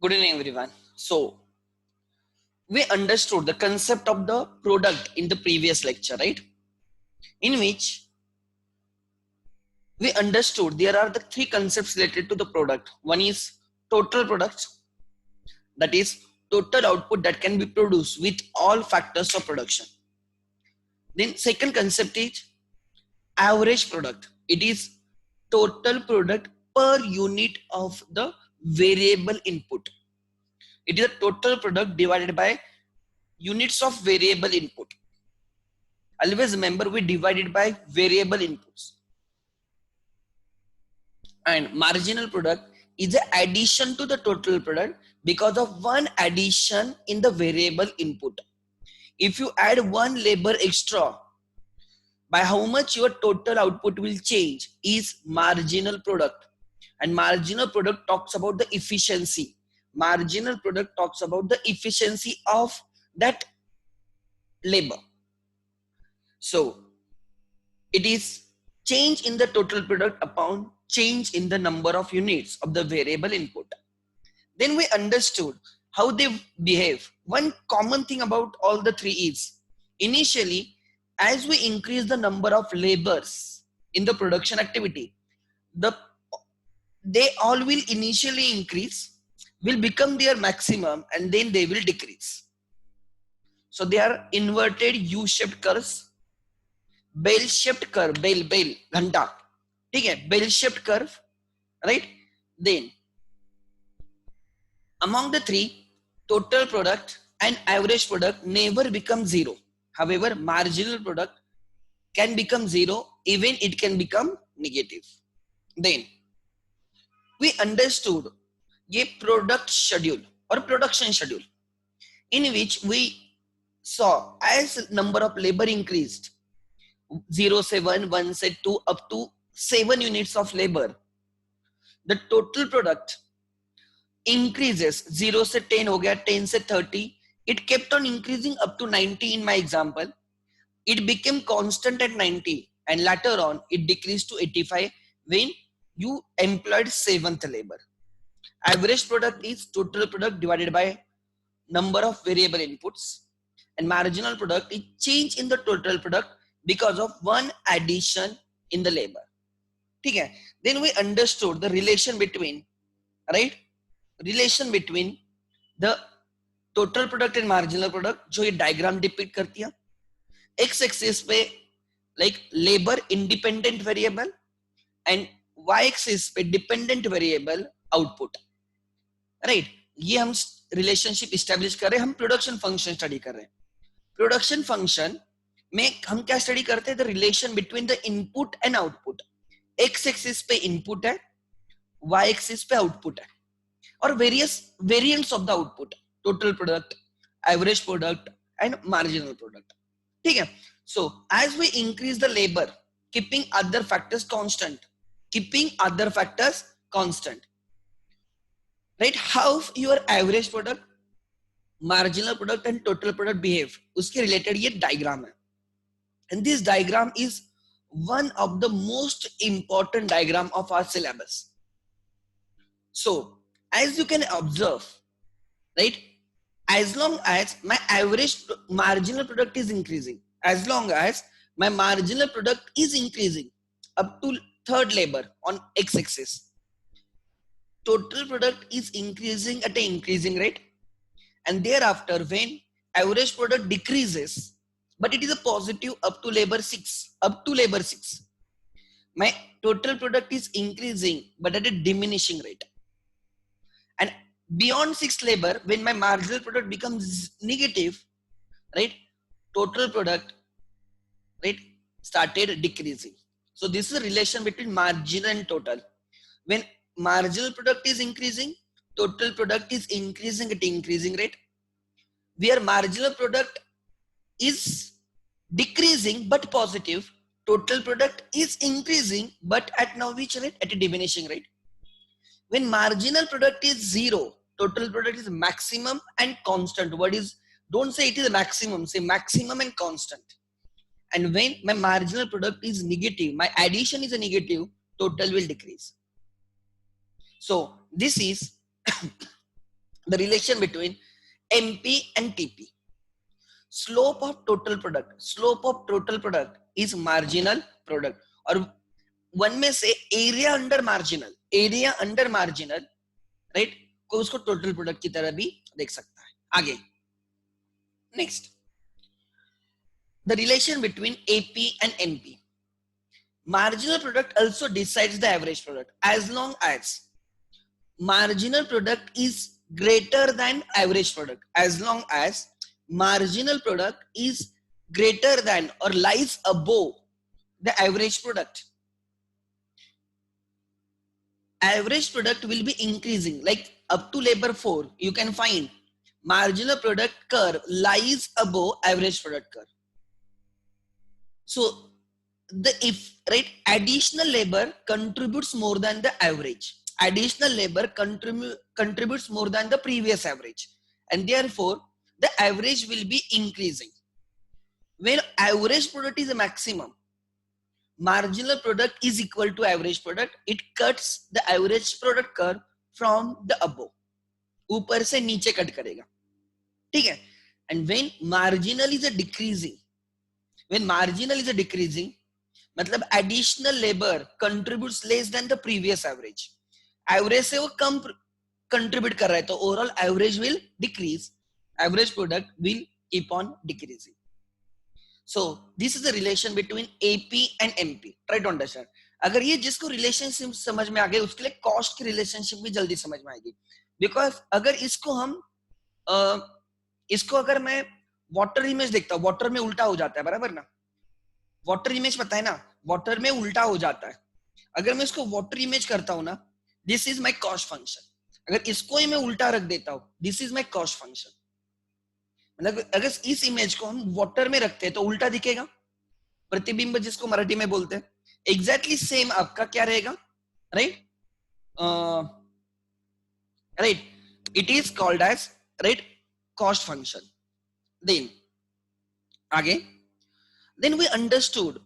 Good evening, everyone. So, we understood the concept of the product in the previous lecture, right? In which we understood there are the three concepts related to the product. One is total product, that is total output that can be produced with all factors of production. Then second concept is average product. It is total product per unit of the variable input. It is a total product divided by units of variable input. Always remember we divide it by variable inputs. And marginal product is an addition to the total product because of one addition in the variable input. If you add one labor extra, by how much your total output will change is marginal product. And marginal product talks about the efficiency. Marginal product talks about the efficiency of that labor. So it is change in the total product upon change in the number of units of the variable input. Then we understood how they behave. One common thing about all the three is initially, as we increase the number of labors in the production activity, they all will initially increase, will become their maximum, and then they will decrease. So they are inverted U-shaped curves, bell-shaped curve, bell, घंटा, ठीक है, bell-shaped curve, right? Then among the three, total product and average product never become zero. However, marginal product can become zero, even it can become negative. Then we understood a product schedule or production schedule in which we saw as number of labor increased 0 से 1, 1 से 2 up to 7 units of labor, the total product increases 0 से 10 हो गया, 10 से 30, it kept on increasing up to 90 in my example. It became constant at 90 and later on it decreased to 85 when you employed 7th labor. Average product is total product divided by number of variable inputs, and marginal product is change in the total product because of one addition in the labor. Okay. Then we understood the relation between, right? Relation between the total product and marginal product, जो ये diagram depict करती है. X axis पे like labor independent variable and Y axis पे dependent variable output, right? ये हम relationship establish कर रहे हैं, हम production function study कर रहे हैं. Production function में हम क्या study करते हैं? The relation between the input and output. X axis पे input है, Y axis पे output है, और various variants of the output, total product, average product and marginal product. ठीक है? So as we increase the labor, keeping other factors constant, right? How your average product, marginal product and total product behave, उसके related ये diagram है. And this diagram is one of the most important diagram of our syllabus. So as you can observe, right, as long as my average marginal product is increasing, as long as my marginal product is increasing up to third labor on x-axis, total product is increasing at an increasing rate, and thereafter when average product decreases, but it is a positive up to labor 6, my total product is increasing but at a diminishing rate. And beyond 6th labor, when my marginal product becomes negative, right, total product, right, started decreasing. So this is a relation between marginal and total. When marginal product is increasing, total product is increasing at increasing rate. Where marginal product is decreasing but positive, total product is increasing but at now which rate? At a diminishing rate. When marginal product is zero, total product is maximum and constant. What is, don't say it is a maximum, say maximum and constant. And when my marginal product is negative, my addition is a negative, total will decrease. So this is the relation between MP and TP. Slope of total product is marginal product, और one में से area under marginal right को उसको total product की तरह भी देख सकता है. आगे next, the relation between AP and MP. Marginal product also decides the average product as long as marginal product is greater than average product, as long as marginal product is greater than or lies above the average product. Average product will be increasing, like up to labor 4 you can find marginal product curve lies above average product curve. So the if right, additional labor contributes more than the average, additional labor contributes more than the previous average, and therefore the average will be increasing. When average product is a maximum, marginal product is equal to average product, it cuts the average product curve from the above, ऊपर से नीचे cut करेगा, ठीक है. And when marginal is a decreasing, मतलब additional labor contributes less than the previous average, average से वो कम contribute कर रहा है, तो overall average will decrease, average product will keep on decreasing. So this is the relation between AP and MP. Try to understand. अगर ये जिसको relationship समझ में आ गए उसके लिए कॉस्ट की रिलेशनशिप भी जल्दी समझ में आएगी. बिकॉज अगर इसको अगर मैं वाटर इमेज देखता हूँ, वाटर में उल्टा हो जाता है, बराबर ना, वाटर इमेज पता है ना, वाटर में उल्टा हो जाता है. अगर मैं इसको वाटर इमेज करता हूँ ना, this is my cost function. अगर इसको ही मैं उल्टा रख देता हूँ, this is my cost function. मतलब अगर इस इमेज को हम वाटर में रखते हैं तो उल्टा दिखेगा, प्रतिबिंब जिसको मराठी में बोलते हैं. एग्जैक्टली सेम आपका क्या रहेगा, right right, it is called as right cost function. Then आगे, then we understood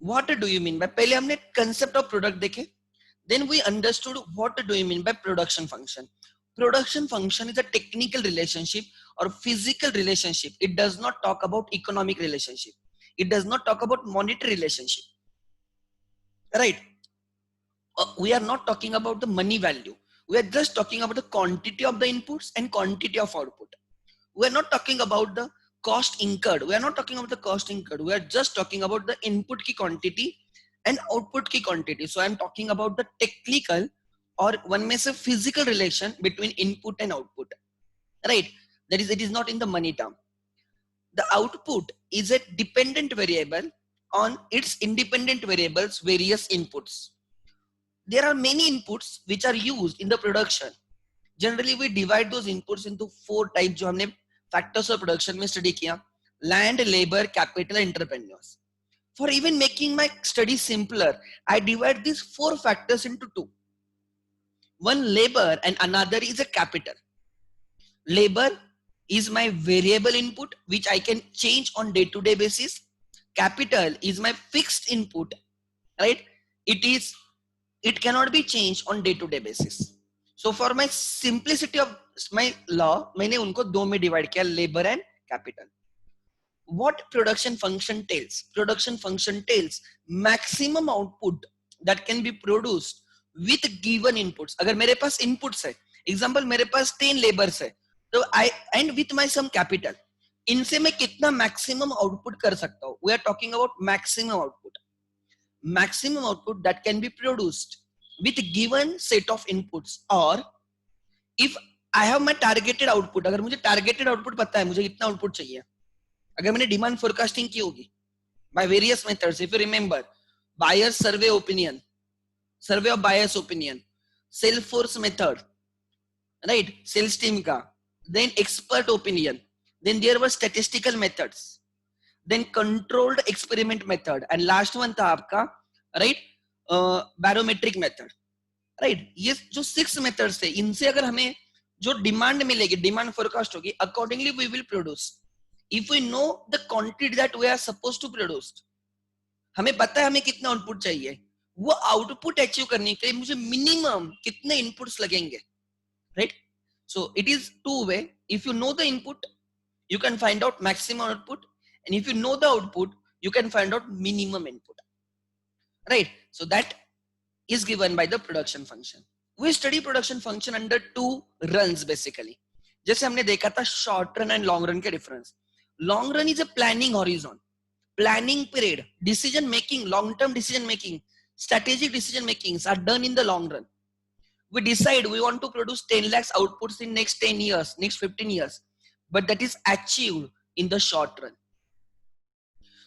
what do you mean by, पहले हमने कंसेप्ट ऑफ प्रोडक्ट देखे, then we understood what do you mean by production function. Production function is a technical relationship or physical relationship. It does not talk about economic relationship. It does not talk about monetary relationship. Right? We are not talking about the money value. We are just talking about the quantity of the inputs and quantity of output. We are not talking about the cost incurred. We are not talking about the cost incurred. We are just talking about the input ki quantity and output ki quantity. So I am talking about the technical और one में से physical relation between input and output, right? That is, it is not in the money term. The output is a dependent variable on its independent variables, various inputs. There are many inputs which are used in the production. Generally we divide those inputs into 4 types जो हमने factors of production में study किया: land, labor, capital, entrepreneurs. For even making my study simpler, I divide these 4 factors into 2. One labor and another is a capital. Labor is my variable input which I can change on day-to-day basis. Capital is my fixed input, right? It cannot be changed on day-to-day basis. So for my simplicity of my law, मैंने उनको 2 में divide किया, labor and capital. What production function tells? Production function tells maximum output that can be produced with given inputs. अगर मेरे पास inputs है, example मेरे पास 10 laborers है, तो I and with my some capital, इनसे मैं कितना maximum output कर सकता हूँ? We are talking about maximum output. Maximum output that can be produced with given set of inputs, or if I have my targeted output, अगर मुझे targeted output पता है, मुझे इतना output चाहिए, अगर मैंने demand forecasting की होगी by various methods, if you remember, buyers survey opinion, survey of buyers opinion, Salesforce method, right, sales team ka, then expert opinion, then there were statistical methods, then controlled experiment method, and last one था आपका right barometric method, right. ये जो 6 methods थे, इनसे अगर हमें जो demand मिलेगी, डिमांड फोरकास्ट होगी, accordingly we will produce. If we know the quantity that we are supposed to produce, हमें पता है हमें कितना आउटपुट चाहिए, वो आउटपुट अचीव करने के लिए मुझे मिनिमम कितने इनपुट्स लगेंगे, right? So it is two way. If you know the input, you can find out maximum output, and if you know the output, you can find out minimum input, right? So that is given by the production function. We study production function under two runs basically. जैसे हमने देखा था short run and long run के difference. Long run is a planning horizon, planning period, decision making, long term decision making, strategic decision makings are done in the long run. We decide we want to produce 10 lakhs outputs in next 10 years, next 15 years, but that is achieved in the short run.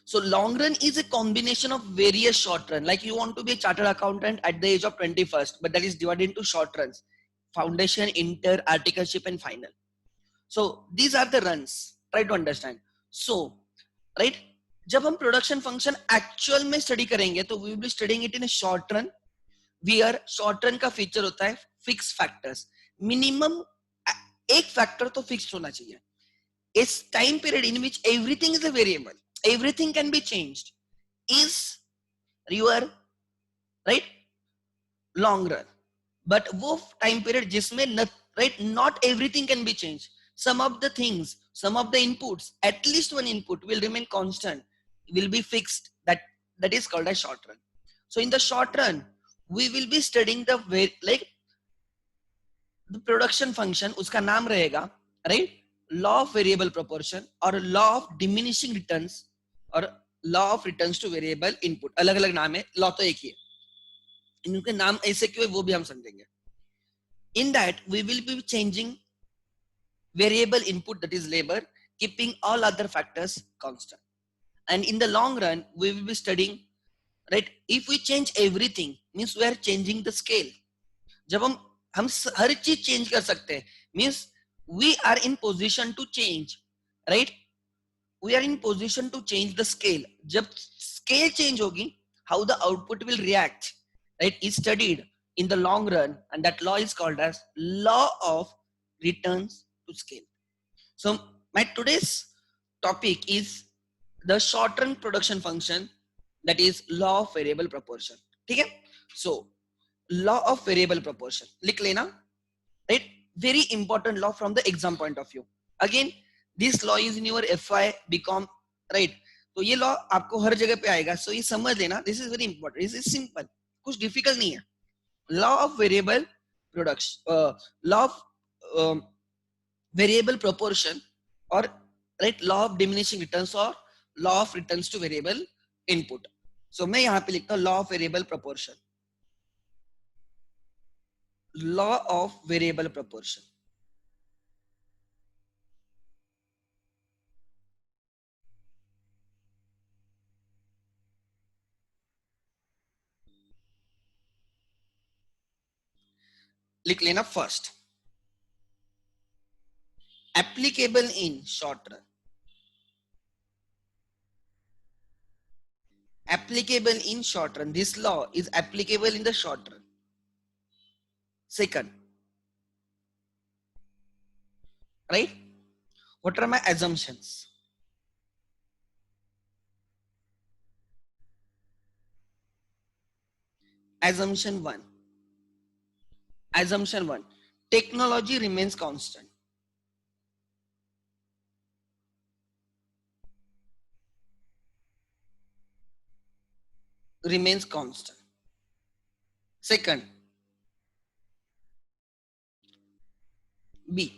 So long run is a combination of various short run. Like you want to be a chartered accountant at the age of 21st, but that is divided into short runs: foundation, inter, articleship, and final. So these are the runs. Try to understand. So, right? जब हम production function actual में study करेंगे, तो we will be studying it in a short run. Where short run का feature होता है fixed factors. Minimum एक factor तो fixed होना चाहिए. A time period in which everything is a variable, everything can be changed, is your right long run. But वो time period जिसमें right not everything can be changed. Some of the things, some of the inputs, at least one input will remain constant, will be fixed. That is called a short run. So in the short run, we will be studying the way like the production function. उसका नाम रहेगा right law of variable proportion or law of diminishing returns or law of returns to variable input. अलग अलग नाम है, law तो एक ही है, इनके नाम ऐसे क्यों है वो भी हम समझेंगे. In that we will be changing variable input, that is labor, keeping all other factors constant. And in the long run we will be studying right if we change everything means we are changing the scale. जब हम हर चीज change कर सकते हैं means we are in position to change, right? We are in position to change the scale. जब scale change होगी, how the output will react, right, is studied in the long run, and that law is called as law of returns to scale. So my today's topic is the short run production function, that is law of variable proportion. ठीक है? So law of variable proportion लिख लेना, right? Very important law from the exam point of view. Again, this law is in your FY, BCom, right? तो ये law आपको हर जगह पे आएगा, so ये समझ लेना. This is very important. This is simple, कुछ difficult नहीं है. Law of variable production, law of variable proportion, or right law of diminishing returns or law of returns to variable input. So मैं यहाँ पे लिखता हूँ law of variable proportion. Law of variable proportion. लिख लेना first. Applicable in short run. Applicable in short run. This law is applicable in the short run. Second, right? What are my assumptions? Assumption one. Assumption one. Technology remains constant. Remains constant. Second, B.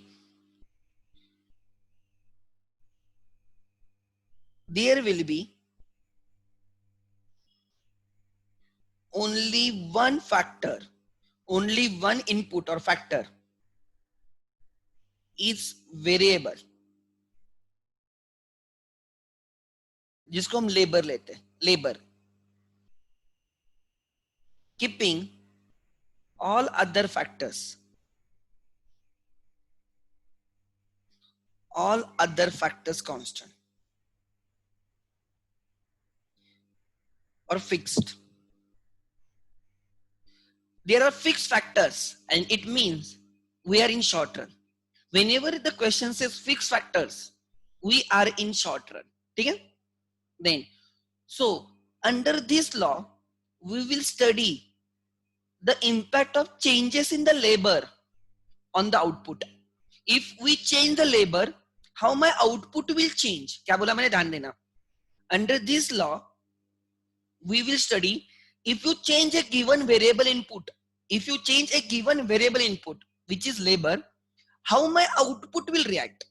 There will be only one factor, only one input or factor is variable, जिसको हम labour लेते हैं, labour, keeping all other factors constant or fixed. There are fixed factors, and it means we are in short run. Whenever the question says fixed factors, we are in short run. Okay? Then, so under this law, we will study the impact of changes in the labor on the output. if we change the labor, how my output will change. क्या बोला मैंने, ध्यान देना. Under this law, we will study if you change a given variable input, which is labor, how my output will react.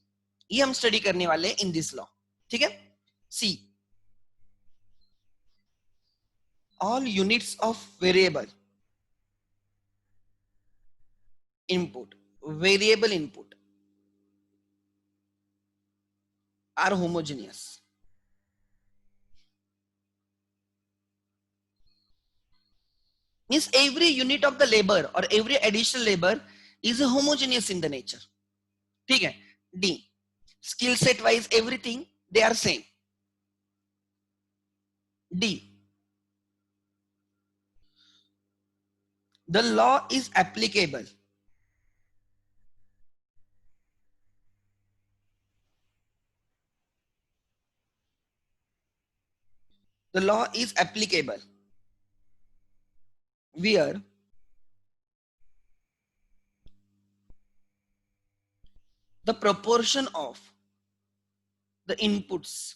ये हम study करने वाले हैं इन दिस लॉ. ठीक है. सी, all units of variable input are homogeneous. Means every unit of the labor or every additional labor is homogeneous in the nature. ठीक है. D, skill set wise everything they are same. D, the law is applicable where the proportion of the inputs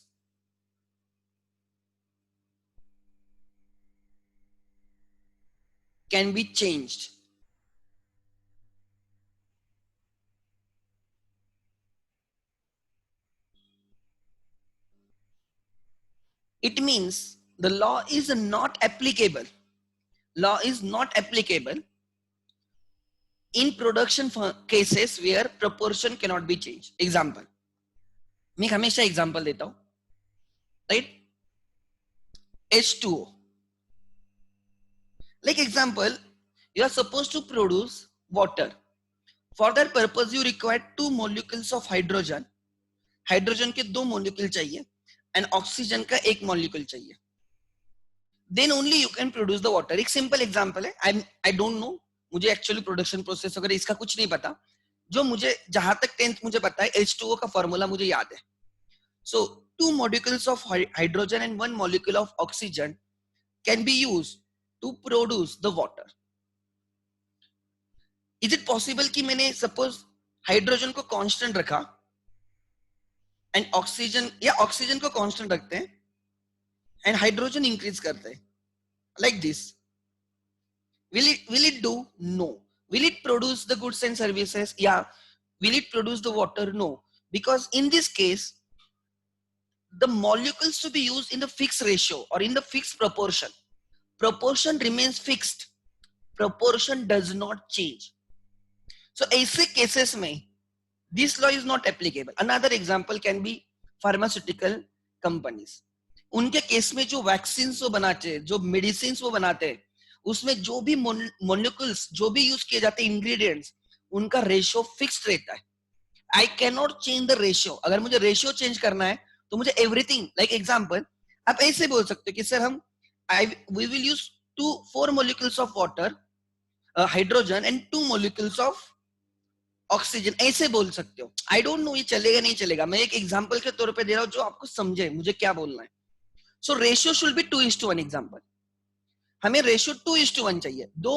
can be changed. It means the law is not applicable. Law is not applicable in production cases where proportion cannot be changed. Example, मैं हमेशा example देता हूँ, right? H2O. Like example, you are supposed to produce water. For that purpose, you require 2 molecules of hydrogen. Hydrogen के 2 molecule चाहिए and oxygen का 1 molecule चाहिए. Then only you can produce the water. एक simple example है. I don't know, मुझे actually production process वगैरह इसका कुछ नहीं पता. जो मुझे जहां तक 10th मुझे पता है, H2O का फॉर्मूला मुझे याद है. So 2 molecules of hydrogen and 1 molecule of oxygen can be used to produce the water. Is it possible कि मैंने सपोज हाइड्रोजन को कांस्टेंट रखा एंड ऑक्सीजन, या ऑक्सीजन को कांस्टेंट रखते हैं एंड हाइड्रोजन इंक्रीज करते हैं, like this? Will it do? No. Will it produce the goods and services? Yeah. Will it produce the water? No. Because in this case, the molecules to be used in the fixed ratio or in the fixed proportion. Proportion remains fixed. Proportion does not change. So ऐसे cases में this law is not applicable. Another example can be pharmaceutical companies. उनके case में जो vaccine वो बनाते हैं, जो medicine वो बनाते हैं, उसमें जो भी मोलिक्यूल्स जो भी यूज किए जाते हैं, इंग्रेडिएंट्स, उनका रेशियो फिक्स्ड रहता है. आई can not change the ratio. अगर मुझे रेशियो चेंज करना है तो मुझे एवरीथिंग, लाइक एग्जांपल आप ऐसे बोल सकते हो कि सर हम we will use 4 molecules of water, hydrogen and 2 molecules of oxygen, ऐसे बोल सकते हो. आई डोंट नो ये चलेगा नहीं चलेगा. मैं एक एग्जांपल के तौर पे दे रहा हूं जो आपको समझे मुझे क्या बोलना है. So ratio should be 2:1. Example, हमें रेशियो 2:1 चाहिए. 2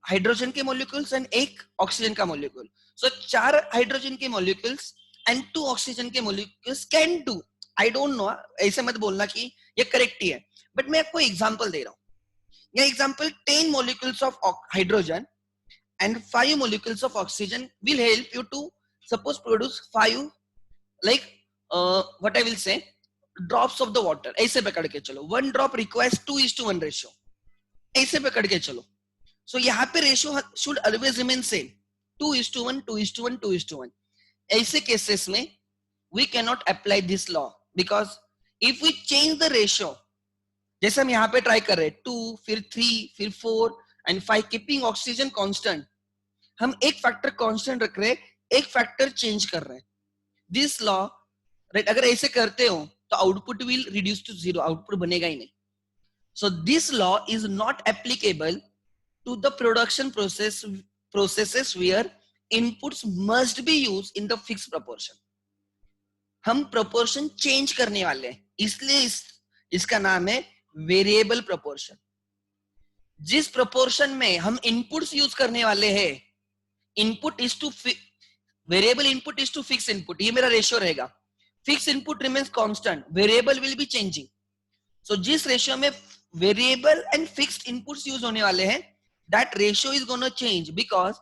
हाइड्रोजन के मॉलिक्यूल्स एंड 1 ऑक्सीजन का मॉलिक्यूल. सो 4 हाइड्रोजन के मॉलिक्यूल्स एंड 2 ऑक्सीजन के molecules can do. I don't no, ऐसे मत बोलना कि ये करेक्ट ही है, बट मैं आपको एग्जांपल दे रहा हूं. ये example 10 molecules of hydrogen and 5 molecules of oxygen will help you to suppose produce 5 like what I will say drops of the water. ऐसे पकड़ के चलो. 1 drop requires 2:1 ratio. ऐसे पकड़ के चलो. So यहाँ पे ratio should always remain same. 2:1, 2:1, 2:1. ऐसे cases में we cannot apply this law because if we change the ratio, जैसे हम यहाँ पे ट्राई कर रहे हैं 2, फिर 3, फिर 4 एंड 5, कीपिंग ऑक्सीजन कांस्टेंट. हम एक फैक्टर कांस्टेंट रख रहे हैं, एक फैक्टर चेंज कर रहे हैं. दिस लॉ, राइट, अगर ऐसे करते हो तो output will reduce to 0. Output बनेगा ही नहीं. So this law is not applicable to the production processes where inputs must be use in the fixed proportion. हम प्रोपोर्शन चेंज करने वाले हैं, इसलिए इसका नाम है वेरिएबल प्रोपोर्शन. जिस प्रोपोर्शन में हम इनपुट्स यूज करने वाले हैं, input is two variable input is two fix input, ये मेरा रेशियो रहेगा. Fix input remains constant, variable will be changing. So जिस रेशियो में variable and fixed inputs use होने वाले हैं, that ratio is gonna change because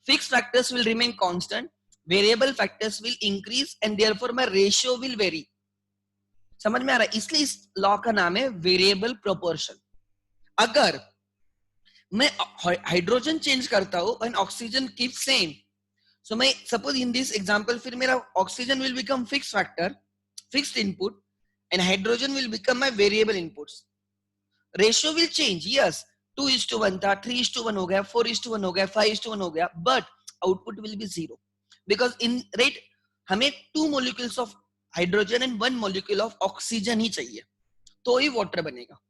fixed factors will remain constant, variable factors will increase and therefore my ratio will vary. समझ में आ रहा है? इसलिए इस लॉ का नाम है वेरिएबल प्रोपोर्शन. अगर मैं हाइड्रोजन चेंज करता हूं एंड ऑक्सीजन कीप सेम, सो मैं सपोज इन दिस एग्जांपल फिर मेरा oxygen will become fix factor, fixed input, and hydrogen will become my variable inputs. Ratio will change, yes, 2:1 था, 3:1 हो गया, 4:1 हो गया, 5:1 हो गया, but output will be zero because in rate हमें 2 molecules of hydrogen and 1 molecule of oxygen ही चाहिए, तो ही वाटर बनेगा.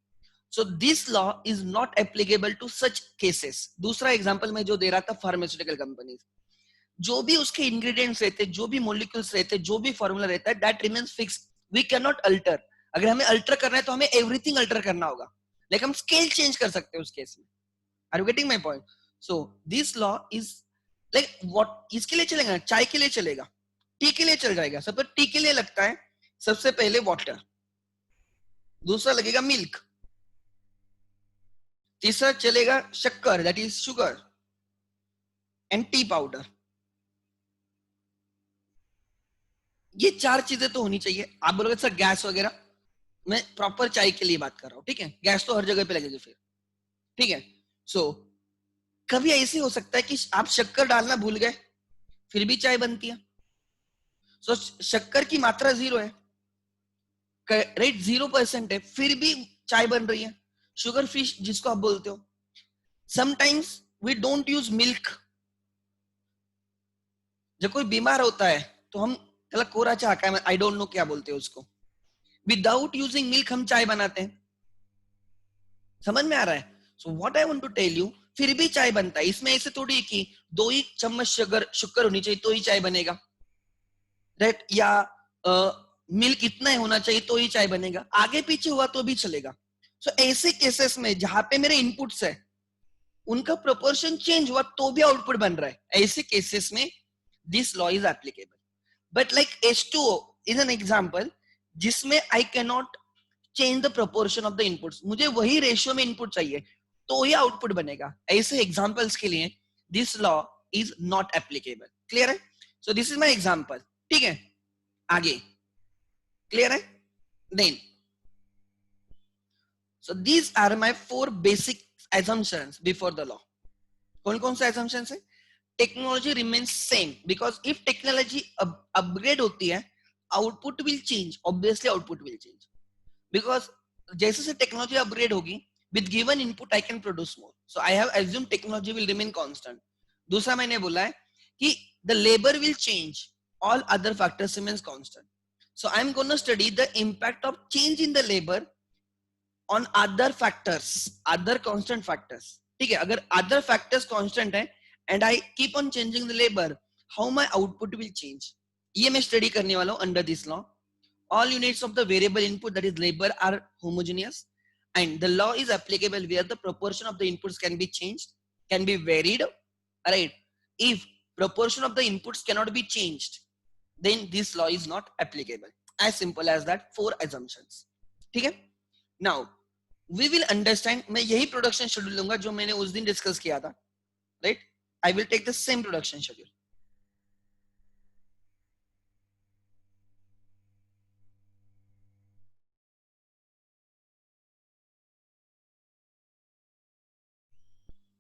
So this law is not applicable to such cases. दूसरा एग्जांपल मैं जो दे रहा था फार्मास्यूटिकल कंपनीज, जो भी उसके इंग्रेडिएंट्स रहते, जो भी मॉलिक्यूल्स रहते, जो भी फॉर्मूला रहता है, that remains fix. We can not alter. अगर हमें अल्टर करना है तो हमें एवरीथिंग अल्टर करना होगा, लेकिन हम स्केल चेंज कर सकते हैं उस केस में. Are you getting my point? So this law is like what, इसके लिए चलेगा, चाय के लिए चलेगा, टी के लिए चल जाएगा. सब टी के लिए लगता है सबसे पहले वाटर, दूसरा लगेगा मिल्क, तीसरा चलेगा शक्कर that is sugar and T powder. ये 4 चीजें तो होनी चाहिए. आप बोलोगे सर गैस वगैरह, मैं प्रॉपर चाय के लिए बात कर रहा हूँ, ठीक है? गैस तो हर जगह पे लगेगी फिर, ठीक है? सो कभी ऐसे हो सकता है कि आप शक्कर डालना भूल गए, फिर भी चाय बनती है. सो शक्कर की मात्रा 0 है, रेट 0% है, फिर भी चाय बन रही है. शुगर फिश जिसको आप बोलते हो, sometimes we don't use milk. जब कोई बीमार होता है तो हम कोरा चाह का, आई डोंट नो क्या बोलते हैं उसको, विदाउट यूजिंग मिल्क हम चाय बनाते हैं. समझ में आ रहा है? So what I want to tell you, फिर भी चाय बनता है. इसमें ऐसे थोड़ी कि 2 ही चम्मच शुगर होनी चाहिए तो ही चाय बनेगा, राइट? या मिल्क इतना ही होना चाहिए तो ही चाय बनेगा, आगे पीछे हुआ तो भी चलेगा. सो ऐसे केसेस में जहां पे मेरे इनपुट्स है उनका प्रोपोर्शन चेंज हुआ तो भी आउटपुट बन रहा है, ऐसे केसेस में this law is applicable. But like H2O is an example जिसमें I can not change the proportion of the inputs, मुझे वही रेशियो में इनपुट चाहिए तो ही आउटपुट बनेगा. ऐसे एग्जांपल्स के लिए this law is not applicable. Clear है? So this is my example. ठीक है, आगे क्लियर है? Then so these are my 4 basic assumptions before the law. कौन कौन से assumptions है? Technology remains same because if technology upgrade होती है output will change, obviously output will change because जैसे से टेक्नोलॉजी अपग्रेड होगी with given input I can produce more. So I have assume technology will remain constant. दूसरा मैंने बोला है कि the labour will change, all other factors remains constant. So I am gonna study the impact of change in the labour on other factors, other constant factors. ठीक है, अगर other factors constant है and I keep on changing the labour, how my output will change, ये मैं study करने वाला हूं under this law. All units of the variable input that is labor are homogeneous and the law is applicable where the proportion of the inputs can be changed, can be varied, right? If proportion of the inputs cannot be changed, then this law is not applicable. As simple as that, 4 assumptions. ठीक है? Now we will understand. मैं यही production schedule लूंगा जो मैंने उस दिन discuss किया था, right? I will take the same production schedule.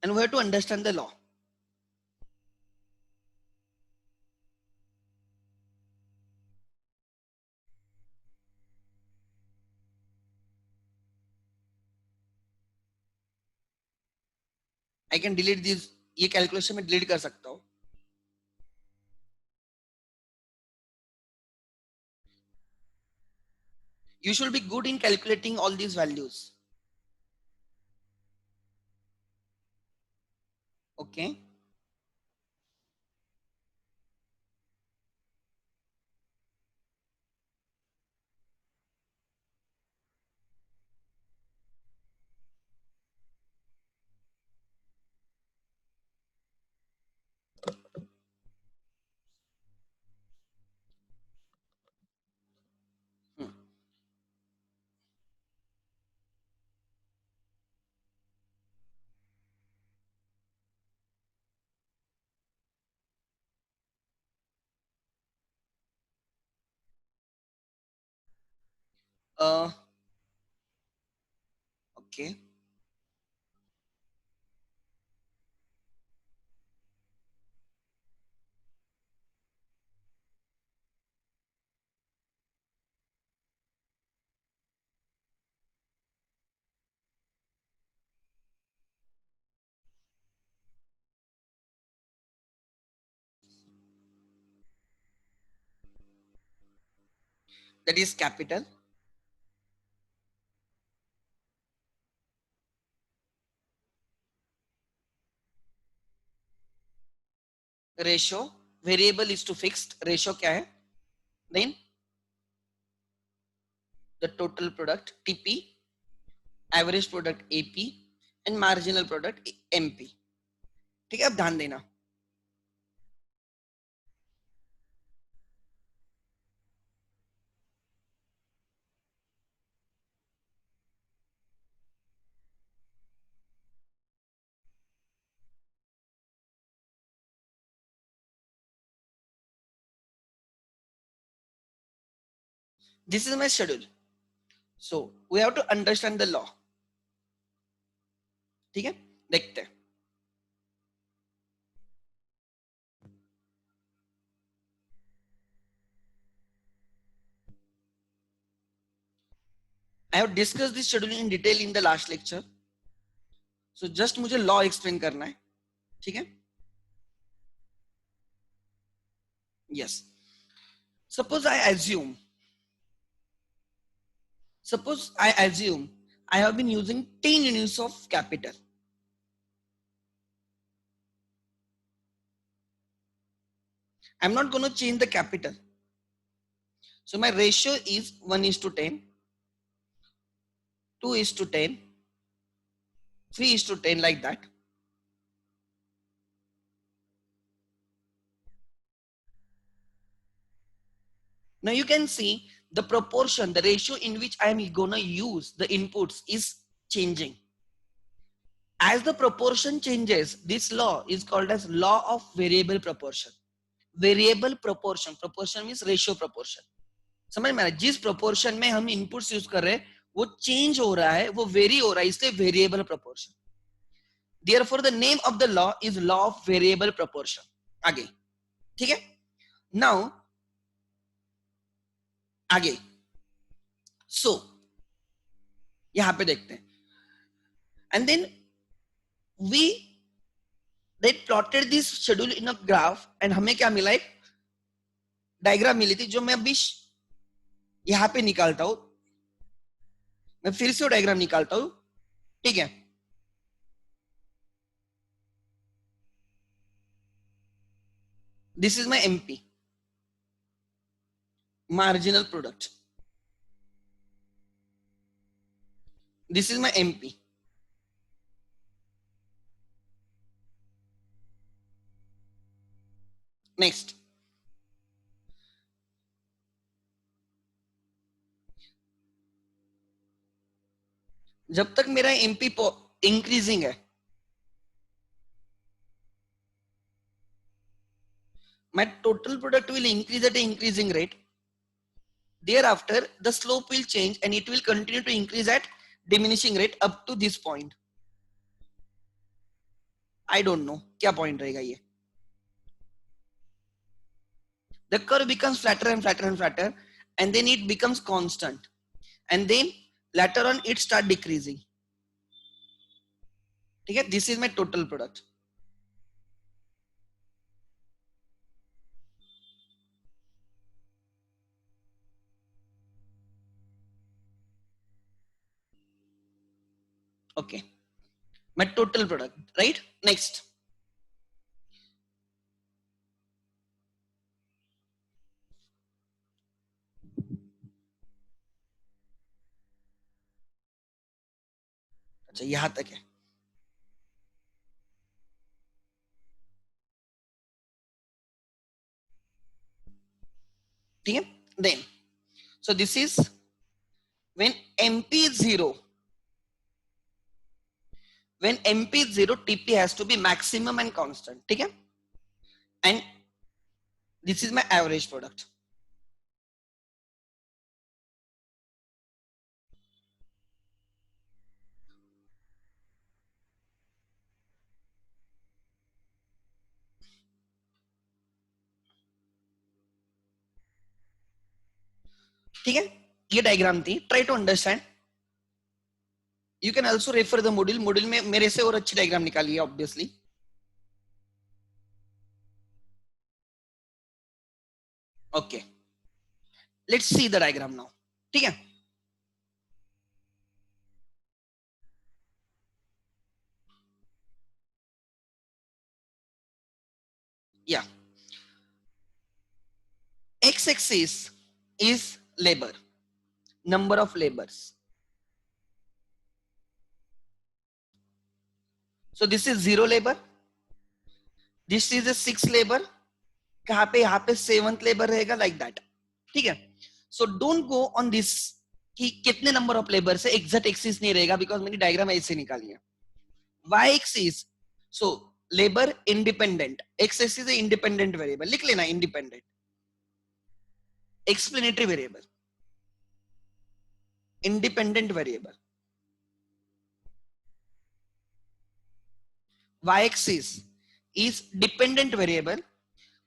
And we have to understand the law. I can delete this, ये calculation में delete कर सकता हूँ. You should be good in calculating all these values. Okay. Okay, that is capital. Ratio, variable is to fixed, ratio क्या है? Then the total product TP, average product AP, and marginal product MP. ठीक है, अब ध्यान देना. This is my schedule. So we have to understand the law. ठीक है, देखते हैं. I have discussed this schedule in detail in the last lecture. So just मुझे law explain करना है. ठीक है. Yes. Suppose I assume I have been using 10 units of capital. I'm not going to change the capital. So my ratio is 1 is to 10, 2 is to 10, 3 is to 10, like that. Now you can see the proportion, the ratio in which I am going to use the inputs is changing. As the proportion changes, this law is called as law of variable proportion. Variable proportion, proportion means ratio proportion. समझ में आ रहा है? जिस proportion में हम inputs use कर रहे हैं वो चेंज हो रहा है, वो वेरी हो रहा है, इसलिए variable proportion. Therefore the name of the law is law of variable proportion. आगे, ठीक है. Now आगे, so यहां पे देखते हैं. And then we they plotted this schedule in a graph and हमें क्या मिला? एक डायग्राम मिली थी जो मैं अभी यहां पे निकालता हूं. मैं फिर से वो डायग्राम निकालता हूं. ठीक है. This is my MP, marginal product. This is my MP. Next, जब तक मेरा MP इंक्रीजिंग है, my total product will increase at an increasing rate. Thereafter, the slope will change and it will continue to increase at diminishing rate up to this point. I don't know क्या point रहेगा ये. The curve becomes flatter and flatter and flatter, and then it becomes constant, and then later on it start decreasing. ठीक है. This is my total product. Okay, my total product, right? Next, अच्छा यहां तक है. ठीक है. Then, so this is when MP is 0. When MP is 0, TP has to be maximum and constant. ठीक है. And this is my average product. ठीक है, ये डायग्राम थी, try to understand. You can also refer the module, module में मेरे से और अच्छी डायग्राम निकाली है obviously. Okay, let's see the diagram now. ठीक है, या x axis is labor, number of labors. So this is 0 labor, this is a 6 labor, कहाँ पे, यहाँ पे 7th labor रहेगा, like that। ठीक है, so don't go on this कि कितने नंबर ऑफ लेबर से, एग्जैक्ट एक्सिस नहीं रहेगा, बिकॉज मैंने डायग्राम ऐसे निकाली है। y axis, so labour independent, x axis independent variable, लिख लेना independent, explanatory variable, independent variable. y axis is dependent variable.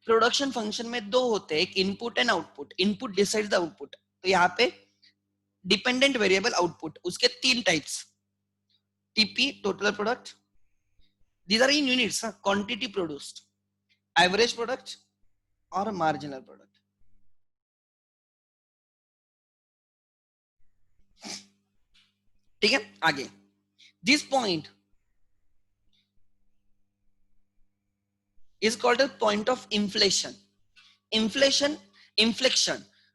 Production function में दो होते हैं, एक input and output, input decide the output, तो यहाँ पे डिपेंडेंट वेरिएबल आउटपुट, उसके तीन types, TP total product, these are in units, quantity produced, average product or marginal product। ठीक है, आगे this point is called a point of inflation, inflection,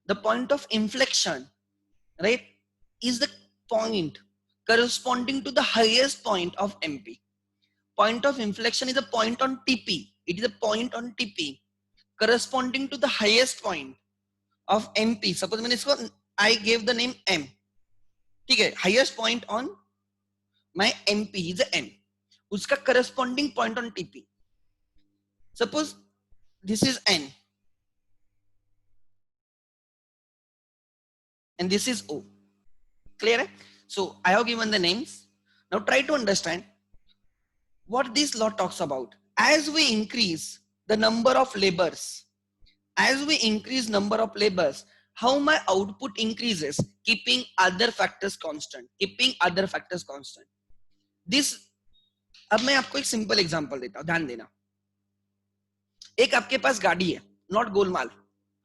the point of inflection, right, is the point corresponding to the highest point of MP। Point of inflection is a point on TP, it is a point on TP corresponding to the highest point of MP। suppose मैंने इसको, I gave the name M, ठीक है, highest point on my MP is M, उसका corresponding point on TP, suppose this is N and this is O, clear है? So I have given the names, now try to understand what this law talks about। as we increase the number of labors, as we increase number of labors, how my output increases, keeping other factors constant, keeping other factors constant। this, अब मैं आपको एक simple example देता हूं, ध्यान देना। एक आपके पास गाड़ी है, नॉट गोलमाल,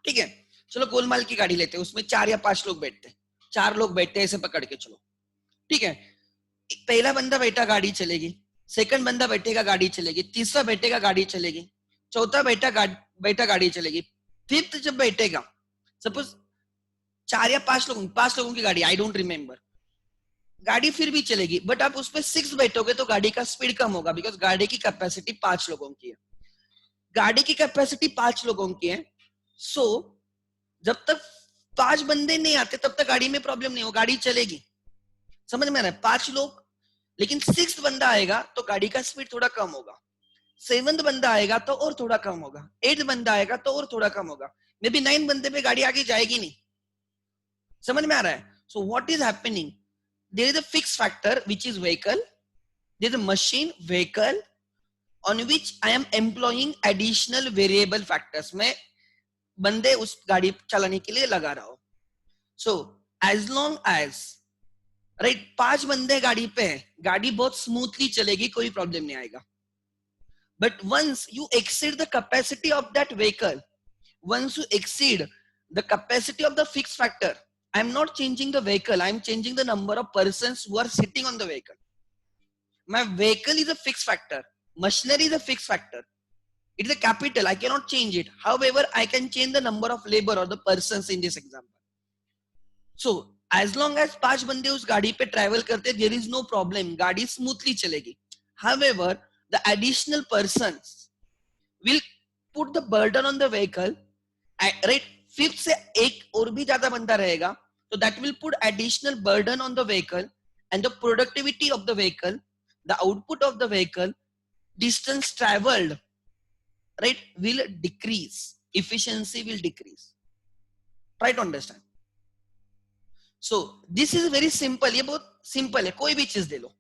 ठीक है, चलो गोलमाल की गाड़ी लेते हैं, उसमें 4 या 5 लोग बैठते हैं, 4 लोग बैठते हैं ऐसे पकड़ के चलो, ठीक है, पहला बंदा बैठा गाड़ी चलेगी, सेकंड बंदा बैठेगा गाड़ी चलेगी, तीसरा बैठेगा गाड़ी चलेगी, चौथा बैठा गाड़ी चलेगी, फिफ्थ जब बैठेगा, सपोज 4 या 5 लोगों की गाड़ी, आई डोंट रिमेम्बर, गाड़ी फिर भी चलेगी, बट आप उसमें 6 बैठोगे तो गाड़ी का स्पीड कम होगा, बिकॉज गाड़ी की कैपेसिटी 5 लोगों की है, गाड़ी की कैपेसिटी 5 लोगों की है। सो जब तक 5 बंदे नहीं आते तब तक गाड़ी में प्रॉब्लम नहीं हो, गाड़ी चलेगी, समझ में आ रहा है? 5 लोग, लेकिन 6th बंदा आएगा तो गाड़ी का स्पीड थोड़ा कम होगा, 7th बंदा आएगा तो और थोड़ा कम होगा, 8th बंदा आएगा तो और थोड़ा कम होगा, मे बी 9 बंदे पे गाड़ी आगे जाएगी नहीं, समझ में आ रहा है? So what is happening, there is a fix factor which is vehicle, there is a machine vehicle on which I am employing additional variable factors, मैं बंदे उस गाड़ी चलाने के लिए लगा रहा हूं। So as long as right 5 बंदे गाड़ी पे हैं, गाड़ी बहुत स्मूथली चलेगी, कोई प्रॉब्लम नहीं आएगा। But once you exceed the capacity of that vehicle, once you exceed the capacity of the fixed factor, I am not changing the vehicle, I am changing the number of persons who are sitting on the vehicle। My vehicle is a fixed factor, machinery is a fixed factor, it is a capital, I cannot change it, however I can change the number of labor or the persons in this example। So as long as 5 बंदे उस गाड़ी पे travel करते, there is no problem, गाड़ी smoothly चलेगी। however the additional persons will put the burden on the vehicle, right, 5th से एक और भी ज्यादा बंदा रहेगा तो that will put additional burden on the vehicle, and the productivity of the vehicle, the output of the vehicle, distance traveled, right, will decrease, efficiency will decrease। try to understand। so this is very simple, ये बहुत simple है, कोई भी चीज दे लो।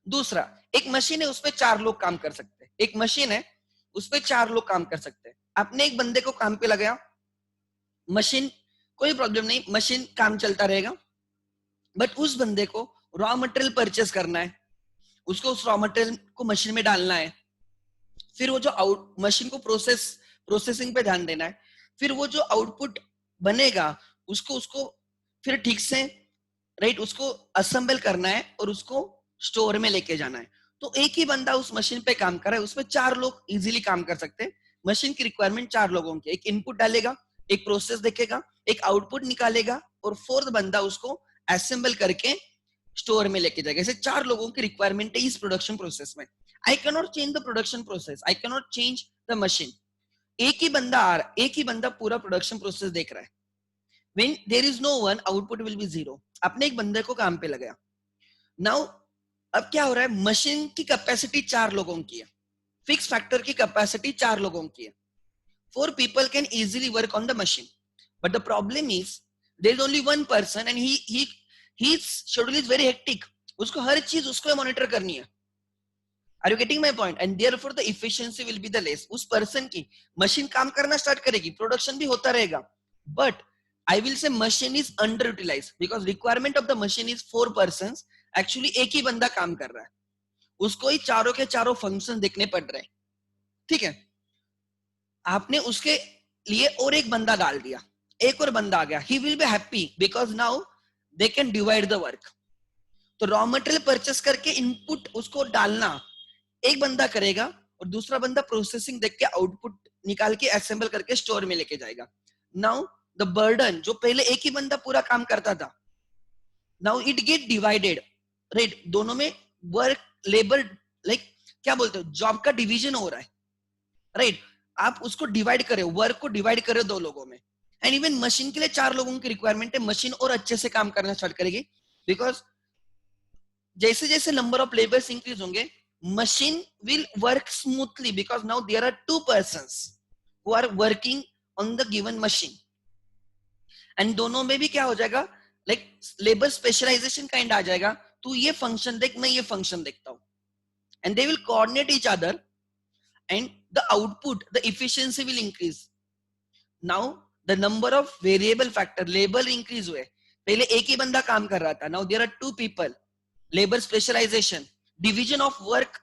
दूसरा, एक machine है उसपे 4 लोग काम कर सकते हैं, एक मशीन है उसपे 4 लोग काम कर सकते हैं, आपने एक बंदे को काम पे लगाया, मशीन कोई प्रॉब्लम नहीं, मशीन काम चलता रहेगा। बट उस बंदे को रॉ मटेरियल परचेस करना है, उसको उस रॉ मटेरियल को मशीन में डालना है, फिर वो जो आउट मशीन को प्रोसेसिंग पे ध्यान देना है, फिर वो जो आउटपुट बनेगा उसको उसको फिर ठीक से राइट उसको असेंबल करना है और उसको स्टोर में लेके जाना है। तो एक ही बंदा उस मशीन पे काम कर रहा है, उसमें 4 लोग इजीली काम कर सकते हैं। मशीन की रिक्वायरमेंट 4 लोगों की, एक इनपुट डालेगा, एक प्रोसेस देखेगा, एक आउटपुट निकालेगा और फोर्थ बंदा उसको असेंबल करके स्टोर में लेके जाएगा। ऐसे 4 लोगों की रिक्वायरमेंट है इस प्रोडक्शन प्रोसेस में। आई can not change the production process, I can not change the machine. एक ही बंदा आ रहा, एक ही बंदा पूरा प्रोडक्शन प्रोसेस देख रहा है। When there is no one, output will be zero. आपने एक बंदे को काम पे लगाया, नाउ अब क्या हो रहा है, मशीन की कैपेसिटी 4 लोगों की है, फिक्स फैक्टर की कैपेसिटी 4 लोगों की है। 4 people can easily work on the machine, but the problem is there is only one person and his schedule is very hectic, उसको हर चीज उसको मॉनिटर करनी है। Are you getting my point? And therefore the efficiency will be the less. उस person की machine काम करना start करेगी, प्रोडक्शन भी होता रहेगा, but I will say machine is underutilized because requirement of the machine is 4 persons. Actually एक ही बंदा काम कर रहा है, उसको ही चारों के चारों फंक्शन देखने पड़ रहे हैं। ठीक है, आपने उसके लिए और एक बंदा डाल दिया, एक और बंदा आ गया, he will be happy because now they can divide the work. तो रॉ मटेरियल परचेस करके इनपुट उसको डालना एक बंदा करेगा और दूसरा बंदा प्रोसेसिंग देख के आउटपुट निकाल के असेंबल करके स्टोर में लेके जाएगा। नाउ द बर्डन, जो पहले एक ही बंदा पूरा काम करता था, now it get divided, right. दोनों में वर्क लेबर लाइक क्या बोलते हो, जॉब का डिवीजन हो रहा है, राइट। आप उसको डिवाइड करे, वर्क को डिवाइड करे 2 लोगों में। एंड इवन मशीन के लिए 4 लोगों की रिक्वायरमेंट है, मशीन और अच्छे से काम करना स्टार्ट करेगी बिकॉज जैसे जैसे नंबर ऑफ लेबर्स इंक्रीज होंगे, machine will work smoothly because now there are 2 persons who are working on the given machine, and दोनों में भी क्या हो जाएगा, like labor specialization kind आ जाएगा, तू ये function देख, मैं ये function देखता हूँ, and they will coordinate each other and the output, the efficiency will increase. Now the number of variable factor labor increase हुए, पहले एक ही बंदा काम कर रहा था, now there are 2 people, labor specialization, division of work,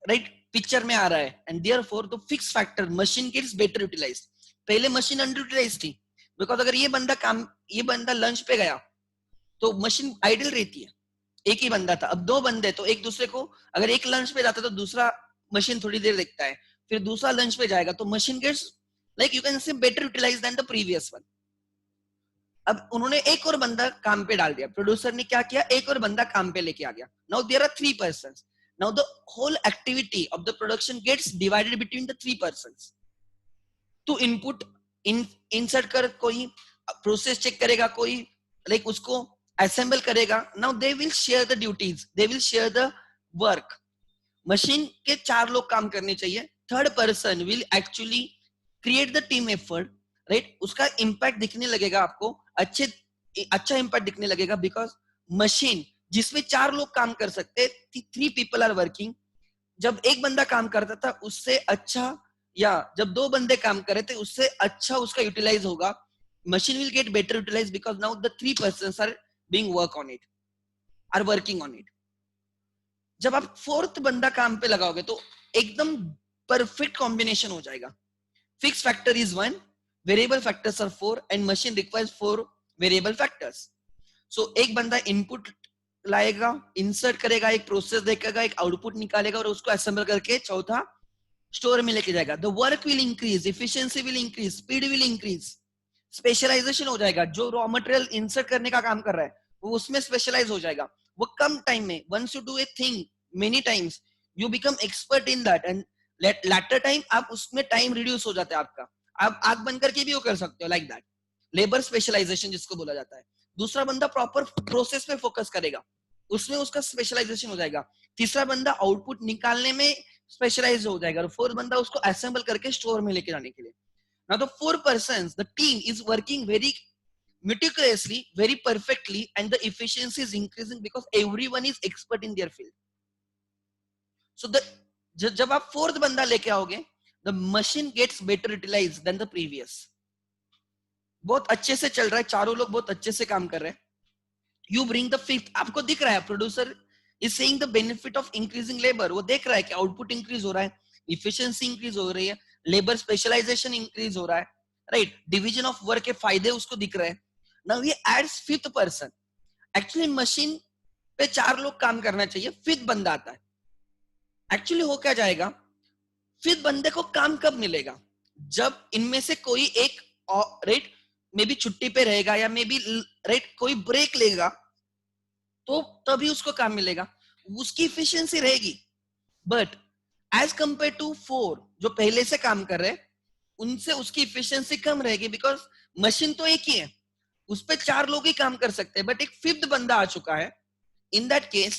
right, picture में आ रहा है, and therefore the fix factor machine gets better utilized. पहले मशीन अंडर यूटिलाइज्ड थी बिकॉज अगर ये बंदा लंच पे गया तो मशीन आइडल रहती है, एक ही बंदा था। अब 2 बंदे, तो एक दूसरे को, अगर एक लंच पे जाता तो दूसरा मशीन थोड़ी देर देखता है, फिर दूसरा लंच पे जाएगा, तो machine gets like you can say better utilize then the previous one. अब उन्होंने एक और बंदा काम पे डाल दिया, प्रोड्यूसर ने क्या किया, एक और बंदा काम पे लेके आ गया, now there are 3 persons, now the whole activity of the production gets divided between the 3 persons. to input insert कर, कोई process check करेगा, कोई like उसको assemble करेगा, now they will share the duties, they will share the work. machine के 4 लोग काम करने चाहिए, third person will actually create the team effort, right। उसका impact दिखने लगेगा आपको, अच्छा impact दिखने लगेगा because machine जिसमें 4 लोग काम कर सकते, 3 people are working, जब एक बंदा काम करता था उससे अच्छा, या जब 2 बंदे काम कर रहे थे उससे अच्छा उसका यूटिलाइज होगा। Machine will get better utilize because now the 3 persons are being work on it, are working on it. जब आप 4th बंदा काम पे लगाओगे तो एकदम परफेक्ट कॉम्बिनेशन हो जाएगा। Fix factor is 1, variable factors are 4 and machine requires 4 variable factors. So एक बंदा इनपुट लाएगा, इंसर्ट करेगा, एक प्रोसेस देखेगा, एक आउटपुट निकालेगा और उसको असेंबल करके चौथा स्टोर में लेके जाएगा। The work will increase, efficiency will increase, speed will increase, specialization हो जाएगा। जो रॉ मटेरियल इंसर्ट करने का काम कर रहा है वो उसमें स्पेशलाइज हो जाएगा, वो कम टाइम में, once you do a thing many times you become expert in that, and later time आप उसमें टाइम रिड्यूस हो जाता है आपका, आप आग बंद करके भी वो कर सकते हो, लाइक दैट लेबर स्पेशलाइजेशन जिसको बोला जाता है। दूसरा बंदा प्रॉपर प्रोसेस पे फोकस करेगा, उसमें उसका स्पेशलाइजेशन हो जाएगा। तीसरा बंदा आउटपुट निकालने में स्पेशलाइज हो जाएगा और 4th बंदा उसको असेंबल करके स्टोर में लेके जाने के लिए। Now the 4 persons, the team is working very meticulously, very perfectly, and the efficiency is increasing because everyone is expert in their field. So जब आप 4th बंदा लेके आओगे, the machine gets better utilized than the previous. बहुत अच्छे से चल रहा है, चारों लोग बहुत अच्छे से काम कर रहे हैं, यू ब्रिंग द फिफ्थ, आपको दिख रहा है producer is saying the benefit of increasing labour, वो देख रहा है कि आउटपुट इंक्रीज हो रहा है, इफिशिएंसी इंक्रीज हो रही है, लेबर स्पेशलाइजेशन इंक्रीज हो रहा है, राइट, डिवीजन ऑफ वर्क के फायदे उसको दिख रहे हैं। Now he adds fifth person, actually machine पे चार लोग काम करना चाहिए, फिफ्थ बंदा आता है, एक्चुअली हो क्या जाएगा, फिफ्थ बंदे को काम कब मिलेगा, जब इनमें से कोई एक, राइट, मे बी छुट्टी पे रहेगा या मे बी, राइट, कोई ब्रेक लेगा, तो तभी उसको काम मिलेगा, उसकी इफिशियंसी रहेगी। But as compare to four जो पहले से काम कर रहे हैं, उनसे उसकी इफिशियंसी कम रहेगी, बिकॉज मशीन तो एक ही है, उस पर चार लोग ही काम कर सकते हैं, बट एक फिफ्थ बंदा आ चुका है, in that case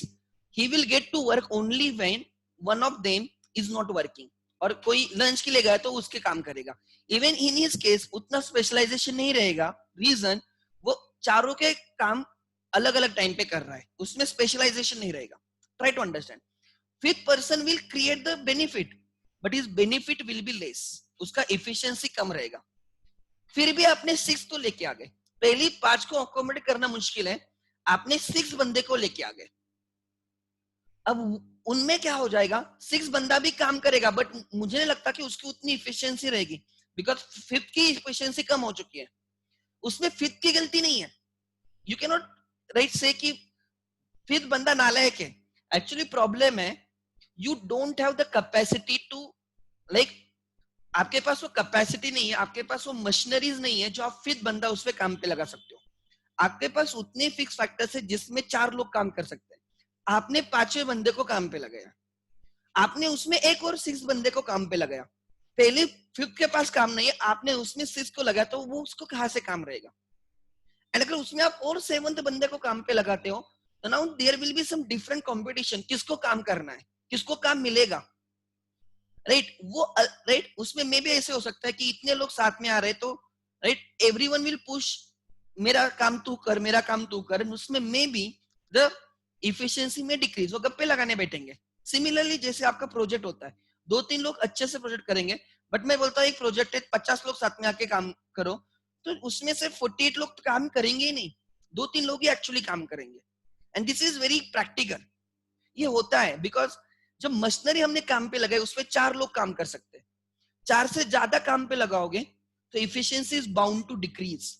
he will get to work only when one of them is not working, और कोई लंच के लिए गया तो उसके काम करेगा, इवन इन हिज केस उतना स्पेशलाइजेशन नहीं रहेगा, रीजन वो चारों के काम अलग अलग टाइम पे कर रहा है, उसमें स्पेशलाइजेशन नहीं रहेगा। Try to understand, fifth person will create the benefit but his benefit will be less, उसका efficiency कम रहेगा, फिर भी आपने सिक्स को लेके आ गए, पहली पांच को अकोमोडेट करना मुश्किल है, आपने सिक्स बंदे को लेके आ गए, अब उनमें क्या हो जाएगा, सिक्स बंदा भी काम करेगा बट मुझे नहीं लगता कि उसकी उतनी इफिशियंसी रहेगी, बिकॉज फिफ्थ की इफिशियंसी कम हो चुकी है, उसमें फिफ्थ की गलती नहीं है, यू कैन नॉट राइट से कि फिफ्थ बंदा नालायक है, एक्चुअली प्रॉब्लम है you don't have the capacity to, like, आपके पास वो कैपेसिटी नहीं है, आपके पास वो मशीनरीज नहीं है जो आप फिफ्थ बंदा उस पर काम पे लगा सकते हो, आपके पास उतने फिक्स फैक्टर्स है जिसमें चार लोग काम कर सकते हैं, आपने पांचवें बंदे को काम पे लगाया, आपने उसमें एक और सिक्स बंदे को काम पे लगाया, पहले फिफ्थ के पास काम नहीं है, आपने उसमें सिक्स को लगाया, तो वो उसको कहां से काम रहेगा, एंड अगर उसमें आप और सेवंथ बंदे को काम पे लगाते हो, तो now there will be some different competition, किसको काम करना है, किसको काम मिलेगा, राइट, वो राइट, उसमें मे भी ऐसे हो सकता है कि इतने लोग साथ में आ रहे तो, राइट, एवरीवन विल पुश, मेरा काम तू कर, मेरा काम तू कर, उसमें मे बी द इफिशियंसी में डिक्रीज, वो गप्पे लगाने बैठेंगे। सिमिलरली जैसे आपका प्रोजेक्ट होता है, दो तीन लोग अच्छे से प्रोजेक्ट करेंगे, बट मैं बोलता हूँ एक प्रोजेक्ट है 50 लोग साथ में आके काम करो, तो उसमें से 48 लोग तो काम करेंगे ही नहीं, दो तीन लोग ही एक्चुअली काम करेंगे, and this is very practical, ये होता है बिकॉज जब मशीनरी हमने काम पे लगाई उसमें चार लोग काम कर सकते हैं, चार से ज्यादा काम पे लगाओगे तो efficiency is bound to decrease,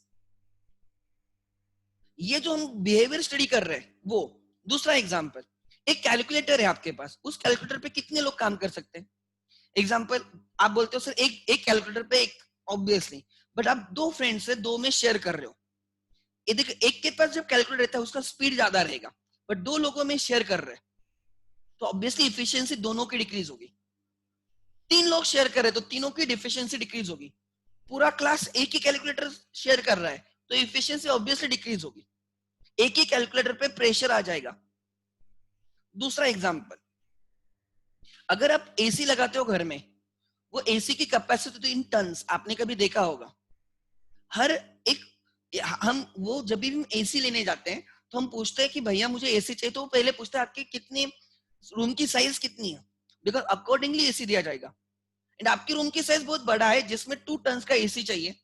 ये जो हम बिहेवियर स्टडी कर रहे हैं वो। दूसरा एग्जांपल, एक कैलकुलेटर है आपके पास, उस कैलकुलेटर पे कितने लोग काम कर सकते हैं, एग्जांपल, आप बोलते हो सर एक एक कैलकुलेटर पे एक, ऑब्वियसली, बट आप दो फ्रेंड से दो में शेयर कर रहे हो, ये देखो एक के पास जब कैलकुलेटर रहता है उसका स्पीड ज्यादा रहेगा, बट दो लोगों में शेयर कर रहे हैं तो ऑब्वियसली इफिशियंसी दोनों की डिक्रीज होगी, तीन लोग शेयर कर रहे हैं तो तीनों की डिफिशियंसी डिक्रीज होगी, पूरा क्लास एक ही कैलकुलेटर शेयर कर रहा है तो इफिशियंसी ऑब्वियसली डिक्रीज होगी, एक ही कैलकुलेटर पे प्रेशर आ जाएगा। दूसरा एग्जांपल, अगर आप एसी लगाते हो घर में, वो एसी की कैपेसिटी तो इन टन्स, आपने कभी देखा होगा, हर एक, हम वो जब भी हम एसी लेने जाते हैं तो हम पूछते हैं कि भैया मुझे एसी चाहिए, तो वो पहले पूछते हैं आपकी कितनी रूम की साइज कितनी है, बिकॉज अकॉर्डिंगली एसी दिया जाएगा, एंड आपकी रूम की साइज बहुत बड़ा है जिसमें 2 टन का एसी चाहिए,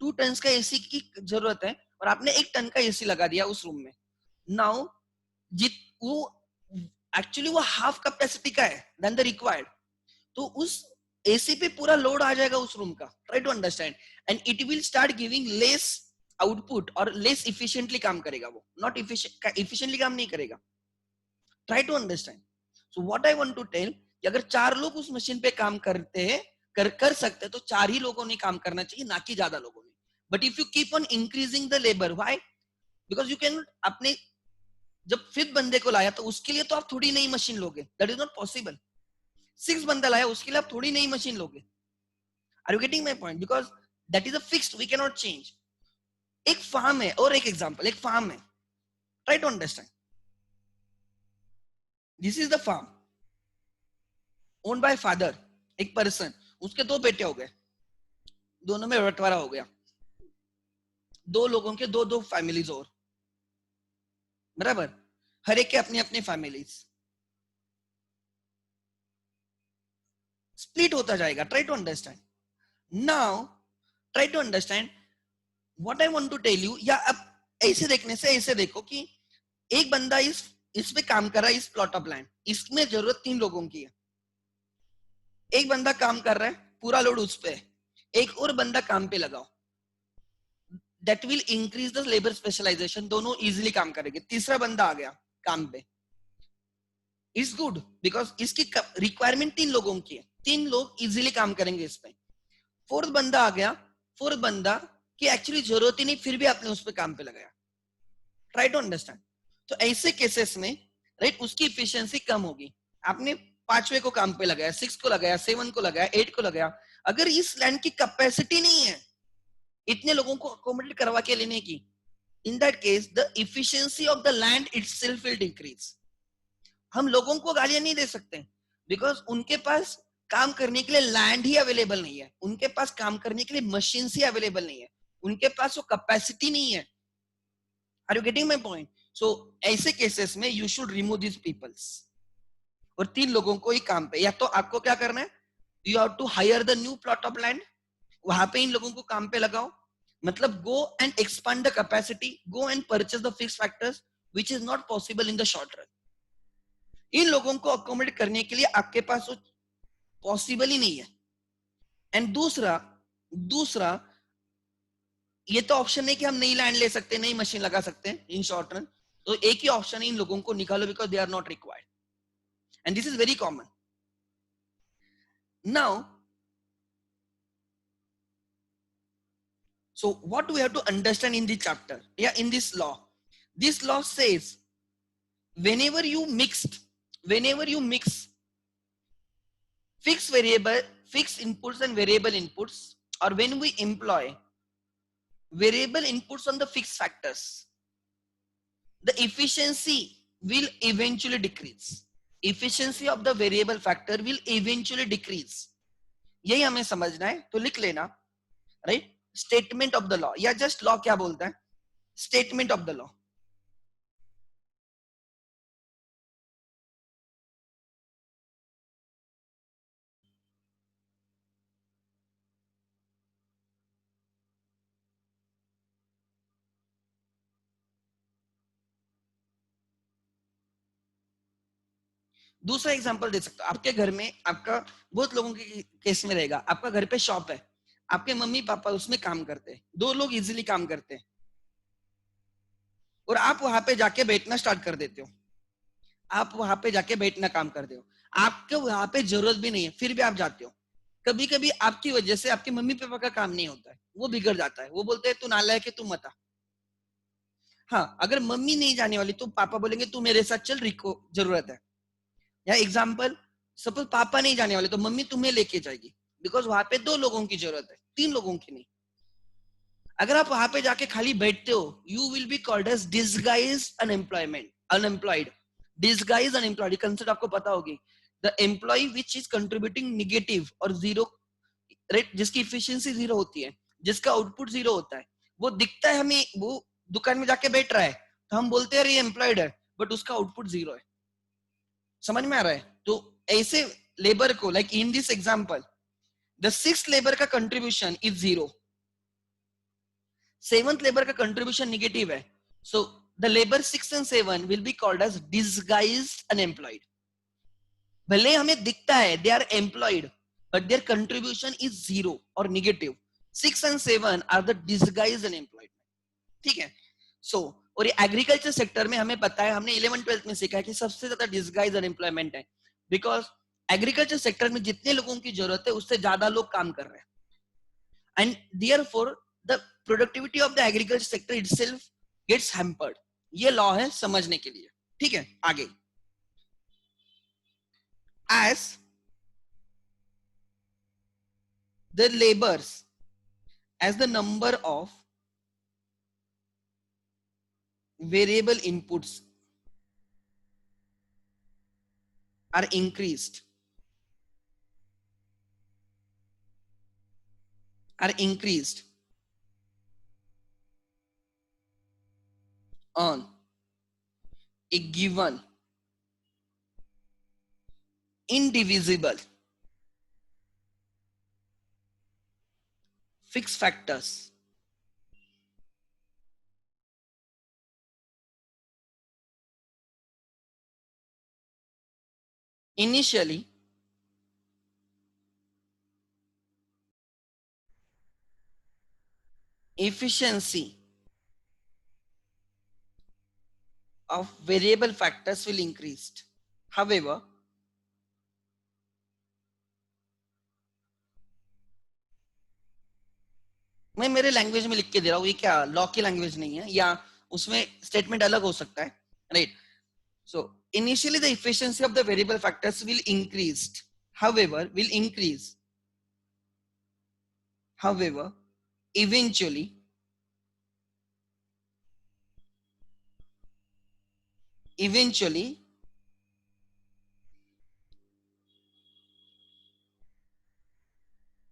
2 टन का एसी की जरूरत है, और आपने 1 टन का एसी लगा दिया उस रूम में, नाउ जित वो एक्चुअली वो हाफ कैपेसिटी का है देन द रिक्वायर्ड, तो उस एसी पे पूरा लोड आ जाएगा उस रूम का, try to understand, and it will start giving less output और लेस इफिशिएंटली काम करेगा, वो नॉट इफिशिएंटली काम नहीं करेगा, try to understand. So what I want to tell कि अगर चार लोग उस मशीन पे काम करते हैं, कर सकते हैं, तो चार ही लोगों ने काम करना चाहिए, ना कि ज्यादा लोगों ने, but if you keep on increasing the labour, why, because you can अपने, जब फिफ्थ बंदे को लाया तो उसके लिए तो आप थोड़ी नई मशीन लोगे, that is not possible, six बंदा लाया उसके लिए आप थोड़ी नई मशीन लोगे, are you getting my point, because that is a fixed, we can not change. एक फार्म है, और एक एग्जांपल, एक फार्म है, try to understand, this is the farm owned by father, एक पर्सन, उसके दो बेटे हो गए, दोनों में बंटवारा हो गया, दो लोगों के दो दो फैमिलीज और, बराबर, हर एक के अपनी अपनी फैमिलीज, स्प्लिट होता जाएगा, try to understand, now try to understand, what I want to tell you, या अब ऐसे देखने से ऐसे देखो कि एक बंदा इस पे काम कर रहा है, इस प्लॉट ऑफ लैंड, इसमें जरूरत 3 लोगों की है। एक बंदा काम कर रहा है, पूरा लोड उस पे है, एक और बंदा काम पे लगाओ, that will increase the labour specialization, दोनों इजीली काम करेंगे। तीसरा बंदा आ गया काम पे, इज गुड, बिकॉज इसकी रिक्वायरमेंट 3 लोगों की है, 3 लोग इजीली काम करेंगे इस पे। फोर्थ बंदा आ गया, फोर्थ बंदा की एक्चुअली जरूरत ही नहीं, फिर भी आपने उस पे काम पे लगाया। Try to understand. तो ऐसे केसेस में राइट उसकी इफिशियंसी कम होगी। आपने 5वें को काम पे लगाया, 6 को लगाया, 7 को लगाया, 8 को लगाया, अगर इस लैंड की कैपेसिटी नहीं है इतने लोगों को अकोमोडेट करवा के लेने की, in that case the efficiency of the land itself will decrease. हम लोगों को गालियां नहीं दे सकते बिकॉज उनके पास काम करने के लिए लैंड ही अवेलेबल नहीं है, उनके पास काम करने के लिए मशीन ही अवेलेबल नहीं है, उनके पास वो कैपेसिटी नहीं है। Are you getting my point? So ऐसे केसेस में you should remove this peoples, और 3 लोगों को ही काम पे, या तो आपको क्या करना है, you have to hire the new plot of land, वहां पे इन लोगों को काम पे लगाओ, मतलब go and expand the capacity, go and purchase the fix factors which is not possible in the short run. इन लोगों को अकोमोडेट करने के लिए आपके पास वो पॉसिबल ही नहीं है। एंड दूसरा दूसरा ये तो ऑप्शन है कि हम नई लैंड ले सकते हैं, नई मशीन लगा सकते हैं इन शॉर्ट रन, तो एक ही ऑप्शन है इन लोगों को निकालो because they are not required, and this is very common. Now so what we have to understand in the chapter, yeah, in this law, this law says whenever you mix fixed variable, fixed inputs and variable inputs, or when we employ variable inputs on the fixed factors, the efficiency will eventually decrease. Efficiency of the variable factor will eventually decrease. यही हमें समझना है, तो लिख लेना, right, statement of the law, या just law क्या बोलता है, स्टेटमेंट ऑफ द लॉ। दूसरा एग्जांपल दे सकता हूं, आपके घर में, आपका बहुत लोगों के केस में रहेगा, आपका घर पे शॉप है, आपके मम्मी पापा उसमें काम करते हैं, 2 लोग इजीली काम करते हैं, और आप वहां पे जाके बैठना स्टार्ट कर देते हो, आप वहां पे जाके बैठना काम करते हो, आपको वहां पे जरूरत भी नहीं है फिर भी आप जाते हो। कभी कभी आपकी वजह से आपके मम्मी पापा का काम नहीं होता है, वो बिगड़ जाता है, वो बोलते हैं तू नालायक है, तू मत आ। हाँ, अगर मम्मी नहीं जाने वाली तो पापा बोलेंगे तू मेरे साथ चल, रिको जरूरत है। या एग्जाम्पल, सपोज पापा नहीं जाने वाले तो मम्मी तुम्हें लेके जाएगी, बिकॉज वहां पे 2 लोगों की जरूरत है, 3 लोगों की नहीं। अगर आप वहां पे जाके खाली बैठते हो, you will be called as disguise unemployment, unemployed, disguise unemployed concept आपको पता होगी। The employ which is contributing negative और जीरो रेट, जिसकी इफिशियंसी 0 होती है, जिसका आउटपुट 0 होता है, वो दिखता है हमें, वो दुकान में जाके बैठ रहा है तो हम बोलते हैं ये एम्प्लॉयड है, बट उसका आउटपुट 0 है। समझ में आ रहा है? तो ऐसे लेबर को, like in this example, the 6th labour का कंट्रीब्यूशन इज 0, 7th लेबर का कंट्रीब्यूशन निगेटिव है, so the labour 6 and 7 will be called as disguised unemployed. भले हमें दिखता है they are employed, but their contribution is 0 और negative. 6 and 7 are the disguised unemployed. ठीक है? सो और ये एग्रीकल्चर सेक्टर में हमें पता है, हमने 11th-12th में सीखा है कि सबसे ज्यादा डिसगाइज अनएम्प्लॉयमेंट है, बिकॉज एग्रीकल्चर सेक्टर में जितने लोगों की जरूरत है उससे ज्यादा लोग काम कर रहे हैं, and therefore the productivity of the agriculture sector itself gets hampered. ये लॉ है समझने के लिए। ठीक है, आगे, as the labours, as the number of variable inputs are increased, are increased on a given indivisible fixed factors, initially efficiency of variable factors will increase. However, मैं मेरे लैंग्वेज में लिख के दे रहा हूँ, ये क्या लॉ की लैंग्वेज नहीं है, या उसमें स्टेटमेंट अलग हो सकता है, right? So initially the efficiency of the variable factors will increase. However, However, eventually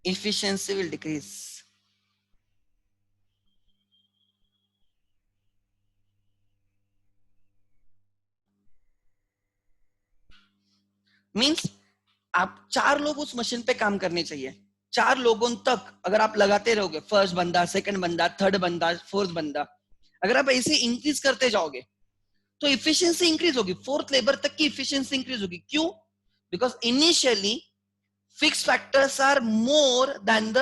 efficiency will decrease. Means आप 4 लोग उस मशीन पे काम करने चाहिए, 4 लोगों तक अगर आप लगाते रहोगे, फर्स्ट बंदा, सेकंड बंदा, थर्ड बंदा, फोर्थ बंदा, अगर आप ऐसे इंक्रीज करते जाओगे तो इफिशियंसी इंक्रीज होगी, फोर्थ लेबर तक की इफिशियंसी इंक्रीज होगी. क्यों? Because initially fix factors are more than the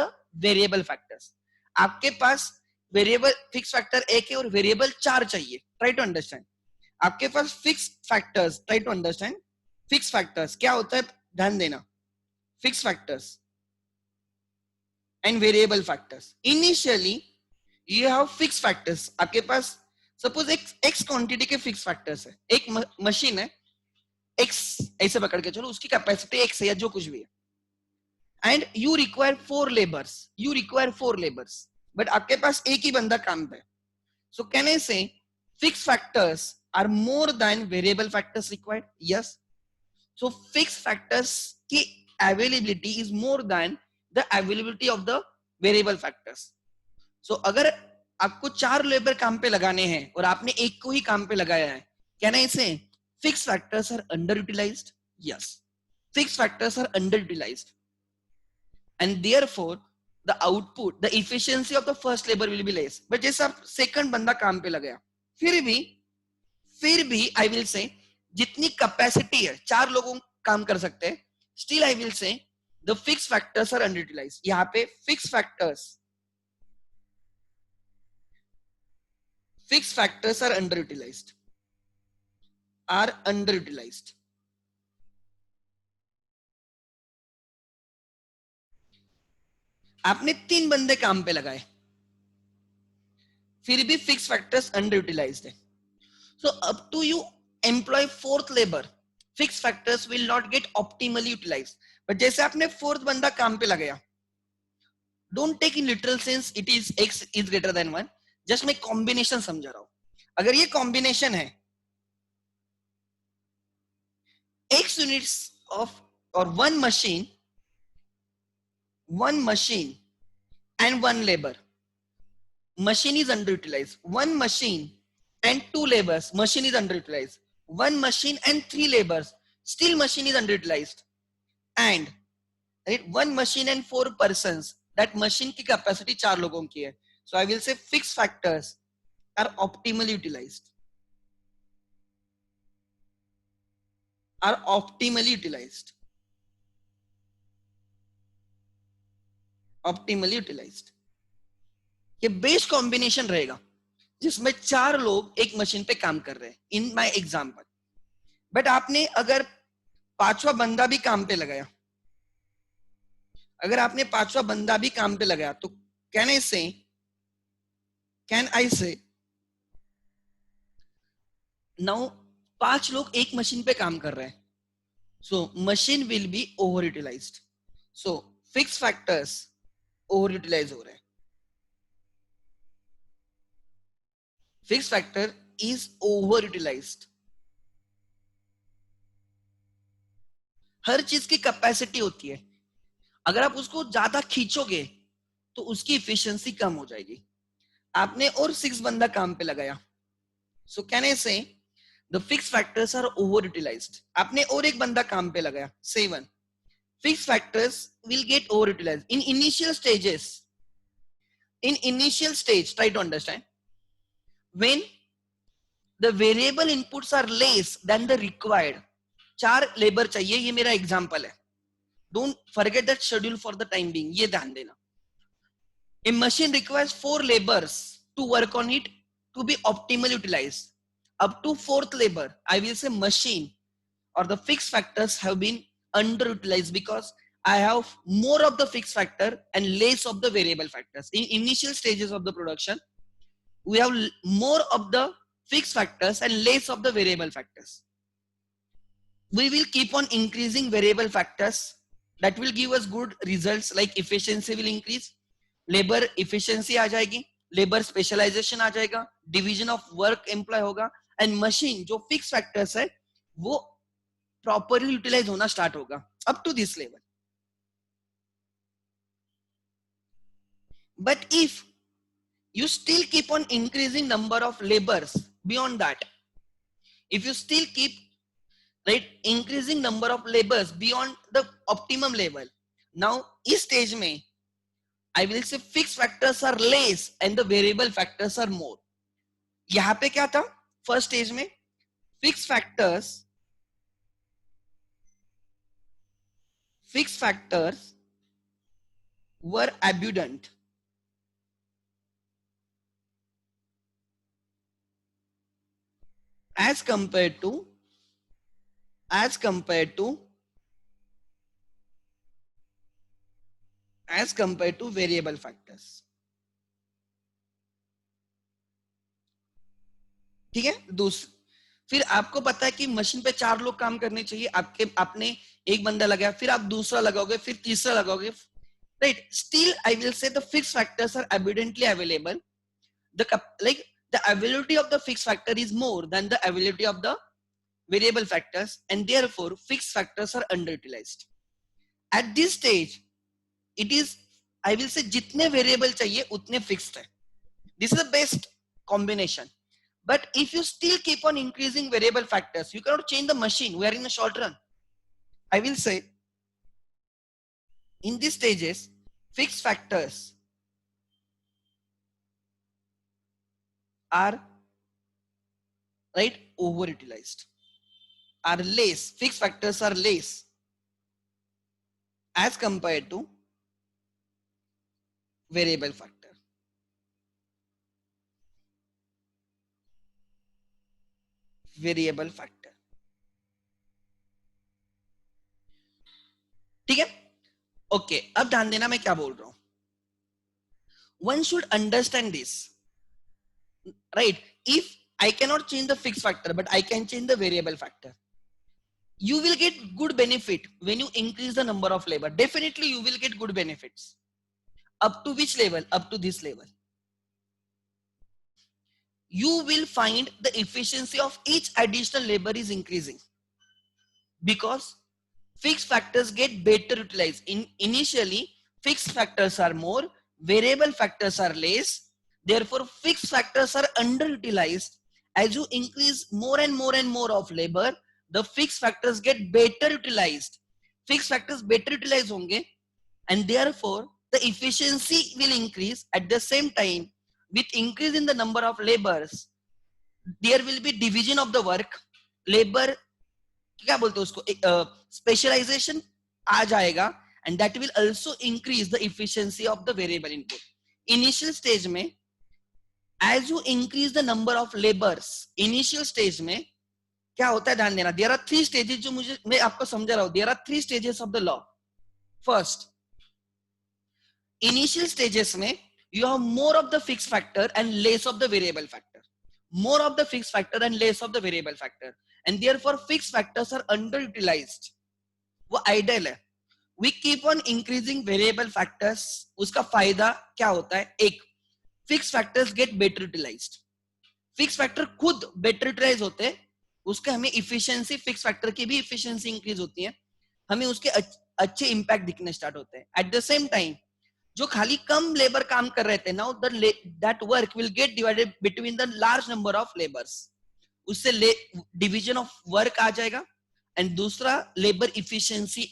variable factors. आपके पास वेरिएबल फिक्स फैक्टर एक है और वेरिएबल 4 चाहिए. Try to understand. आपके पास fix factors, try to understand. Fix factors क्या होता है, ध्यान देना. Fix factors and variable factors. Initially you have fix factors. आपके पास सपोज एक एक्स क्वांटिटी के फिक्स फैक्टर्स है. एक मशीन है एक्स, ऐसे पकड़ के चलो, उसकी कैपेसिटी एक्स है या जो कुछ भी है, and you require 4 labours, but आपके पास एक ही बंदा काम पे. सो can I say fix factors are more than variable factors required? Yes. So fix factors की availability is more than the availability of the variable factors. So अगर आपको 4 labour काम पे लगाने हैं और आपने एक को ही काम पे लगाया है, can I say fix factors are under utilized? Yes, fix factors are under utilized, and therefore the output, the efficiency of the first labor will be less. but जैसे आप सेकंड बंदा काम पे लगाया, फिर भी आई विल से जितनी कैपेसिटी है 4 लोगों काम कर सकते हैं, still I will say the fix factors are underutilized. यहाँ पे फिक्स फैक्टर्स आर अंडरयूटिलाइज्ड. आपने 3 बंदे काम पे लगाए, फिर भी फिक्स फैक्टर्स अंडरयूटिलाइज्ड है. So up to you employ fourth labor, fixed factors will not get optimally utilized. But जैसे आपने fourth बंदा काम पे लगाया, don't take in literal sense it is x is greater than 1. Just मैं combination समझा रहा हूं. अगर ये combination है x units of or one machine and one labor, machine is underutilized. One machine and 2 labors, machine is underutilized. One machine and 3 labors, still machine is underutilized. And right, one machine and 4 persons, that machine की capacity 4 लोगों की है. So I will say fixed factors are optimally utilized. ये best combination रहेगा जिसमें 4 लोग एक machine पे काम कर रहे हैं, इन माय एग्जांपल. बट आपने अगर 5वां बंदा भी काम पे लगाया, तो कैन आई से नाउ 5 लोग एक मशीन पे काम कर रहे हैं, so machine will be over utilized. So fix factors over utilise हो रहे हैं. Fix factor is over utilized. हर चीज की कैपेसिटी होती है, अगर आप उसको ज्यादा खींचोगे तो उसकी इफिशियंसी कम हो जाएगी. आपने और 6 बंदा काम पे लगाया, सो can I say the fix factors are over utilized. आपने और एक बंदा काम पे लगाया 7, fix factors will get over utilized in initial stage. Try to understand, when the variable inputs are less than the required, 4 labour चाहिए, ये मेरा एग्जांपल है. Don't forget that schedule for the time being, ये ध्यान देना. A machine requires 4 laborers to work on it to be optimally utilized. Up to 4th labor, I will say machine or the fixed factors have been underutilized because I have more of the fixed factor and less of the variable factors. In initial stages of the production, we have more of the fixed factors and less of the variable factors. We will keep on increasing variable factors that will give us good results, like efficiency will increase, labor efficiency आ जाएगी, labor specialization आ जाएगा, division of work employ होगा, and machine जो fixed factors है वो properly utilize होना start होगा up to this level. But if you still keep on increasing number of laborers beyond that, if you still keep right increasing number of laborers beyond the optimum level, now इस stage में I will say fixed factors are less and the variable factors are more. यहाँ पे क्या था first stage में? Fixed factors were abundant as compared to variable factors. ठीक है. फिर आपको पता है कि मशीन पे 4 लोग काम करने चाहिए, आपने एक बंदा लगाया, फिर आप दूसरा लगाओगे, फिर तीसरा लगाओगे, right? Still I will say the fixed factors are abundantly available. The availability of the fixed factor is more than the availability of the variable factors, and therefore fixed factors are underutilized. At this stage it is, I will say, जितने variable चाहिए उतने fixed है. This is the best combination. But if you still keep on increasing variable factors, you cannot change the machine. We are in a short run. I will say in these stages fixed factors are right overutilized, are less, fixed factors are less as compared to variable factor. Variable factor. ठीक है. Okay, अब ध्यान देना मैं क्या बोल रहा हूं. One should understand this, right? If I cannot change the fixed factor, but I can change the variable factor, you will get good benefit when you increase the number of labor. Definitely you will get good benefits. Up to which level? Up to this level. You will find the efficiency of each additional labor is increasing because fixed factors get better utilized. Initially fixed factors are more, variable factors are less, therefore fixed factors are underutilized. As you increase more and more and more of labor, the fixed factors get better utilized. Fixed factors better utilized होंगे, and therefore the efficiency will increase. At the same time, with increase in the number of laborers, there will be division of the work. Labor क्या बोलते हैं उसको, specialisation आ जाएगा, and that will also increase the efficiency of the variable input. Initial stage में as you increase the number of laborers, initial stage में क्या होता है ध्यान देना. There are 3 stages जो मैं आपको समझा रहा हूं. There are 3 stages of the law. First, initial stages में you have more of the fixed factor and less of the variable factor. More of the fixed factor and less of the variable factor, and therefore fixed factors are underutilized. वो ideal है. We keep on increasing variable factors. उसका फायदा क्या होता है? एक, fixed factors get better utilized. Fixed factor खुद better utilize होते हैं, उसके हमें efficiency, fixed factor की भी efficiency increase होती है, हमें उसके अच्छे impact दिखने start होते हैं. At the same time, जो खाली कम लेबर काम कर रहे थे, now that work will get divided between the large number of laborers. उससे division of work आ जाएगा, and दूसरा labor efficiency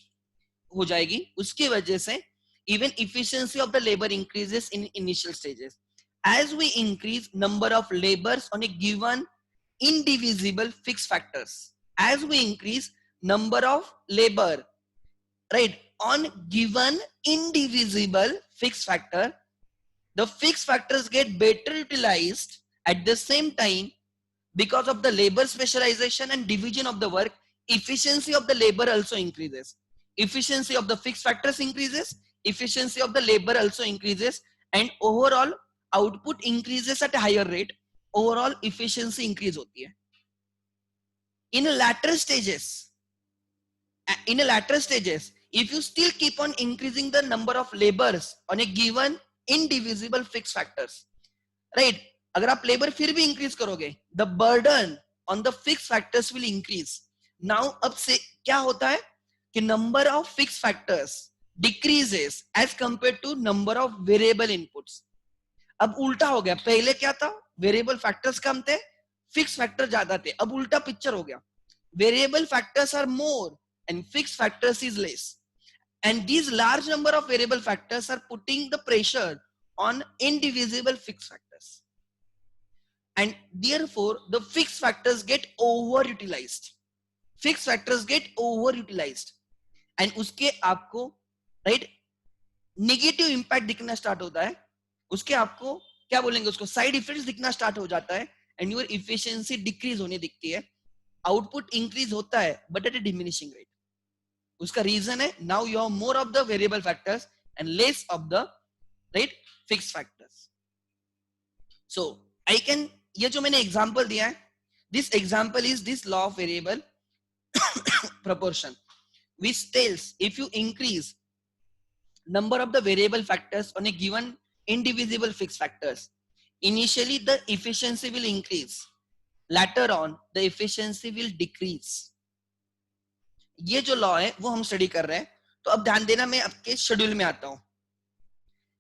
हो जाएगी. उसकी वजह से even efficiency of the labor increases in initial stages. As we increase number of laborers on a given indivisible fixed factors, as we increase, number of labor, right, on given indivisible fixed factor, the fixed factors get better utilized. At the same time, because of the labor specialization and division of the work, efficiency of the labor also increases. Efficiency of the fixed factors increases, efficiency of the labor also increases, and overall output increases at a higher rate. Overall efficiency increase hoti hai. In a later stages, if you still keep on increasing the number of labors on a given indivisible fixed factors, right, अगर आप labour फिर भी increase करोगे, the burden on the fix factors will increase. Now अब से क्या होता है कि number of fix factors decreases as compare to number of variable inputs. अब उल्टा हो गया, पहले क्या था, वेरिएबल फैक्टर्स कम थे, फिक्स फैक्टर ज्यादा थे. अब उल्टा पिक्चर हो गया, variable factors are more and fixed factors is less, and these large number of variable factors are putting the pressure on indivisible fixed factors, and therefore the fixed factors get overutilized. Fixed factors get overutilized, and उसके आपको right negative impact दिखना start होता है, उसके आपको क्या बोलेंगे, उसको साइड इफेक्ट्स दिखना स्टार्ट हो जाता है, एंड योर इफिशिएंसी डिक्रीज होने दिखती है. आउटपुट इंक्रीज होता है but at A diminishing rate. उसका रीजन है, now you have more of the variable factors and less of the right fixed factors. So I can, ये जो मैंने एग्जांपल दिया है, this example is this law of variable proportion, which tells if you increase number of the variable factors on a given indivisible fixed factors, initially the efficiency will increase, later on the efficiency will decrease. ये जो law है वो हम study कर रहे हैं. तो अब ध्यान देना, मैं आपके शेड्यूल में आता हूं.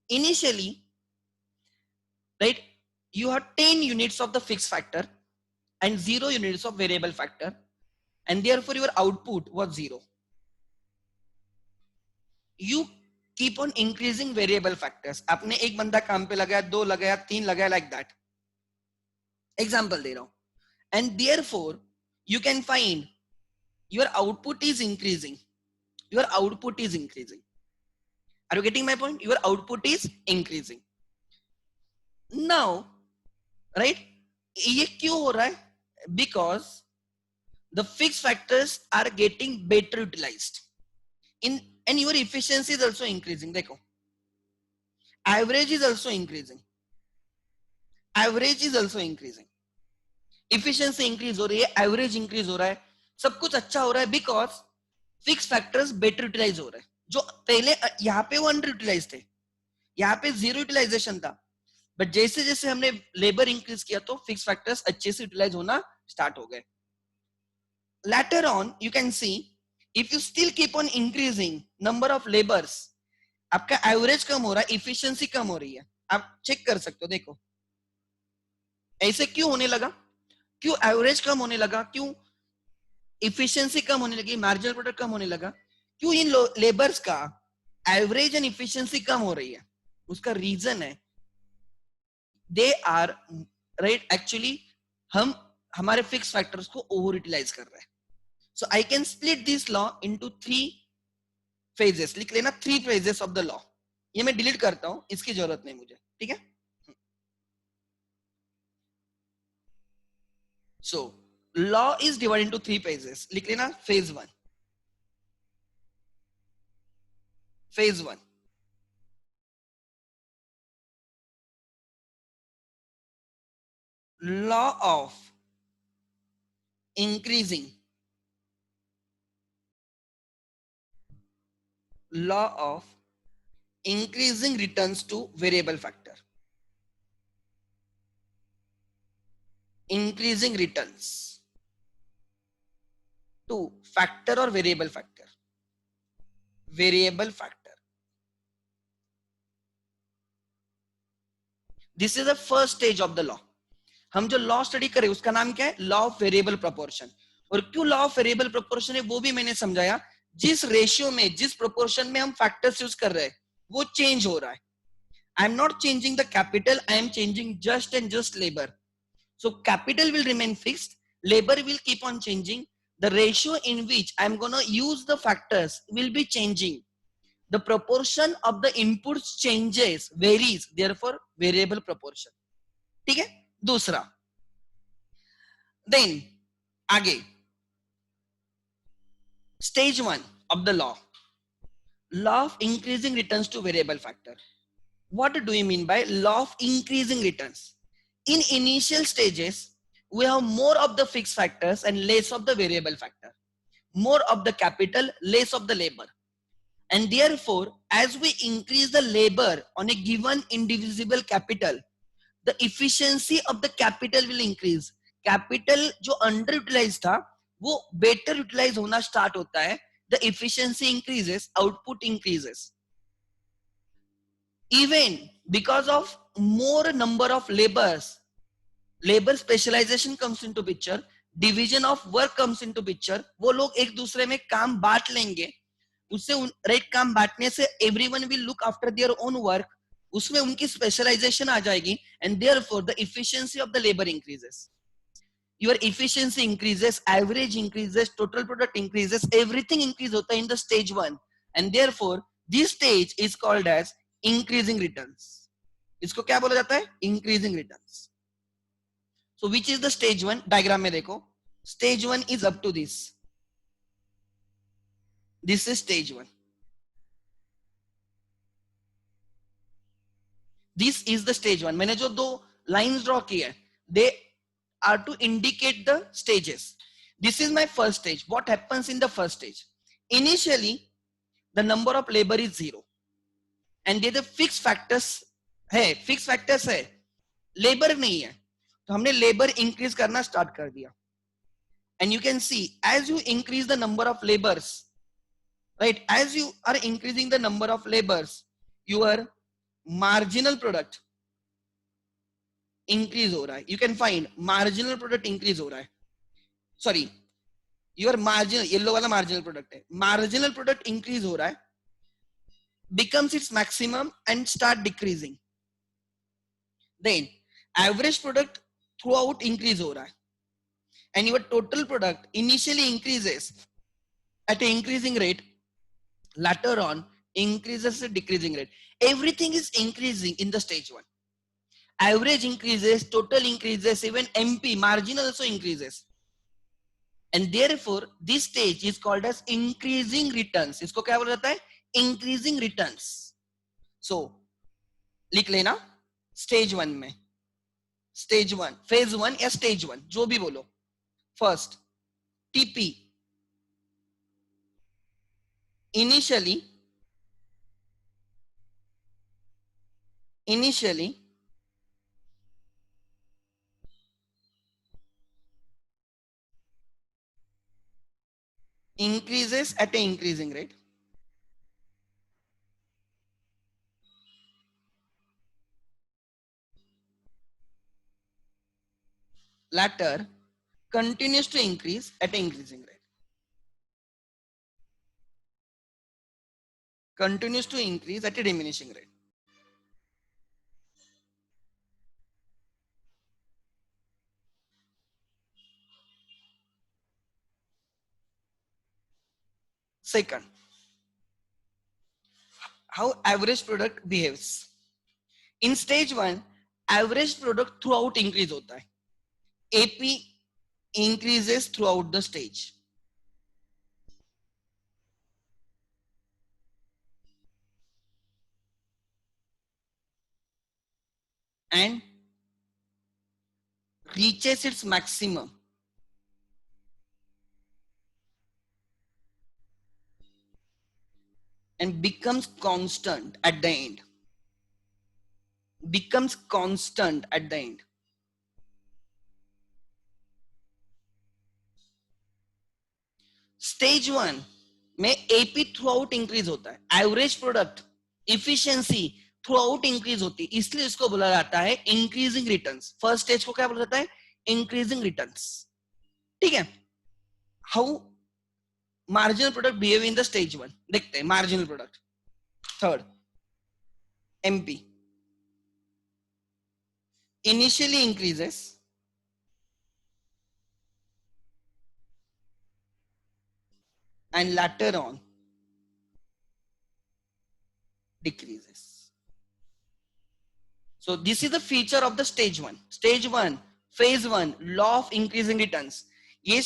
Initially right you have 10 units of the fixed factor and 0 units of variable factor, and therefore your output was 0. You keep on increasing variable factors. आपने एक बंदा काम पे लगाया, 2 लगाया, 3 लगाया, like that. एग्जाम्पल दे रहा हूं. And therefore you can find your output is increasing. Your output is increasing. Are you getting my point? Your output is increasing. Now right, ये क्यों हो रहा है? Because the fixed factors are getting better utilized in, and your efficiency is also increasing. देखो, average is also increasing. Average is also increasing. Efficiency increase हो रही है, average increase हो रहा है, सब कुछ अच्छा हो रहा है, because fixed factors better utilize हो रहे हैं. जो पहले यहाँ पे वो under utilized थे, यहाँ पे zero utilization था, बट जैसे जैसे हमने लेबर इंक्रीज किया तो फिक्स फैक्टर्स अच्छे से यूटिलाइज होना स्टार्ट हो गए. Later on you can see if you still keep on increasing number of labors, आपका एवरेज कम हो रहा है, इफिशिएंसी कम हो रही है. आप चेक कर सकते हो, देखो ऐसे क्यों होने लगा, क्यों एवरेज कम होने लगा, क्यों इफिशिएंसी कम होने लगी, मार्जिनल प्रोडक्ट कम होने लगा, क्यों इन लेबर्स का एवरेज एंड इफिशिएंसी कम हो रही है. उसका रीजन है they are right actually हम हमारे फिक्स फैक्टर्स को ओवर यूटिलाइज कर रहे हैं. So I can split this law into 3 phases. लिख लेना 3 phases ऑफ द लॉ. ये मैं डिलीट करता हूं, इसकी जरूरत नहीं मुझे, ठीक है. So law is divided into 3 phases. लिख लेना phase 1. phase 1, law of increasing, law of increasing returns to variable factor. Increasing returns to factor or variable factor. Variable factor. This is the first stage of the law. हम जो law study करें उसका नाम क्या है, law of variable proportion. और क्यों law of variable proportion है वो भी मैंने समझाया. जिस रेशियो में, जिस प्रोपोर्शन में हम फैक्टर्स यूज कर रहे हैं वो चेंज हो रहा है. I am not changing the capital, I am changing just and just labour. So capital will remain fixed, labor will keep on changing, the ratio in which I'm going to use the factors will be changing. The proportion of the inputs changes, varies, therefore variable proportion. ठीक है? दूसरा, then आगे, stage 1 of the law of increasing returns to variable factor. What do you mean by law of increasing returns? In initial stages, we have more of the fixed factors and less of the variable factor. More of the capital, less of the labor. And therefore, as we increase the labor on a given indivisible capital, the efficiency of the capital will increase. Capital जो underutilized था, वो better utilize होना start होता है. The efficiency increases, output increases. Even because of more number of labors, labor specialization comes into picture, division of work comes into picture. वो लोग एक दूसरे में काम बांट लेंगे, उससे राइट काम बांटने से everyone will look after their own work, उसमें उनकी स्पेशलाइजेशन आ जाएगी, and therefore the efficiency of the labor increases. Your efficiency increases, average increases, total product increases, everything increase होता है in the stage 1, and therefore this stage is called as increasing returns. इसको क्या बोला जाता है? Increasing returns. So which is the stage 1? Diagram में देखो, stage 1 is up to this. This is stage 1. This is the stage 1. मैंने जो दो lines draw की है, they are to indicate the stages. This is my first stage. What happens in the first stage? Initially, the number of labor is 0. And there the fixed factors है, fixed factors है, labor नहीं है. तो हमने labor increase करना start कर दिया. And you can see, as you increase the number of labors, right, as you are increasing the number of labors, your marginal product increase हो रहा है. You can find marginal product increase हो रहा है. Sorry, your marginal, yellow वाला marginal product है. Marginal product increase हो रहा है, becomes its maximum and start decreasing. Then average product throughout increase हो रहा है. And your total product initially increases at an increasing rate, later on increases at a decreasing rate. Everything is increasing in the stage 1. Average increases, total increases, even MP, marginal also increases. And therefore, this stage is called as increasing returns. इसको क्या बोला जाता है? Increasing returns. So, लिख लेना stage 1 में. Stage 1, phase 1 या stage 1, जो भी बोलो. First, TP. Initially, increases at an increasing rate. Latter continues to increase at an increasing rate. Continues to increase at a diminishing rate. Second, how average product behaves. In stage 1, average product throughout increase होता है. AP increases throughout the stage. And reaches its maximum. And becomes constant at the end. Becomes constant at the end. Stage 1 में AP throughout increase होता है. Average product efficiency throughout increase होती है, इसलिए इसको बोला जाता है increasing returns. First stage को क्या बोला जाता है? Increasing returns. ठीक है? How marginal product behave in the stage 1? देखते हैं marginal product. Third, MP initially increases and later on decreases. So this is the feature of the stage 1. Stage 1, phase 1, law of increasing returns. ये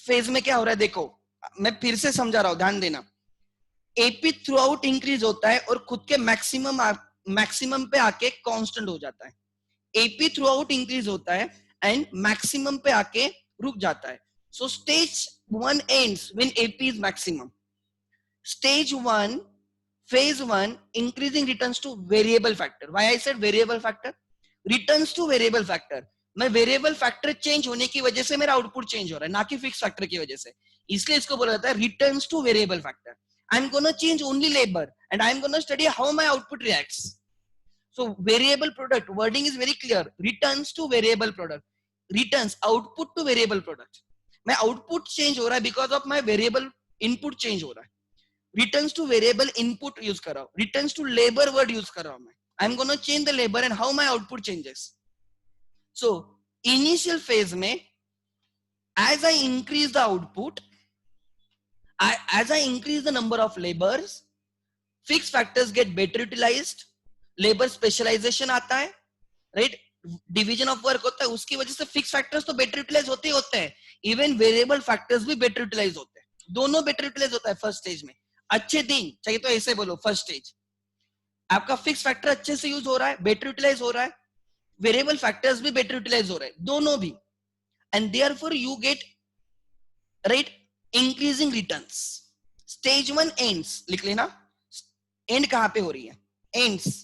phase में क्या हो रहा है देखो, मैं फिर से समझा रहा हूं, ध्यान देना. एपी थ्रू आउट इंक्रीज होता है और खुद के मैक्सिमम पे आके कांस्टेंट हो जाता है. एपी थ्रू आउट इंक्रीज होता है एंड मैक्सिमम पे आके रुक जाता है. So stage 1 ends when AP is maximum. Stage 1, phase 1, increasing returns to variable factor. Why I said variable factor? Returns to variable factor. मैं वेरिएबल फैक्टर चेंज होने की वजह से मेरा आउटपुट चेंज हो रहा है, ना कि फिक्स फैक्टर की वजह से. इसलिए इसको बोला जाता है returns to variable factor. I am gonna change only labour and I am gonna study how my output reacts. So variable product wording is very clear. Returns to variable product. Returns output to variable product. मैं output change हो रहा है because of my variable input change हो रहा है. Returns to variable input use कर रहा हूं. Returns to labour word use कर रहा हूं मैं. आई am gonna change the labour and how my output changes. So initial phase में as I increase the output, as I increase the number of labors, fixed factors get better utilized, labor specialization आता है, right? Division of work होता है, उसकी वजह से fix factors तो better utilise होते ही होते हैं. इवन वेरिएबल फैक्टर्स भी बेटर यूटिलाइज होते हैं. दोनों बेटर यूटिलाइज होता है फर्स्ट स्टेज में. अच्छे दिन चाहिए तो ऐसे बोलो, फर्स्ट स्टेज आपका फिक्स फैक्टर अच्छे से यूज हो रहा है, बेटर यूटिलाइज हो रहा है, वेरिएबल फैक्टर्स भी बेटर यूटिलाइज हो रहे हैं, दोनों भी. And therefore you get right increasing returns. Stage 1 ends, लिख लेना. एंड कहां पे हो रही है? Ends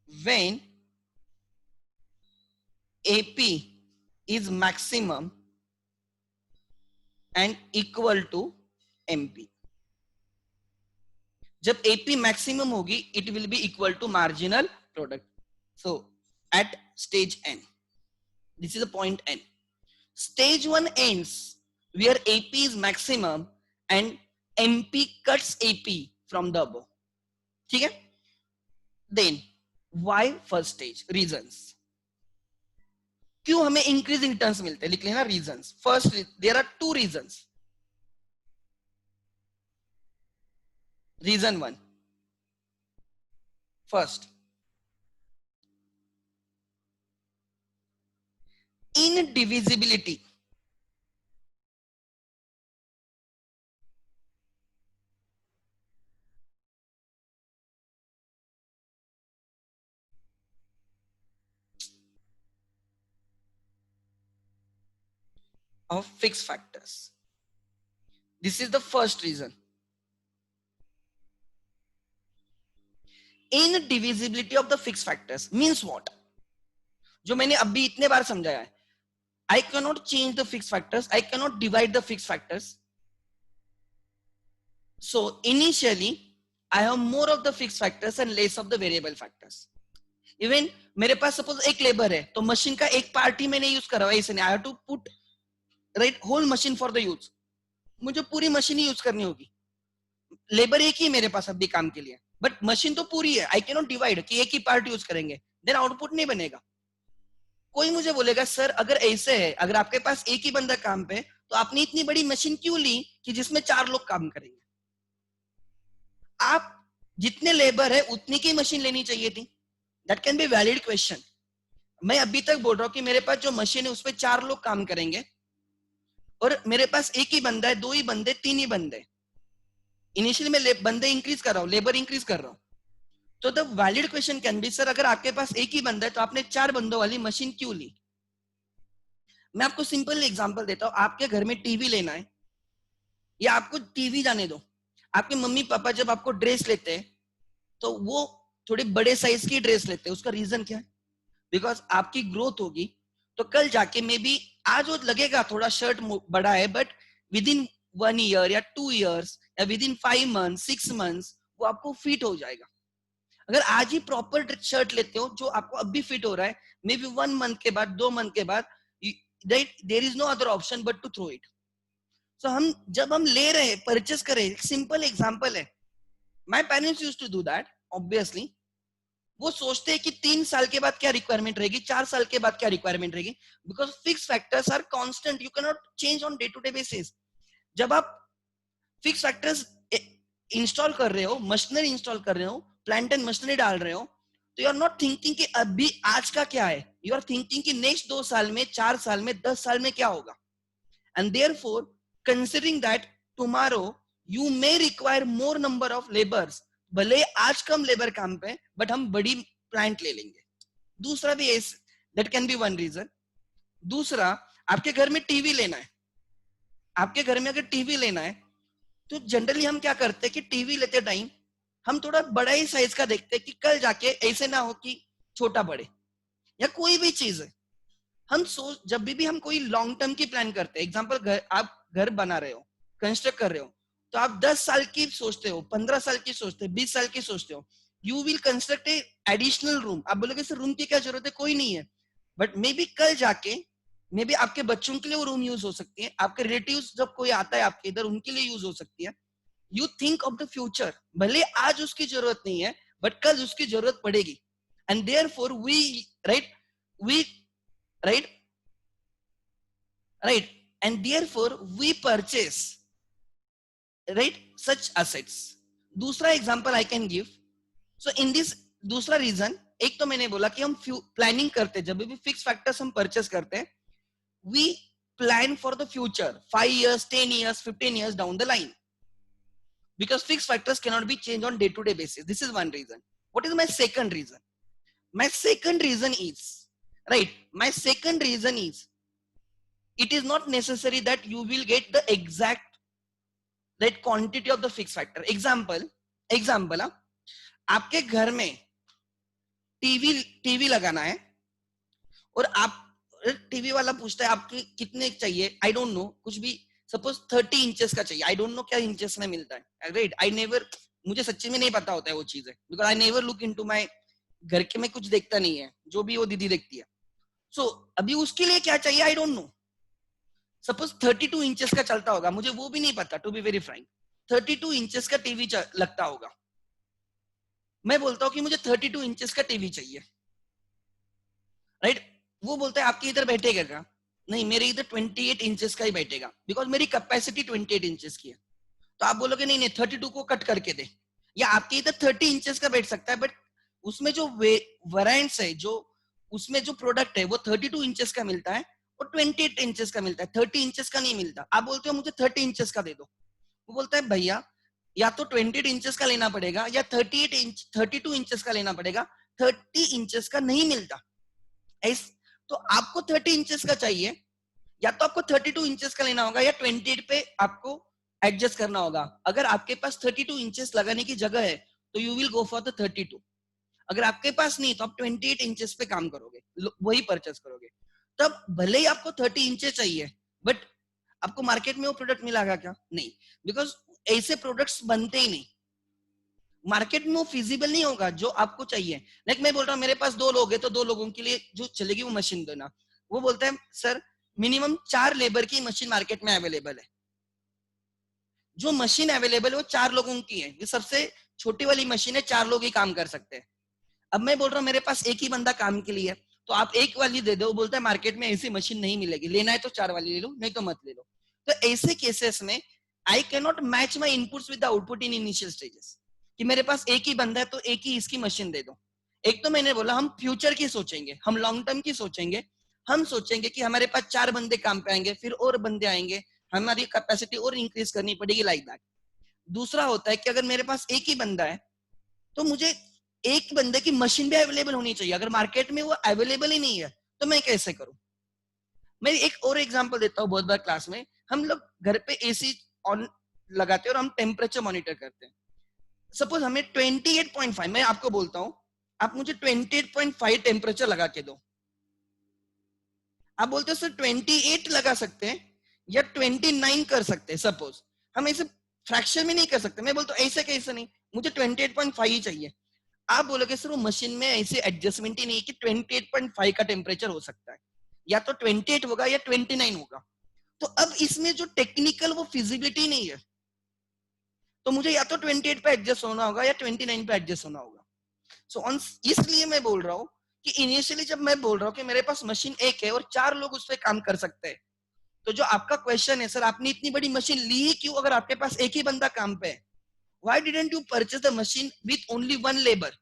when AP is maximum and equal to MP. जब AP maximum होगी, it will be equal to marginal product. So at stage N, this is the point N. Stage 1 ends where AP is maximum and MP cuts AP from the above. ठीक है? Then why first stage? Reasons. क्यों हमें increasing returns मिलते हैं? लिख लेना reasons. First, there are two reasons. Reason 1, first, indivisibility. Of fixed factors. This is the first reason. Indivisibility of the fixed factors means what? जो मैंने अभी इतने बार समझाया है. I cannot change the fixed factors. I cannot divide the fixed factors. So initially, I have more of the fixed factors and less of the variable factors. Even मेरे पास suppose एक labour है, तो मशीन का एक part ही मैंने use करा है, इसने I have to put right whole machine for the use. मुझे पूरी मशीन ही यूज करनी होगी. लेबर एक ही मेरे पास अभी काम के लिए, बट मशीन तो पूरी है. आई कैनॉट डिवाइड कि एक ही पार्ट यूज करेंगे, देन आउटपुट नहीं बनेगा. कोई मुझे बोलेगा सर अगर ऐसे है, अगर आपके पास एक ही बंदा काम पे, तो आपने इतनी बड़ी मशीन क्यों ली कि जिसमें 4 लोग काम करेंगे? आप जितने लेबर है उतनी की मशीन लेनी चाहिए थी. That can be valid question. मैं अभी तक बोल रहा हूं कि मेरे पास जो मशीन है उसपे 4 लोग काम करेंगे और मेरे पास एक ही बंदा है, 2 ही बंदे, 3 ही बंदे. इनिशियली मैं बंदे इंक्रीज कर रहा हूं, लेबर इंक्रीज कर रहा हूं. तो the valid question can be sir अगर आपके पास एक ही बंदा है तो आपने 4 बंदों वाली मशीन क्यों ली? मैं आपको सिंपल एग्जांपल देता हूं. आपके घर में टीवी लेना है, या आपको टीवी जाने दो, आपके मम्मी पापा जब आपको ड्रेस लेते हैं तो वो थोड़ी बड़े साइज की ड्रेस लेते हैं. उसका रीजन क्या है? बिकॉज आपकी ग्रोथ होगी, तो कल जाके मे बी आज वो लगेगा थोड़ा शर्ट बड़ा है, बट विद इन 1 ईयर या 2 ईयर्स या विद इन 5 मंथ 6 मंथ्स वो आपको फिट हो जाएगा. अगर आज ही प्रॉपर शर्ट लेते हो जो आपको अभी फिट हो रहा है, मे बी 1 मंथ के बाद, 2 मंथ के बाद, there is no other option but to throw it. So हम जब हम ले रहे हैं, परचेस कर रहे हैं, सिंपल एग्जांपल है. My parents used to do that obviously. वो सोचते हैं कि 3 साल के बाद क्या रिक्वायरमेंट रहेगी, 4 साल के बाद क्या रिक्वायरमेंट रहेगी, because fix factors are constant, you can not change on day to day basis. जब आप फिक्स फैक्टर्स इंस्टॉल कर रहे हो, मशीनरी इंस्टॉल कर रहे हो, प्लांट एंड मशीनरी डाल रहे हो, तो यू आर नॉट थिंकिंग कि अभी आज का क्या है, यू आर थिंकिंग कि नेक्स्ट 2 साल में, 4 साल में, 10 साल में क्या होगा. And therefore considering that tomorrow you may require more number of labours, भले आज कम लेबर काम पे, बट हम बड़ी प्लांट ले लेंगे. दूसरा भी that can be one reason. दूसरा, आपके घर में टीवी लेना है. आपके घर में अगर टीवी लेना है तो जनरली हम क्या करते हैं कि टीवी लेते टाइम हम थोड़ा बड़ा ही साइज का देखते हैं कि कल जाके ऐसे ना हो कि छोटा पड़े, या कोई भी चीज है. हम सोच जब भी हम कोई लॉन्ग टर्म की प्लान करते हैं, एग्जांपल आप घर बना रहे हो, कंस्ट्रक्ट कर रहे हो, तो आप 10 साल की सोचते हो, 15 साल की सोचते हो, 20 साल की सोचते हो. You will construct A additional room. आप बोलोगे सर रूम की क्या जरूरत है, कोई नहीं है, बट मे बी कल जाके मे बी आपके बच्चों के लिए वो रूम यूज हो सकती है, आपके रिलेटिव्स जब कोई आता है आपके इधर उनके लिए यूज हो सकती है. You think of the future, भले आज उसकी जरूरत नहीं है बट कल उसकी जरूरत पड़ेगी. And therefore we we right right and therefore we purchase right such assets. दूसरा example I can give. So in this दूसरा रीजन, एक तो मैंने बोला कि हम प्लानिंग करते हैं, जब भी फिक्स फैक्टर्स हम परचेस करते हैं, we plan for the future 5 years 10 years 15 years down the line, because fixed factors cannot be changed on day to day basis. This is one reason. What is my second reason? My second reason is my second reason is it is not necessary that you will get the exact that quantity of the fixed factor. example आपके घर में TV लगाना है और आप TV वाला पूछता है आपके कितने चाहिए, आई डोंट नो, कुछ भी सपोज 30 इंचेस का चाहिए, आई डोंट नो क्या इंचेस में मिलता है, राइट. आई नेवर, मुझे सच्ची में नहीं पता होता है वो चीजें, because I never look into my घर के में कुछ देखता नहीं है, जो भी वो दीदी देखती है. सो अभी उसके लिए क्या चाहिए I don't know. Suppose 32 inches का चलता होगा, मुझे वो भी नहीं पता, to be very frank. 32 inches का टीवी लगता होगा, मैं बोलता हूँ कि मुझे 32 इंचेस का टीवी चाहिए, राइट. वो बोलता है आपके इधर बैठेगा क्या, नहीं मेरे इधर 28 इंचेस का ही बैठेगा, बिकॉज मेरी कैपेसिटी 28 इंचेस की है. तो आप बोलोगे नहीं नहीं 32 को कट करके दे, या आपके इधर 30 इंचेस का बैठ सकता है, बट उसमें जो वेरिएंट्स है, जो उसमें जो प्रोडक्ट है वो 32 इंचेस का मिलता है और 28 इंचेस का मिलता है, 30 इंचेस का नहीं मिलता. आप बोलते हो मुझे 30 इंचेस का दे दो, वो बोलता है भैया या तो 28 इंचेस का लेना पड़ेगा या 32 इंचेस का लेना पड़ेगा, 30 इंचेस का नहीं मिलता. तो आपको 30 इंचेस का चाहिए, या तो आपको 32 इंचेस का लेना होगा या 28 पे आपको एडजस्ट करना होगा. अगर आपके पास 32 इंचेस लगाने की जगह है तो you will go for the 32. अगर आपके पास नहीं तो आप 28 इंचेस पे काम करोगे, वही परचेस करोगे. तब भले ही आपको 30 इंचेस चाहिए, बट आपको मार्केट में वो प्रोडक्ट मिलेगा क्या, नहीं, बिकॉज ऐसे प्रोडक्ट्स बनते ही नहीं, मार्केट में वो फिजिबल नहीं होगा जो आपको चाहिए. लाइक मैं बोल रहा हूँ मेरे पास 2 लोग हैं तो 2 लोगों के लिए जो चलेगी वो मशीन देना. वो बोलता है सर मिनिमम 4 लेबर की मशीन मार्केट में अवेलेबल है, जो मशीन अवेलेबल है वो 4 लोगों की है, ये सबसे छोटी वाली मशीन है, 4 लोग ही काम कर सकते हैं. अब मैं बोल रहा हूँ मेरे पास एक ही बंदा काम के लिए है, तो आप एक वाली दे दो. वो बोलता है मार्केट में ऐसी मशीन नहीं मिलेगी, लेना है तो 4 वाली ले लो, नहीं तो मत ले लो. तो ऐसे केसेस में आई can not match my inputs with the output in initial stages, कि मेरे पास एक ही बंदा है तो एक ही इसकी मशीन दे दो. एक तो मैंने बोला हम फ्यूचर की सोचेंगे, हम लॉन्ग टर्म की सोचेंगे, हम सोचेंगे कि हमारे पास 4 बंदे काम पे आएंगे, फिर और बंदे आएंगे, हमारी कैपेसिटी और इंक्रीज करनी पड़ेगी, लाइक दैट. दूसरा होता है कि अगर मेरे पास एक ही बंदा है तो मुझे एक बंदे की मशीन भी अवेलेबल होनी चाहिए, अगर मार्केट में वो अवेलेबल ही नहीं है तो मैं कैसे करूं. मैं एक और एग्जांपल देता हूँ. बहुत बार क्लास में हम लोग घर पे एसी ऑन लगाते हैं और हम टेम्परेचर मॉनिटर करते हैं. सपोज हमें 28.5, मैं आपको बोलता हूं आप मुझे 28.5 टेम्परेचर लगा के दो. आप बोलते हो सर 28 लगा सकते हैं या 29 कर सकते हैं, सपोज हम ऐसे फ्रैक्शन में नहीं कर सकते. मैं बोलता हूँ ऐसे कैसे नहीं, मुझे 28.5 ही चाहिए. आप बोलोगे सर वो मशीन में ऐसे एडजस्टमेंट ही नहीं कि 28.5 का टेम्परेचर हो सकता है, या तो 28 होगा या 29 होगा. तो अब इसमें जो टेक्निकल वो फिजिबिलिटी नहीं है, तो मुझे या तो 28 पे एडजस्ट होना होगा या 29 पे एडजस्ट होना होगा. सो ऑन, इसलिए मैं बोल रहा हूं कि इनिशियली जब मैं बोल रहा हूं कि मेरे पास मशीन एक है और 4 लोग उस पर काम कर सकते हैं, तो जो आपका क्वेश्चन है, सर आपने इतनी बड़ी मशीन ली क्यों अगर आपके पास एक ही बंदा काम पे है? Why didn't you purchase the machine with only one labour?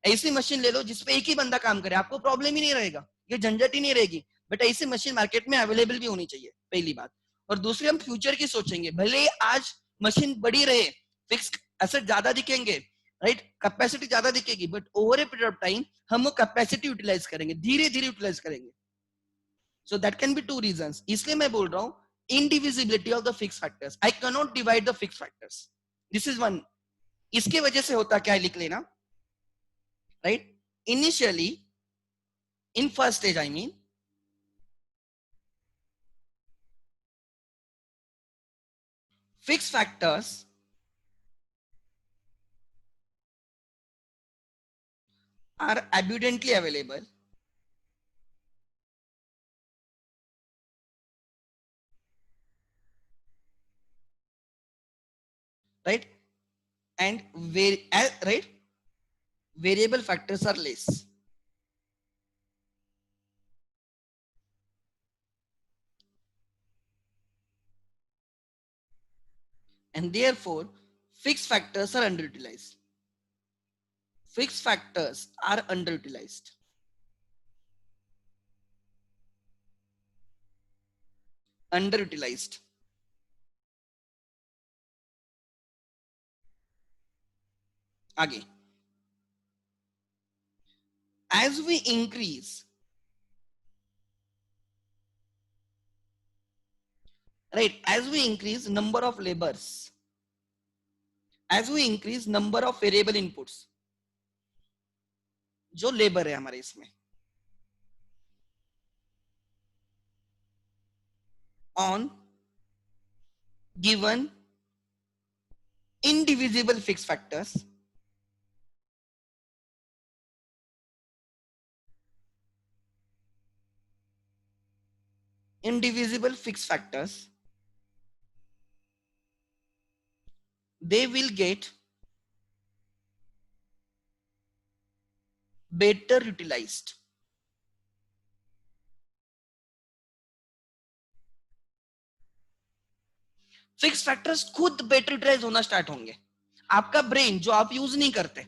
ऐसी मशीन ले लो जिसपे एक ही बंदा काम करे, आपको प्रॉब्लम ही नहीं रहेगा, ये झंझट ही नहीं रहेगी। बट ऐसी मशीन मार्केट में अवेलेबल भी होनी चाहिए, पहली बात। और दूसरी, हम फ्यूचर की सोचेंगे, भले आज मशीन बड़ी रहे, फिक्स एसेट ज्यादा दिखेंगे, राइट, कैपेसिटी ज्यादा दिखेगी, but over a period of time हम वो कैपेसिटी यूटिलाइज करेंगे, धीरे धीरे यूटिलाइज करेंगे। So that can be two reasons. इसलिए मैं बोल रहा हूं indivisibility of the fix factors, I can not divide the fix factors, this is one. इसके वजह से होता क्या है, लिख लेना, right. Initially in first stage, I mean, fixed factors are abundantly available, right, and right, variable factors are less, and therefore fixed factors are underutilized. Fixed factors are underutilized. Underutilized. आगे, as we increase, right, as we increase number of labors, as we increase number of variable inputs, जो labour है हमारे इसमें, on given indivisible fixed factors, indivisible fixed factors, they will get better utilized. Fix factors खुद better utilise होना start होंगे। आपका brain जो आप यूज नहीं करते,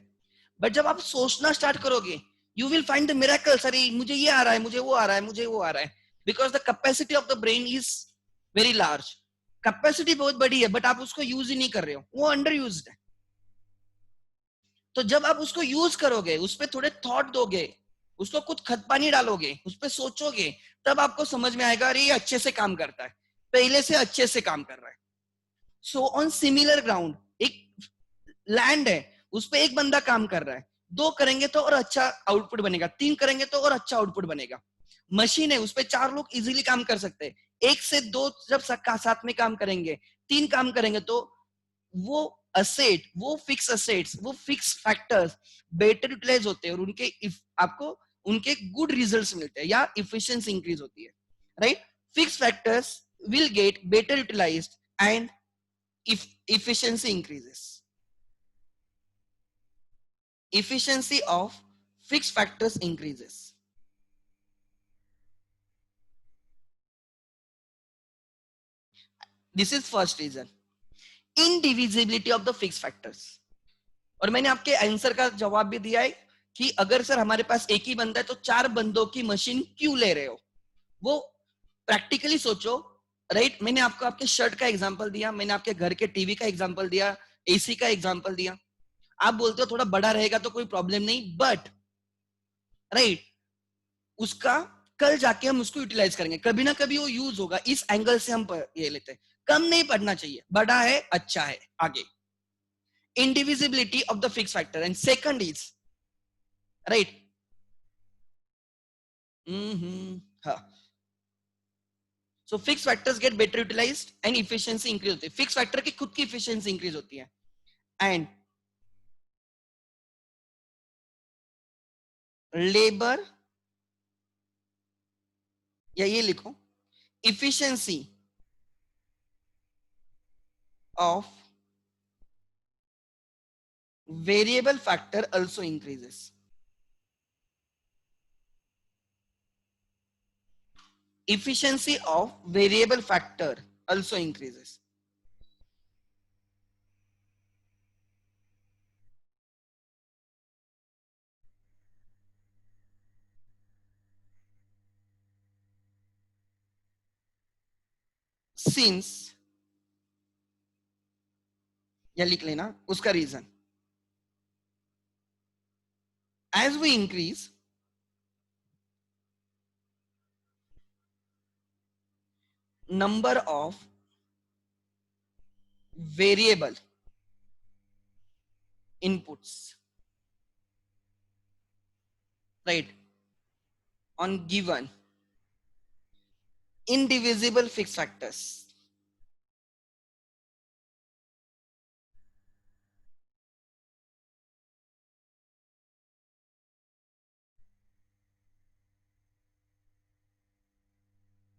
बट जब आप सोचना स्टार्ट करोगे, you will find the miracles, अरे मुझे ये आ रहा है, मुझे वो आ रहा है, मुझे वो आ रहा है, because the capacity of the brain is very large. Capacity बहुत बड़ी है बट आप उसको यूज ही नहीं कर रहे हो, वो अंडर यूज्ड है। तो जब आप उसको यूज करोगे, उस पर थोड़े थॉट दोगे, उसको कुछ खत पानी डालोगे, उस पर सोचोगे, तब आपको समझ में आएगा अरे ये अच्छे से काम करता है, पहले से अच्छे से काम कर रहा है। सो ऑन सिमिलर ग्राउंड, एक लैंड है, उस पर एक बंदा काम कर रहा है, 2 करेंगे तो और अच्छा आउटपुट बनेगा, 3 करेंगे तो और अच्छा आउटपुट बनेगा। मशीन है, उस पर 4 लोग इजीली काम कर सकते हैं, 1 से 2 जब साथ में काम करेंगे, 3 काम करेंगे, तो वो असेट, वो फिक्स असेट्स, वो फिक्स फैक्टर्स बेटर यूटिलाइज होते हैं और उनके आपको उनके गुड रिजल्ट्स मिलते हैं या इफिशिएंसी इंक्रीज होती है, right. Fix factors will get better utilized and if efficiency increases, efficiency of fixed factors increases. This is first reason, indivisibility of the fixed factors. और मैंने आपके आंसर का जवाब भी दिया है कि अगर सर हमारे पास एक ही बंदा है तो 4 बंदों की मशीन क्यों ले रहे हो, वो प्रैक्टिकली सोचो, राइट। मैंने आपको आपके शर्ट का एग्जांपल दिया, मैंने आपके घर के टीवी का एग्जांपल दिया, एसी का एग्जांपल दिया। आप बोलते हो थोड़ा बड़ा रहेगा तो कोई प्रॉब्लम नहीं, बट राइट, उसका कल जाके हम उसको यूटिलाइज करेंगे, कभी ना कभी वो यूज होगा, इस एंगल से हम ये लेते हैं। कम नहीं पढ़ना चाहिए, बड़ा है अच्छा है। आगे, indivisibility of the fix factor and second is, right, हाँ, so fix factors get better utilized and efficiency increase होती है, फिक्स फैक्टर की खुद की इफिशिएंसी इंक्रीज होती है। एंड लेबर, या ये लिखो, efficiency of variable factor also increases. Efficiency of variable factor also increases. Since, या लिख लेना उसका reason, as we increase number of variable inputs, right, on given indivisible fixed factors,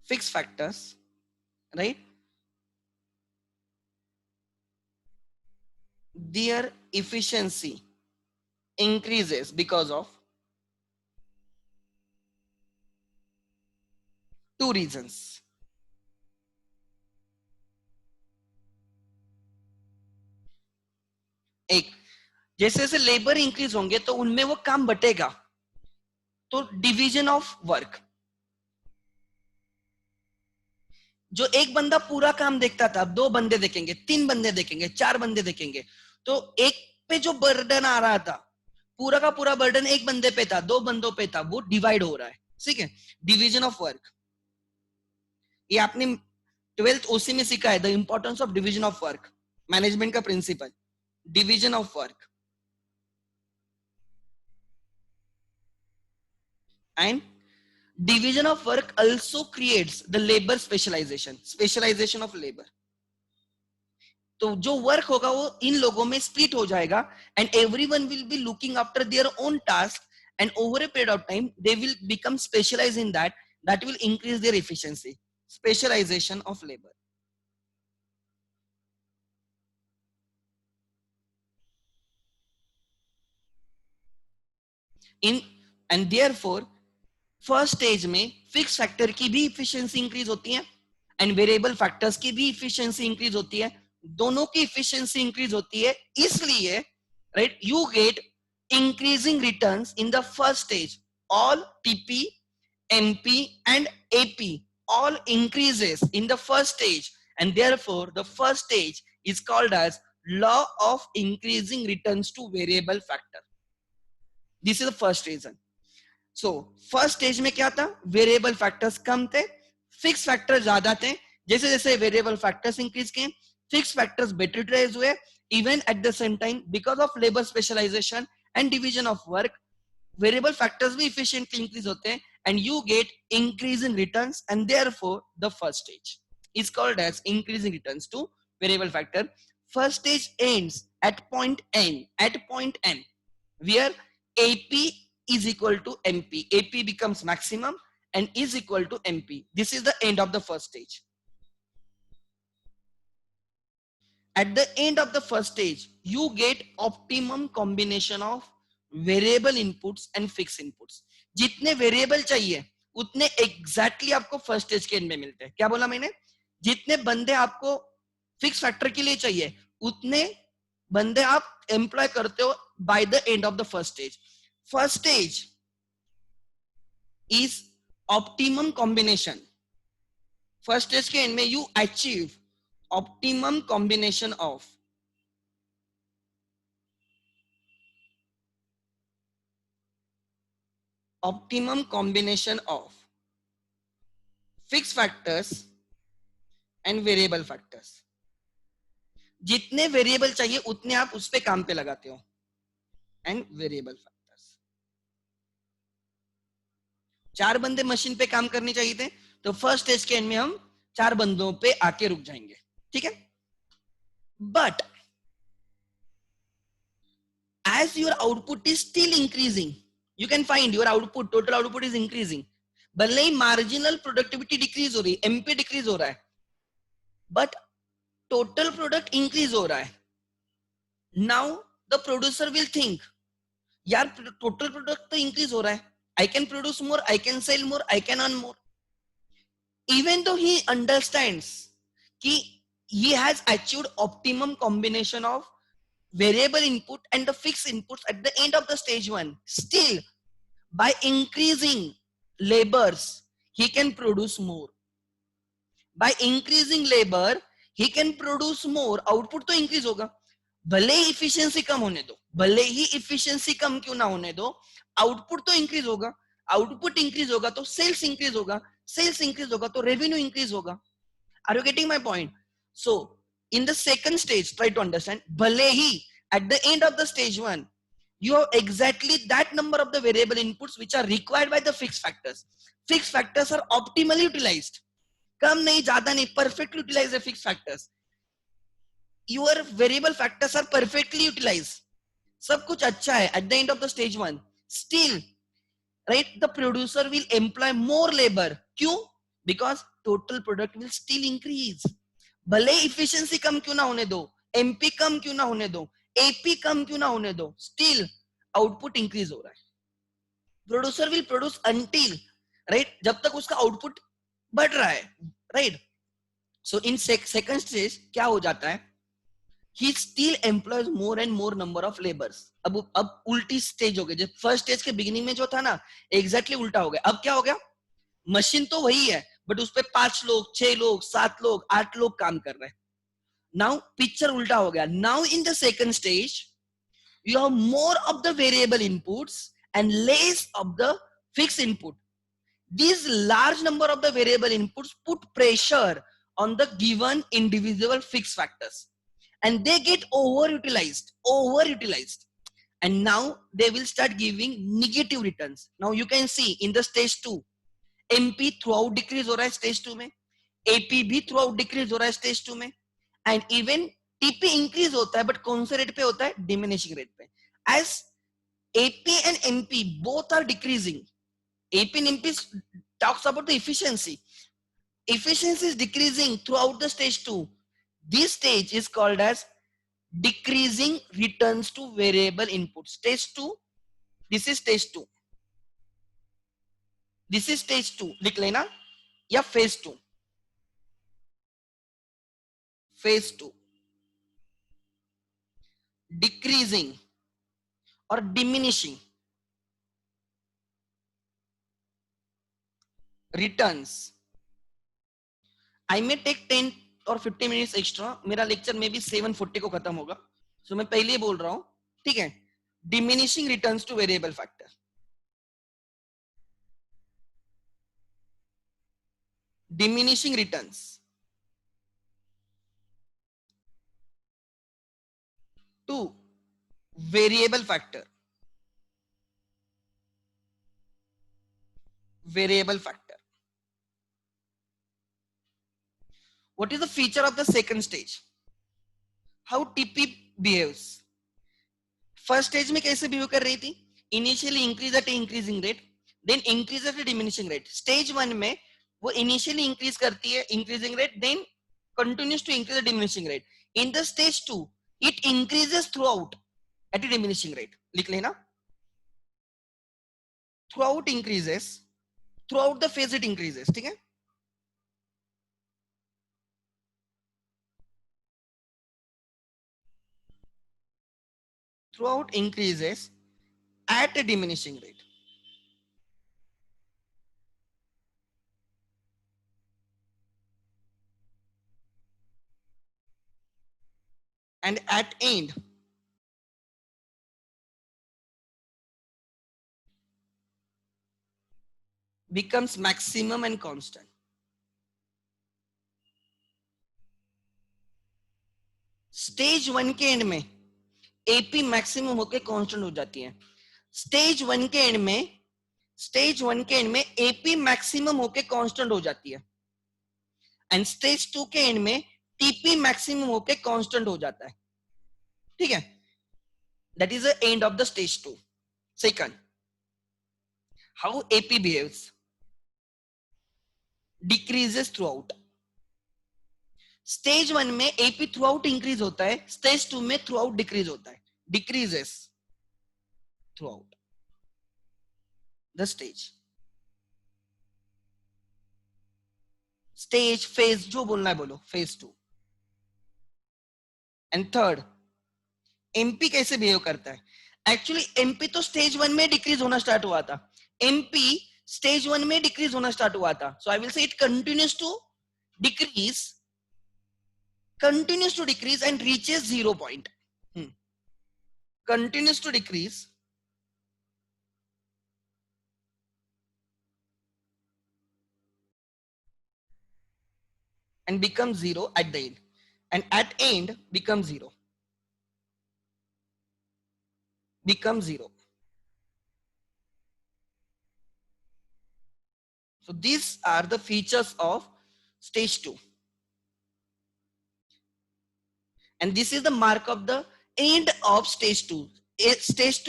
fixed factors, right, their efficiency increases because of two reasons. एक, जैसे जैसे labour increase होंगे तो उनमें वो काम बटेगा, तो डिवीजन ऑफ वर्क, जो एक बंदा पूरा काम देखता था अब दो बंदे देखेंगे, तीन बंदे देखेंगे, चार बंदे देखेंगे, तो एक पे जो बर्डन आ रहा था, पूरा का पूरा बर्डन एक बंदे पे था, दो बंदों पे था, वो डिवाइड हो रहा है, ठीक है, डिवीजन ऑफ वर्क। ये आपने 12th ओसी में सीखा है, the importance of division of work, management का principle, division of work. And division of work also creates the labor specialization of labor। तो जो वर्क होगा वो इन लोगों में स्प्लिट हो जाएगा, and everyone will be looking after their own task, and over a period of time they will become specialise in that will increase their efficiency, specialisation of labour. In and therefore first stage में fix factor की भी efficiency increase होती है and variable factors की भी efficiency increase होती है, दोनों की इफिशिएंसी इंक्रीज होती है, इसलिए right you get increasing returns in the first stage. All TP, MP and AP all increases in the first stage, and therefore the first stage is called as law of increasing returns to variable factor. This is the first reason. So first stage में क्या था, variable factors कम थे, fix factor ज्यादा थे, जैसे जैसे variable factors increase किए, fix factors better utilise हुए, even at the same time because of labour specialisation and division of work variable factors भी इफिशिएंटली इंक्रीज होते हैं, and you get increase in returns, and therefore the first stage is called as increasing returns to variable factor. First stage ends at point n, where AP is equal to MP. AP becomes maximum and is equal to MP. This is the end of the first stage. At the end of the first stage, you get optimum combination of variable inputs and fixed inputs. जितने variable चाहिए उतने exactly आपको first stage के and में मिलते हैं। क्या बोला मैंने, जितने बंदे आपको फिक्स फैक्टर के लिए चाहिए उतने बंदे आप एम्प्लॉय करते हो by the end of the first stage. First stage is optimum combination. First stage के एंड में you achieve optimum combination of fix factors and variable factors. जितने वेरिएबल चाहिए उतने आप उस पे काम पे लगाते हो, एंड वेरिएबल फैक्टर्स। चार बंदे मशीन पे काम करने चाहिए थे, तो फर्स्ट स्टेज के एंड में हम चार बंदों पे आके रुक जाएंगे, ठीक है। But as your output is still increasing, you can find your output, total output is increasing, भले ही मार्जिनल प्रोडक्टिविटी डिक्रीज हो रही है, एमपी डिक्रीज हो रहा है, बट टोटल प्रोडक्ट इंक्रीज हो रहा है। Now the producer will think, यार total product तो increase हो रहा है, I can produce more, I can sell more, I can earn more. Even though he understands कि he has achieved optimum combination of variable input and the fixed inputs at the end of the stage one, still by increasing labors he can produce more. By increasing labor he can produce more. Output तो increase होगा, भले ही efficiency कम होने दो, भले ही efficiency कम क्यों ना होने दो, output तो increase होगा. Output increase होगा तो sales increase होगा, sales increase होगा तो revenue increase होगा. Are you getting my point? So in the second stage, try to understand, भले ही at the end of the stage one you have exactly that number of the variable inputs which are required by the fixed factors. Fixed factors are optimally utilized. कम नहीं, ज्यादा नहीं, perfectly utilize the fixed factors. Your variable factors are perfectly utilized. सब कुछ अच्छा है at the end of the stage one. Still, right, the producer will employ more labor. क्यों? Because total product will still increase. भले efficiency कम क्यों ना होने दो, MP कम क्यों ना होने दो, AP कम क्यों ना होने दो, still output increase हो रहा है. Producer will produce until, right, जब तक उसका output बढ़ रहा है, right? So in second stage क्या हो जाता है? He still employs more and more number of laborers. अब उल्टी स्टेज हो गई. जब फर्स्ट स्टेज के बिगिनिंग में जो था ना, एग्जैक्टली उल्टा हो गया. अब क्या हो गया? मशीन तो वही है, बट उस पे 5 लोग, 6 लोग, 7 लोग, 8 लोग काम कर रहे हैं. नाउ पिक्चर उल्टा हो गया. Now in the second stage you have more of the variable inputs and less of the fixed input. These large number of the variable inputs put pressure on the given individual fixed factors and they get overutilized, and now they will start giving negative returns. Now you can see in the stage 2 MP throughout decrease हो रहा है stage 2 में, AP भी throughout decrease हो रहा है stage 2 में, and even TP increase होता है, but कौन से rate पे होता है? Diminishing rate पे. As AP and MP both are decreasing, AP and MP talks about the efficiency. Efficiency is decreasing throughout the stage 2. This stage is called as decreasing returns to variable input. Stage 2, this is stage 2. This is stage 2. लिख लेना, या phase 2. Phase 2. Decreasing or diminishing returns. I may take 10 or 15 minutes extra. मेरा lecture में भी 7:40 को खत्म होगा, so मैं पहले ही बोल रहा हूं, ठीक है? Diminishing returns to variable factor. Diminishing returns to variable factor. Variable factor. What is the feature of the second stage? How TP behaves? First stage में कैसे behave कर रही थी? Initially increase at increasing rate, then increase at a diminishing rate. Stage 1 में वो initially increase करती है increasing rate, then continues to increase at diminishing rate. In the stage 2, it increases throughout at a diminishing rate. लिख लेना. Throughout increases, throughout the phase it increases. ठीक है? Throughout increases at a diminishing rate. And at end becomes maximum and constant. Stage 1 के and में AP maximum होके constant हो जाती है. स्टेज 1 के एंड में एपी मैक्सिमम होके कांस्टेंट हो जाती है, एंड स्टेज 2 के एंड में टीपी मैक्सिमम होके कांस्टेंट हो जाता है. ठीक है? That is the end of the stage 2. Second, how AP behaves? Decreases throughout. Stage 1 में एपी थ्रूआउट इंक्रीज होता है, स्टेज 2 में थ्रूआउट डिक्रीज होता है. decreases throughout the stage phase जो बोलना है बोलो, phase 2. एंड थर्ड, एमपी कैसे बिहेव करता है? एक्चुअली एमपी तो स्टेज 1 में डिक्रीज होना स्टार्ट हुआ था. एमपी स्टेज 1 में डिक्रीज होना स्टार्ट हुआ था. So I will say it continues to decrease, and reaches 0 point. Continues to decrease and becomes 0 at the end, and at end becomes 0. So these are the features of stage 2, and this is the mark of the end of stage 2. Stage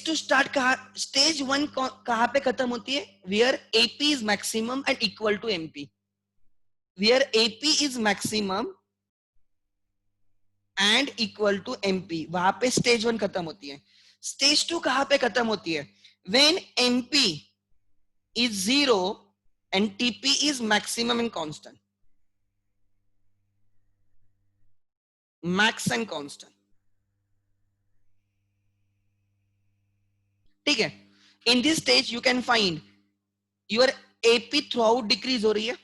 2 start कहाँ, stage 1 कहाँ पे खत्म होती है? Where AP is maximum and equal to MP. Where AP is maximum and equal to MP, वहां पे stage 1 खत्म होती है. Stage 2 कहाँ पे खत्म होती है? When MP is 0 and TP is maximum and constant. Max and constant. ठीक है? In this stage you can find your AP throughout decrease हो रही है.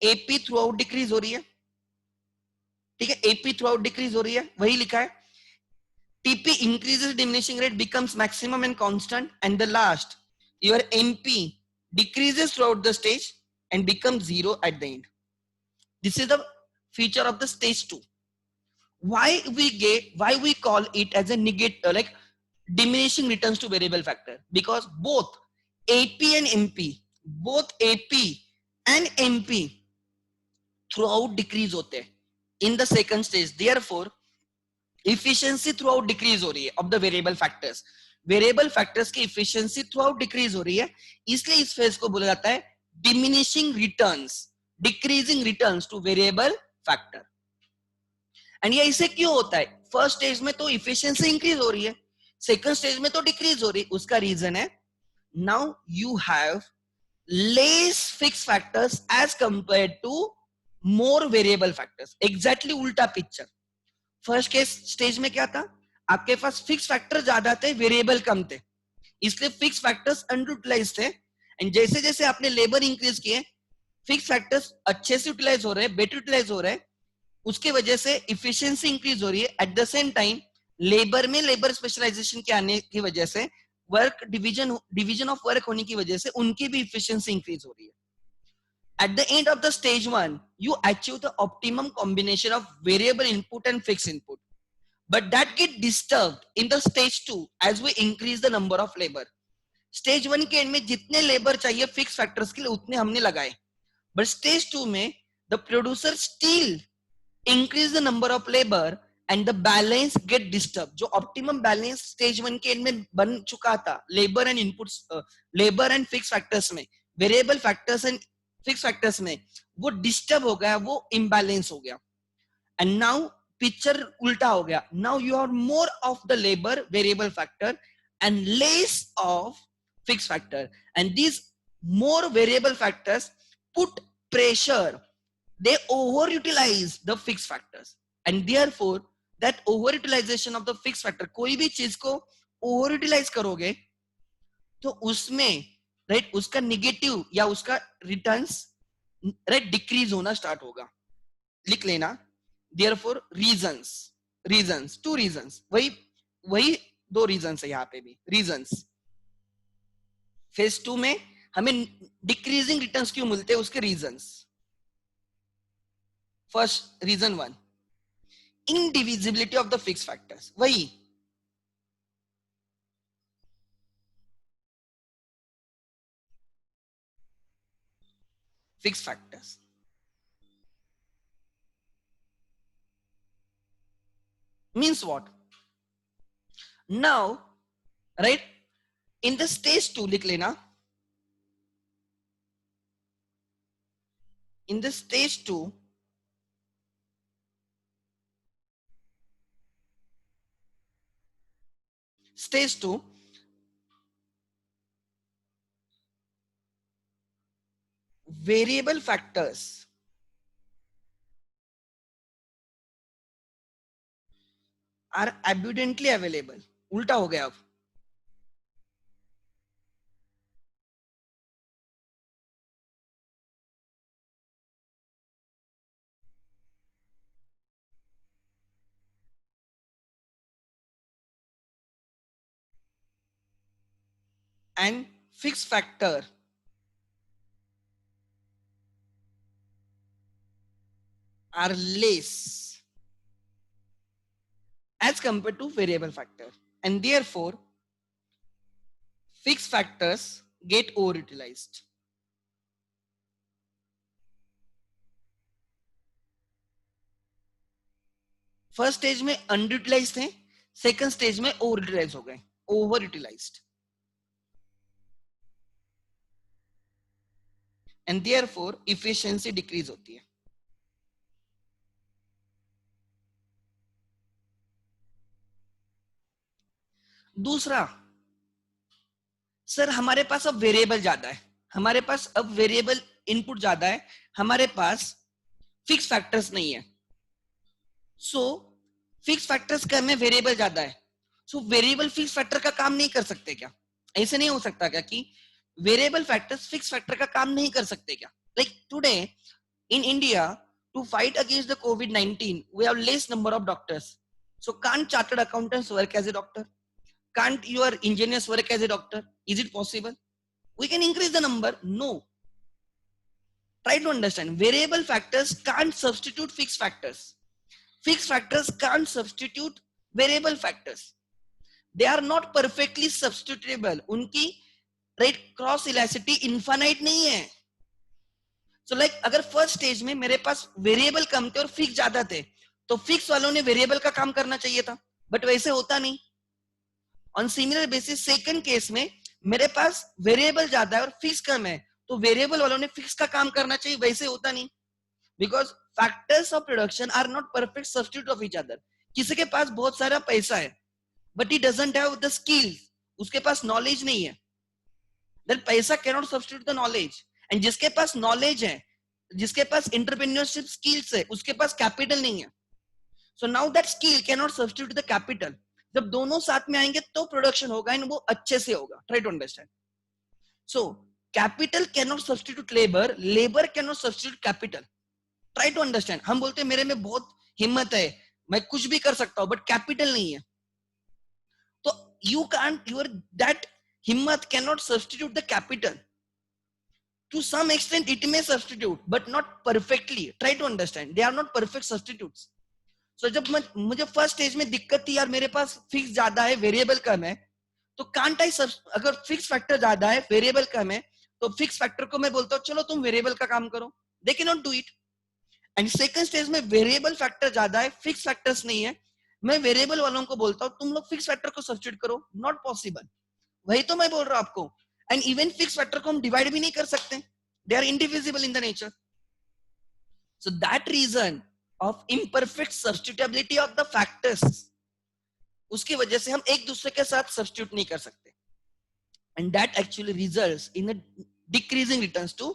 AP throughout decrease हो रही है. ठीक है? AP throughout decrease हो रही है, वही लिखा है. TP increases, diminishing rate becomes maximum and constant, and the last your MP decreases throughout the stage and becomes 0 at the end. This is the feature of the stage 2. Why we call it as a negative, like diminishing returns to variable factor? Because both AP and MP throughout decrease होते हैं in the second stage. Therefore efficiency throughout decrease हो रही है of the variable factors. Variable factors की efficiency through out decrease हो रही है, इसलिए इस फेज को बोला जाता है diminishing returns, decreasing returns to variable factor. And ये ऐसे क्यों होता है? फर्स्ट स्टेज में तो इफिशिएंसी इंक्रीज हो रही है, सेकंड स्टेज में तो डिक्रीज हो रही है. उसका रीजन है now you have less fix factors as compared to more variable factors. Exactly उल्टा पिक्चर. फर्स्ट केस स्टेज में क्या था? आपके पास फिक्स फैक्टर ज्यादा थे, वेरिएबल कम थे, इसलिए फिक्स फैक्टर्स अंडरयूटिलाइज थे. एंड जैसे जैसे आपने लेबर इंक्रीज किए, फिक्स फैक्टर्स अच्छे से यूटिलाइज हो रहे हैं, बेटर यूटिलाइज हो रहे हैं, उसके वजह से इफिशिएंसी इंक्रीज हो रही है. Eight the same time labour में लेबर स्पेशलाइजेशन के आने की वजह से, वर्क डिवीजन ऑफ वर्क होने की वजह से उनकी भी इफिशिएंसी इंक्रीज हो रही है. At the end of the stage 1, you achieve the optimum combination of variable input and fixed input. But that get disturbed in the stage 2 as we increase the number of labor. Stage 1 के and में जितने labour चाहिए fix factors के लिए उतने हमने लगाए. But stage 2 में the producer still increase the number of labor and the balance get disturbed. जो optimum balance stage 1 के एंड में बन चुका था labor and inputs, labor and fixed factors में, variable factors and fixed factors में, वो disturb हो गया, वो imbalance हो गया. And now picture उल्टा हो गया. Now you have more of the labor variable factor and less of fixed factor, and these more variable factors put pressure, they overutilize the fixed factors, and therefore that overutilization of the fixed factor, कोई भी चीज को overutilize करोगे तो उसमें right उसका negative या उसका रिटर्न्स राइट डिक्रीज होना स्टार्ट होगा. लिख लेना. therefore reasons two reasons, वही दो रीजंस है यहाँ पे भी. रीजंस फेज 2 में हमें डिक्रीजिंग रिटर्न्स क्यों मिलते हैं, उसके reasons. First reason 1, indivisibility of the fixed factors. वही fixed factors. Means what? Now right in the stage 2 लिख लेना. In the stage 2 Stage 2, variable factors are abundantly available. उल्टा हो गया अब. And fixed factor are less as compared to variable factor, and therefore fixed factors get overutilized. First stage में under utilise थे, second stage में over utilise हो गए, over utilised, and therefore efficiency decrease होती है. दूसरा, सर हमारे पास अब वेरिएबल ज्यादा है, हमारे पास अब वेरिएबल इनपुट ज्यादा है, हमारे पास फिक्स फैक्टर्स नहीं है. सो फिक्स फैक्टर्स कम है, वेरिएबल ज्यादा है. सो वेरिएबल फिक्स फैक्टर का काम नहीं कर सकते क्या? ऐसे नहीं हो सकता क्या कि वेरिएबल फैक्टर्स फिक्स फैक्टर का काम नहीं कर सकते क्या? Like today in India, to fight against the COVID-19, we have less number of doctors. So can't chartered accountants work as a doctor? Can't your engineers work as a doctor? Is it possible? We can increase the number. No. Try to understand. Variable factors can't substitute fixed factors. Fixed factors can't substitute variable factors. They are not perfectly substitutable. उनकी right cross elasticity infinite नहीं है. So like अगर first stage में मेरे पास variable कम थे और fix ज्यादा थे, तो फिक्स वालों ने वेरिएबल का काम करना चाहिए था, बट वैसे होता नहीं. On similar basis second case में मेरे पास वेरिएबल ज्यादा है और फिक्स कम है, तो वेरिएबल वालों ने फिक्स का काम करना चाहिए, वैसे होता नहीं. Because factors of production are not perfect substitute of each other. किसी के पास बहुत सारा पैसा है but he doesn't have the skill, उसके पास नॉलेज नहीं है, देन पैसा can not substitute the knowledge. And जिसके पास नॉलेज है, जिसके पास एंटरप्रेन्योरशिप स्किल्स है, उसके पास कैपिटल नहीं है. So now that skill can not substitute the capital. जब दोनों साथ में आएंगे तो प्रोडक्शन होगा एंड वो अच्छे से होगा. Try to understand. So capital can not substitute labour, labour can not substitute capital. Try to understand. हम बोलते हैं मेरे में बहुत हिम्मत है, मैं कुछ भी कर सकता हूं, बट कैपिटल नहीं है, तो यू कांट, योर दैट हिम्मत can not substitute the capital. To some extent it may substitute but not perfectly. Try to understand, they are not perfect substitutes. So जब मुझे फर्स्ट स्टेज में दिक्कत थी यार, मेरे पास फिक्स ज्यादा है वेरिएबल कम है, तो कांट आई अगर फिक्स फैक्टर ज्यादा है वेरिएबल कम है, तो फिक्स फैक्टर को मैं बोलता हूँ चलो तुम वेरिएबल का काम करो, they can not do it. And second stage में वेरिएबल फैक्टर ज्यादा है, फिक्स फैक्टर्स नहीं है, मैं वेरिएबल वालों को बोलता हूँ तुम लोग फिक्स फैक्टर को सब्स्टिट्यूट करो, नॉट पॉसिबल. वही तो मैं बोल रहा हूँ आपको. एंड इवन फिक्स फैक्टर को हम डिवाइड भी नहीं कर सकते, they are indivisible in the nature. So that reason of imperfect substitutability of the factors, उसकी वजह से हम एक दूसरे के साथ सब्स्टिट्यूट नहीं कर सकते, and that actually results in a decreasing returns to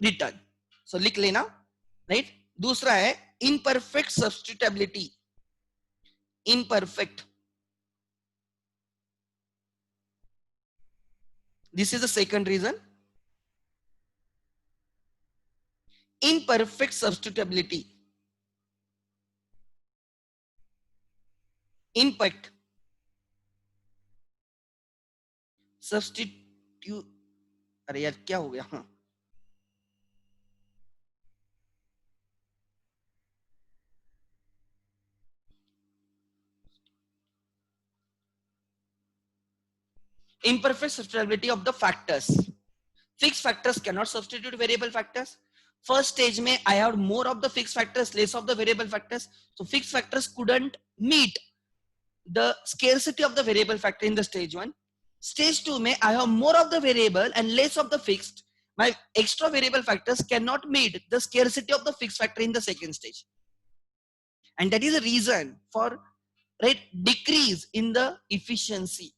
return. So लिख लेना, right? दूसरा है imperfect substitutability. Imperfect, this is the second reason. Imperfect substitutability, impact substitute, अरे यार क्या हो गया, हाँ, imperfect substitutability of the factors. Fixed factors cannot substitute variable factors. First stage में I have more of the fixed factors, less of the variable factors. So fixed factors couldn't meet the scarcity of the variable factor in the stage 1. Stage 2 में I have more of the variable and less of the fixed. My extra variable factors cannot meet the scarcity of the fixed factor in the second stage. And that is a reason for right, decrease in the efficiency.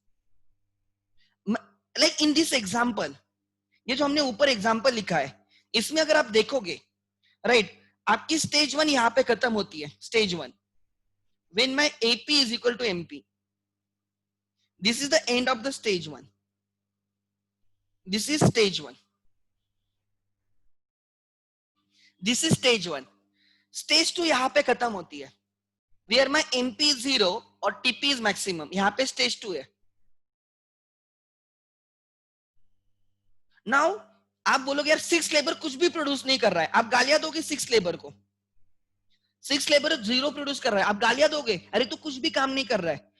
Like in this example, ये जो हमने ऊपर example लिखा है, इसमें अगर आप देखोगे, राइट, आपकी स्टेज 1 यहां पे खत्म होती है. Stage 1, when my AP is equal to MP, this is the end of the stage 1. This is stage 1. This is stage 1. Stage 2 यहां पे खत्म होती है, where my MP is 0 और TP is maximum. यहां पे stage 2 है. नाउ आप बोलोगे यार 6 लेबर कुछ भी प्रोड्यूस नहीं कर रहा है, आप गालियां दोगे 6 लेबर को. 6 लेबर 0 प्रोड्यूस कर रहा है, आप गालियां दोगे, अरे तू कुछ भी काम नहीं कर रहा है.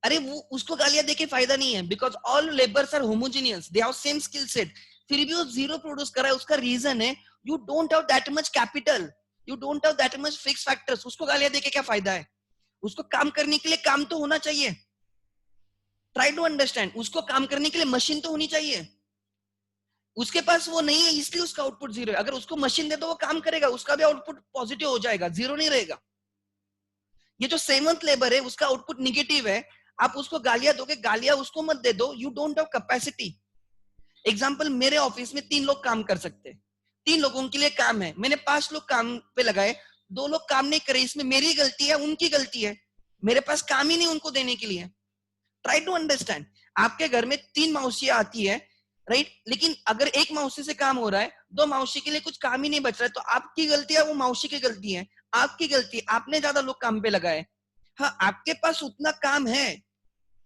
अरे वो उसको गालियां देके फायदा नहीं है, because all labours are homogeneous, they have same skill set. फिर भी वो 0 प्रोड्यूस कर रहा है, उसका रीजन है you don't have that much capital, you don't have that much fix factors. उसको गालियां देके क्या फायदा है? उसको काम करने के लिए काम तो होना चाहिए. ट्राई टू अंडरस्टैंड, उसको काम करने के लिए मशीन तो होनी चाहिए. उसके पास वो नहीं है, इसलिए उसका आउटपुट 0 है. अगर उसको मशीन दे तो वो काम करेगा, उसका भी आउटपुट पॉजिटिव हो जाएगा, 0 नहीं रहेगा. ये जो 7th लेबर है उसका आउटपुट निगेटिव है, आप उसको गालियां दोगे, गालियां उसको मत दे दो. You don't have capacity. Example, मेरे ऑफिस में 3 लोग काम कर सकते हैं, 3 लोगों के लिए काम है, मैंने 5 लोग काम पे लगाए, 2 लोग काम नहीं करे, इसमें मेरी गलती है उनकी गलती है? मेरे पास काम ही नहीं उनको देने के लिए. Try to understand. आपके घर में 3 मौसियां आती है, राइट, लेकिन अगर एक मौसी से काम हो रहा है, 2 मौसी के लिए कुछ काम ही नहीं बच रहा है, तो आपकी गलती है वो मौसी की गलती है? आपकी गलती, आपने ज्यादा लोग काम पे लगाए. हाँ, आपके पास उतना काम है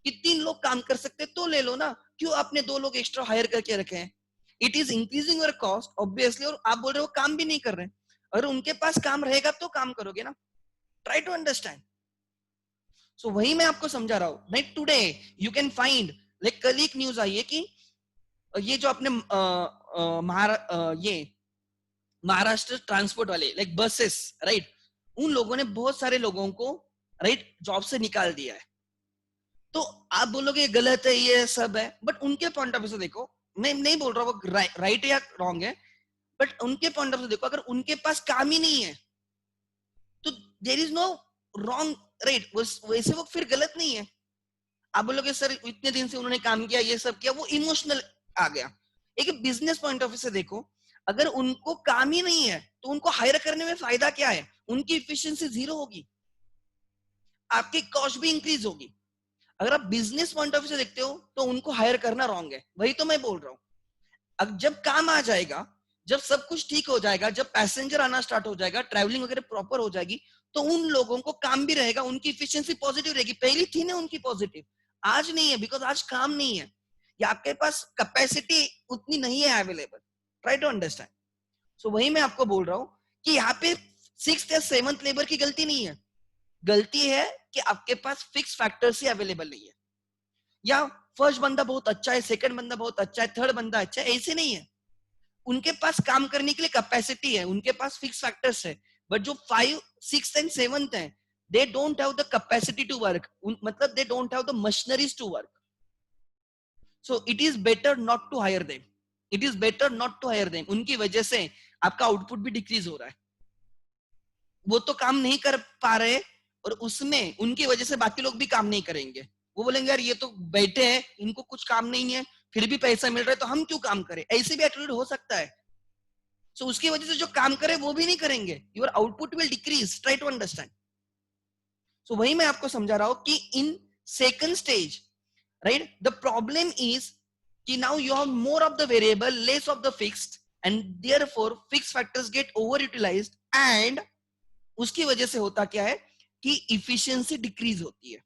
कि 3 लोग काम कर सकते, तो ले लो ना. क्यों आपने 2 लोग एक्स्ट्रा हायर करके रखे हैं? It is increasing your cost obviously, और आप बोल रहे हो काम भी नहीं कर रहे. अगर उनके पास काम रहेगा तो काम करोगे ना. Try to understand. सो वही मैं आपको समझा रहा हूँ. Right, today you can find, like कल एक न्यूज आई है कि ये जो अपने ये महाराष्ट्र ट्रांसपोर्ट वाले, लाइक बसेस, राइट, उन लोगों ने बहुत सारे लोगों को, राइट, जॉब से निकाल दिया है. तो आप बोलोगे गलत है, ये सब है, बट उनके पॉइंट ऑफ व्यू से देखो, मैं नहीं बोल रहा वो राइट या रॉन्ग है, बट उनके पॉइंट ऑफ व्यू देखो, अगर उनके पास काम ही नहीं है तो there is no wrong, right, वैसे वो फिर गलत नहीं है. आप बोलोगे सर इतने दिन से उन्होंने काम किया, ये सब किया, वो इमोशनल आ गया. एक बिजनेस पॉइंट ऑफ व्यू से देखो, अगर उनको काम ही नहीं है तो उनको हायर करने में फायदा क्या है? उनकी इफिशिएंसी 0 होगी, आपकी कॉस्ट भी इंक्रीज होगी. अगर आप बिजनेस पॉइंट ऑफ व्यू से देखते हो तो उनको हायर करना रॉन्ग है. वही तो मैं बोल रहा हूँ. अब जब काम आ जाएगा, जब सब कुछ ठीक हो जाएगा, जब पैसेंजर आना स्टार्ट हो जाएगा, ट्रैवलिंग वगैरह प्रॉपर हो जाएगी, तो उन लोगों को काम भी रहेगा, उनकी इफिशिएंसी पॉजिटिव रहेगी. पहली थी ना उनकी पॉजिटिव, आज नहीं है, बिकॉज आज काम नहीं है, या आपके पास कैपेसिटी उतनी नहीं है available. Try to understand. So वही मैं आपको बोल रहा हूँ कि यहाँ पे 6th या 7th लेबर की गलती नहीं है, गलती है कि आपके पास फिक्स फैक्टर्स ही अवेलेबल नहीं है. या फर्स्ट बंदा बहुत अच्छा है, सेकंड बंदा बहुत अच्छा है, थर्ड बंदा अच्छा है, ऐसे नहीं है. उनके पास काम करने के लिए कैपेसिटी है, उनके पास फिक्स फैक्टर्स है, बट जो 5, 6 एंड 7th है, they don't have the capacity to work, मतलब they don't have the machineries to work. So it is better not to hire them, it is better not to hire them. उनकी वजह से आपका output भी decrease हो रहा है. वो तो काम नहीं कर पा रहे, और उसमें उनकी वजह से बाकी लोग भी काम नहीं करेंगे. वो बोलेंगे यार ये तो बैठे हैं, इनको कुछ काम नहीं है, फिर भी पैसा मिल रहा है, तो हम क्यों काम करें? ऐसे भी एटीट्यूड हो सकता है. सो उसकी वजह से जो काम करे वो भी नहीं करेंगे, your output will decrease. Try to understand. So वही मैं आपको समझा रहा हूं कि in second stage, right, the problem is कि now you have more of the variable, less of the fixed, and therefore fixed factors get over utilised, and उसकी वजह से होता क्या है कि इफिशिएंसी डिक्रीज होती है.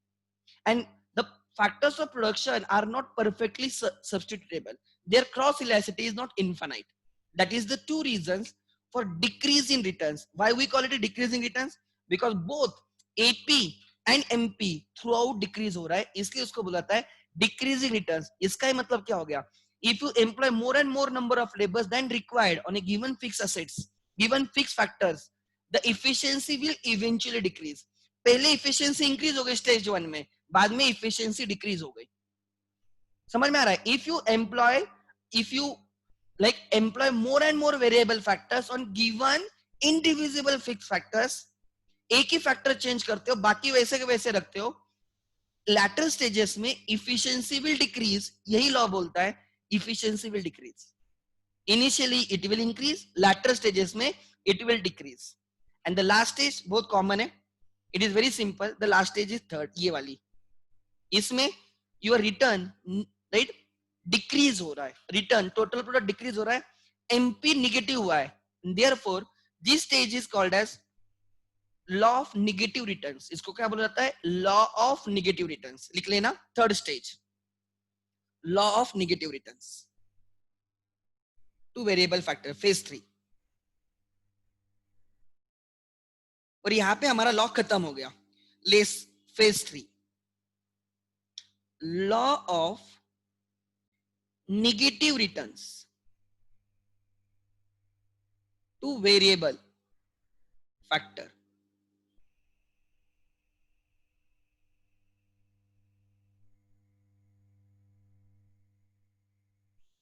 And the factors of production are not perfectly substitutable. Their cross elasticity is not infinite. That is the 2 reasons for decrease in returns. Why we call it a decrease in returns? Because both AP and MP throughout decrease हो रहा है, इसलिए उसको बुलाता है decreasing returns. इसका ही मतलब क्या हो गया? If you employ more and more number of laborers than required on a given fixed assets, given fixed factors, the efficiency will eventually decrease. पहले efficiency increase हो गई स्टेज 1 में, बाद में इफिशिएंसी डिक्रीज हो गई. समझ में आ रहा है? If you like employ more and more variable factors on given indivisible fixed factors, एक ही फैक्टर चेंज करते हो, बाकी वैसे के वैसे रखते हो, लैटर स्टेजेस में इफिशियंसी विल डिक्रीज, यही लॉ बोलता है efficiency will decrease. Initially it will increase, later stages में it will decrease. And the last stage बहुत कॉमन है, it is very simple, the last stage is third, ये वाली. इसमें योर रिटर्न राइट डिक्रीज हो रहा है, रिटर्न टोटल प्रोडक्ट डिक्रीज हो रहा है, एमपी निगेटिव हुआ है. Therefore this stage is called as law of negative returns. इसको क्या बोला जाता है? Law of negative returns. लिख लेना, third stage, law of negative returns to variable factor, phase 3. और यहां पे हमारा लॉ खत्म हो गया. Less phase 3, law of negative returns to variable factor.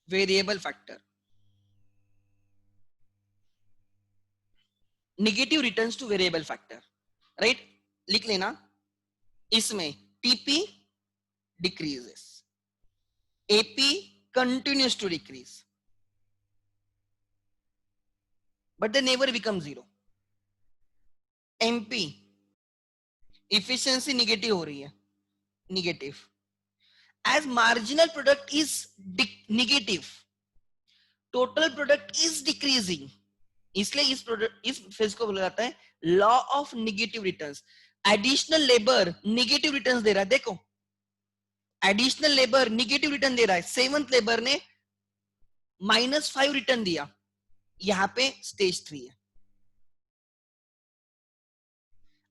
Variable factor, negative returns to variable factor, right? लिख लेना, इसमें TP decreases, AP continues to decrease, but they never become zero. MP efficiency negative हो रही है, negative. As marginal product is negative, total product is decreasing. इसलिए इस product, इस phase को बोला जाता है law of negative returns. Additional labour negative returns दे रहा है, देखो एडिशनल लेबर निगेटिव रिटर्न दे रहा है. सेवंथ लेबर ने -5 रिटर्न दिया, यहां पे स्टेज 3 है.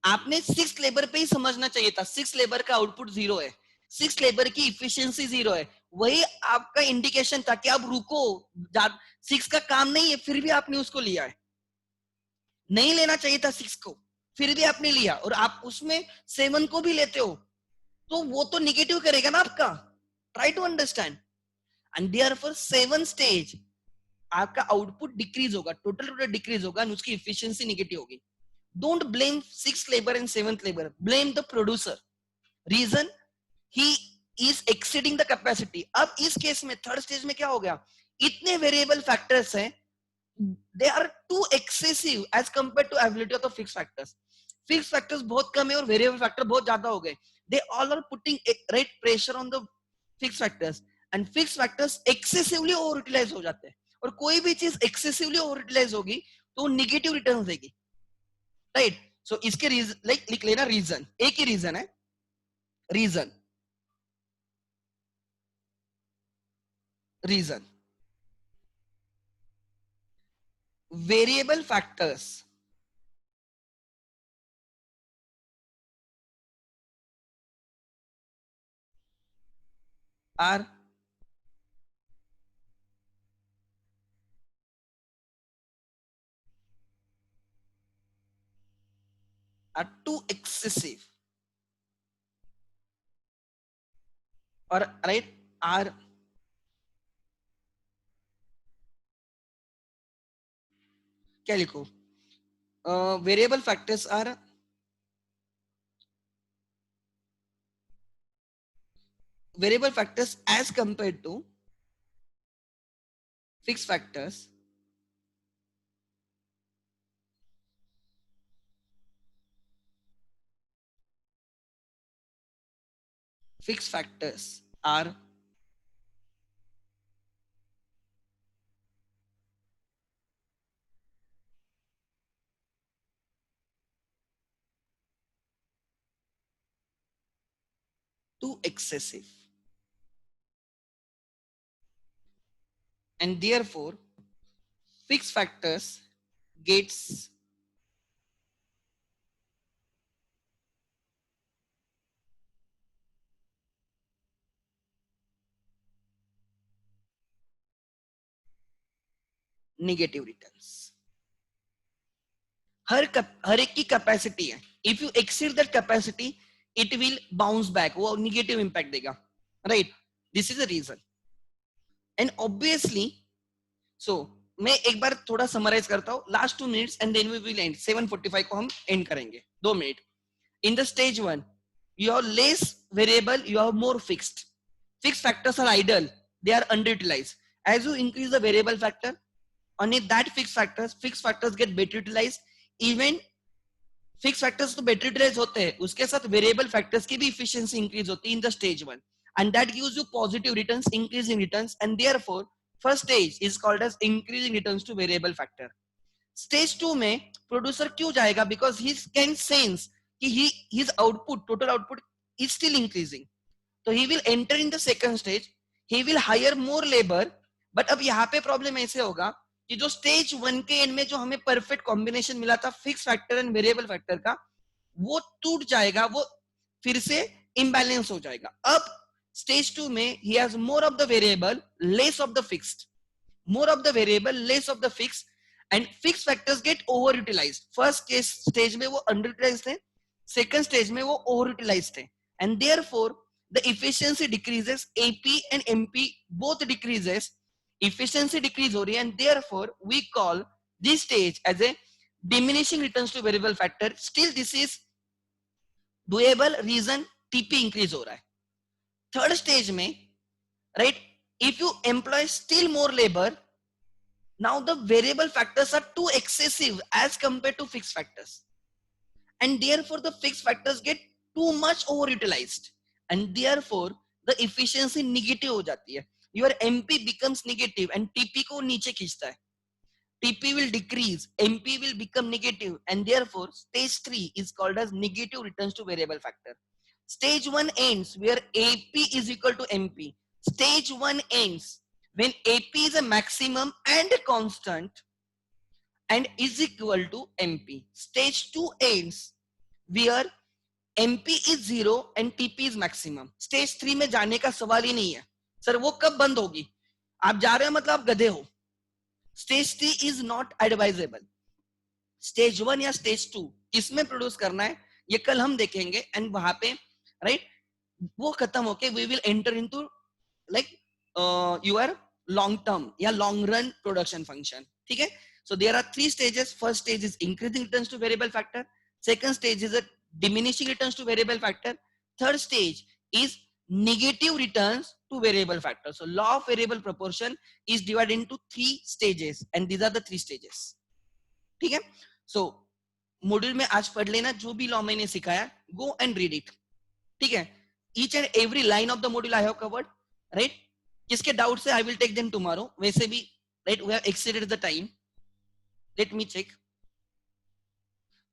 आपने 6 लेबर पे ही समझना चाहिए था, 6 लेबर का आउटपुट 0 है, 6 लेबर की इफिशियंसी 0 है. वही आपका इंडिकेशन था कि आप रुको, 6 का काम नहीं है, फिर भी आपने उसको लिया है. नहीं लेना चाहिए था 6 को, फिर भी आपने लिया, और आप उसमें 7 को भी लेते हो, तो वो तो निगेटिव करेगा ना आपका. Try to understand. And therefore 7 stage आपका आउटपुट डिक्रीज होगा, टोटल प्रोडक्ट डिक्रीज होगा, और उसकी एफिशिएंसी निगेटिव होगी. Don't blame 6th labour and 7th labour, blame the producer. Reason, he is exceeding the capacity. अब इस केस में थर्ड स्टेज में क्या हो गया, इतने वेरिएबल फैक्टर्स हैं, they are too excessive as compared to availability of the fixed factors. Fixed factors बहुत कम है और variable factor बहुत ज्यादा हो गए. They all are putting right pressure on the fixed factors, and fixed factors excessively overutilize हो जाते हैं. और कोई भी चीज excessively overutilize होगी तो negative returns देगी, right? So इसके रीजन लाइक लिख लेना, रीजन एक ही रीजन है, reason reason variable factors are too excessive, or right, are क्या लिखो, variable factors are variable factors as compared to fixed factors are too excessive, and therefore fixed factors gets negative returns. हर एक की capacity है, if you exceed that capacity it will bounce back, वो negative impact देगा, right? This is the reason. And obviously, so मैं एक बार थोड़ा समराइज करता हूं, last 2 minutes and then we will end. 7:45 को हम एंड करेंगे, 2 minute. In the stage 1 you have less variable, you have more fixed. Fixed factors are idle, they are underutilized. As you increase the variable factor, only that fixed factors get better utilized. Even fix factors तो better utilise होते हैं, उसके साथ variable factors की भी efficiency increase होती है in the stage 1, and that gives you positive returns, increasing returns, and therefore first stage is called as increasing returns to variable factor. Stage 2 में प्रोड्यूसर क्यों जाएगा? बिकॉज ही कैन सेंस कि his output, total output is still increasing, तो he will enter in the second stage, he will hire more labour. But अब यहाँ पे problem ऐसे होगा कि जो स्टेज 1 के एंड में जो हमें परफेक्ट कॉम्बिनेशन मिला था fix factor and variable factor का, वो टूट जाएगा, वो फिर से इम्बैलेंस हो जाएगा. अब स्टेज 2 में he has more of the variable, less of the fixed, more of the variable, less of the fixed, and fixed factors get overutilized. First case stage में वो underutilized थे, second stage में वो overutilized थे, and therefore the efficiency decreases. AP and MP both decreases, efficiency decrease हो रही है, and therefore we call this stage as a diminishing returns to variable factor. Still this is doable, reason TP increase हो रहा है. Third stage में, right, if you employ still more labor, now the variable factors are too excessive as compared to fixed factors, and therefore the fixed factors get too much overutilized, and therefore the efficiency negative हो जाती है. Your MP becomes negative and TP को नीचे खींचता है. TP will decrease, MP will become negative, and therefore stage 3 is called as negative returns to variable factor. Stage 1 ends where AP is equal to MP. Stage 1 ends when AP is a maximum and a constant and is equal to MP. Stage 2 ends where MP is 0 and TP is maximum. Stage 3 में जाने का सवाल ही नहीं है. Sir वो कब बंद होगी? आप जा रहे हो मतलब आप गधे हो. Stage 3 is not advisable. Stage 1 या Stage 2 इसमें प्रोड्यूस करना है, ये कल हम देखेंगे, एंड वहां पे राइट वो खत्म होके we will enter into like your long term या long run production function. ठीक है? So there are 3 stages. First stage is increasing returns to variable factor. Second stage is a diminishing returns to variable factor. Third stage is negative returns to variable factor. So law of variable proportion is divided into 3 stages, and these are the 3 stages. ठीक है? So module में आज पढ़ लेना जो भी law मैंने सिखाया, go and read it. ठीक है? Each and every line of the module I have covered. Right? किसके डाउट्स है? I will take them tomorrow. वैसे भी right, we have exceeded the time. Let me check.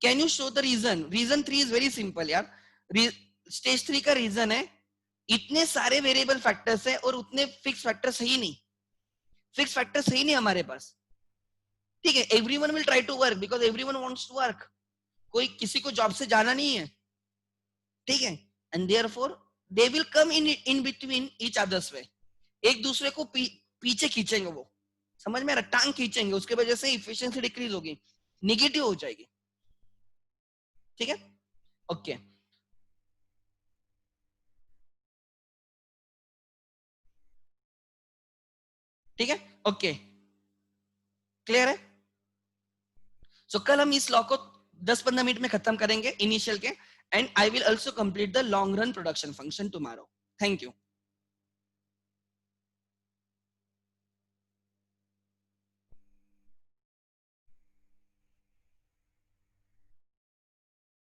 Can you show the reason? Reason 3 is very simple यार. Stage 3 का reason है इतने सारे variable factors है और उतने फिक्स फैक्टर्स है ही नहीं. फिक्स फैक्टर्स है ही नहीं हमारे पास. ठीक है? Everyone will try to work because everyone wants to work. कोई किसी को जॉब से जाना नहीं है. ठीक है? And therefore they will come in between each other's way. एक दूसरे को पीछे खींचेंगे, वो समझ में आ रहा? टांग खींचेंगे, उसके वजह से इफिशिएंसी डिक्रीज होगी, नेगेटिव हो जाएगी. ठीक है? ओके. ठीक है? ओके, क्लियर है? सो कल हम इस लॉ को 10-15 मिनट में खत्म करेंगे इनिशियल के, and I will also complete the long run production function tomorrow. Thank you.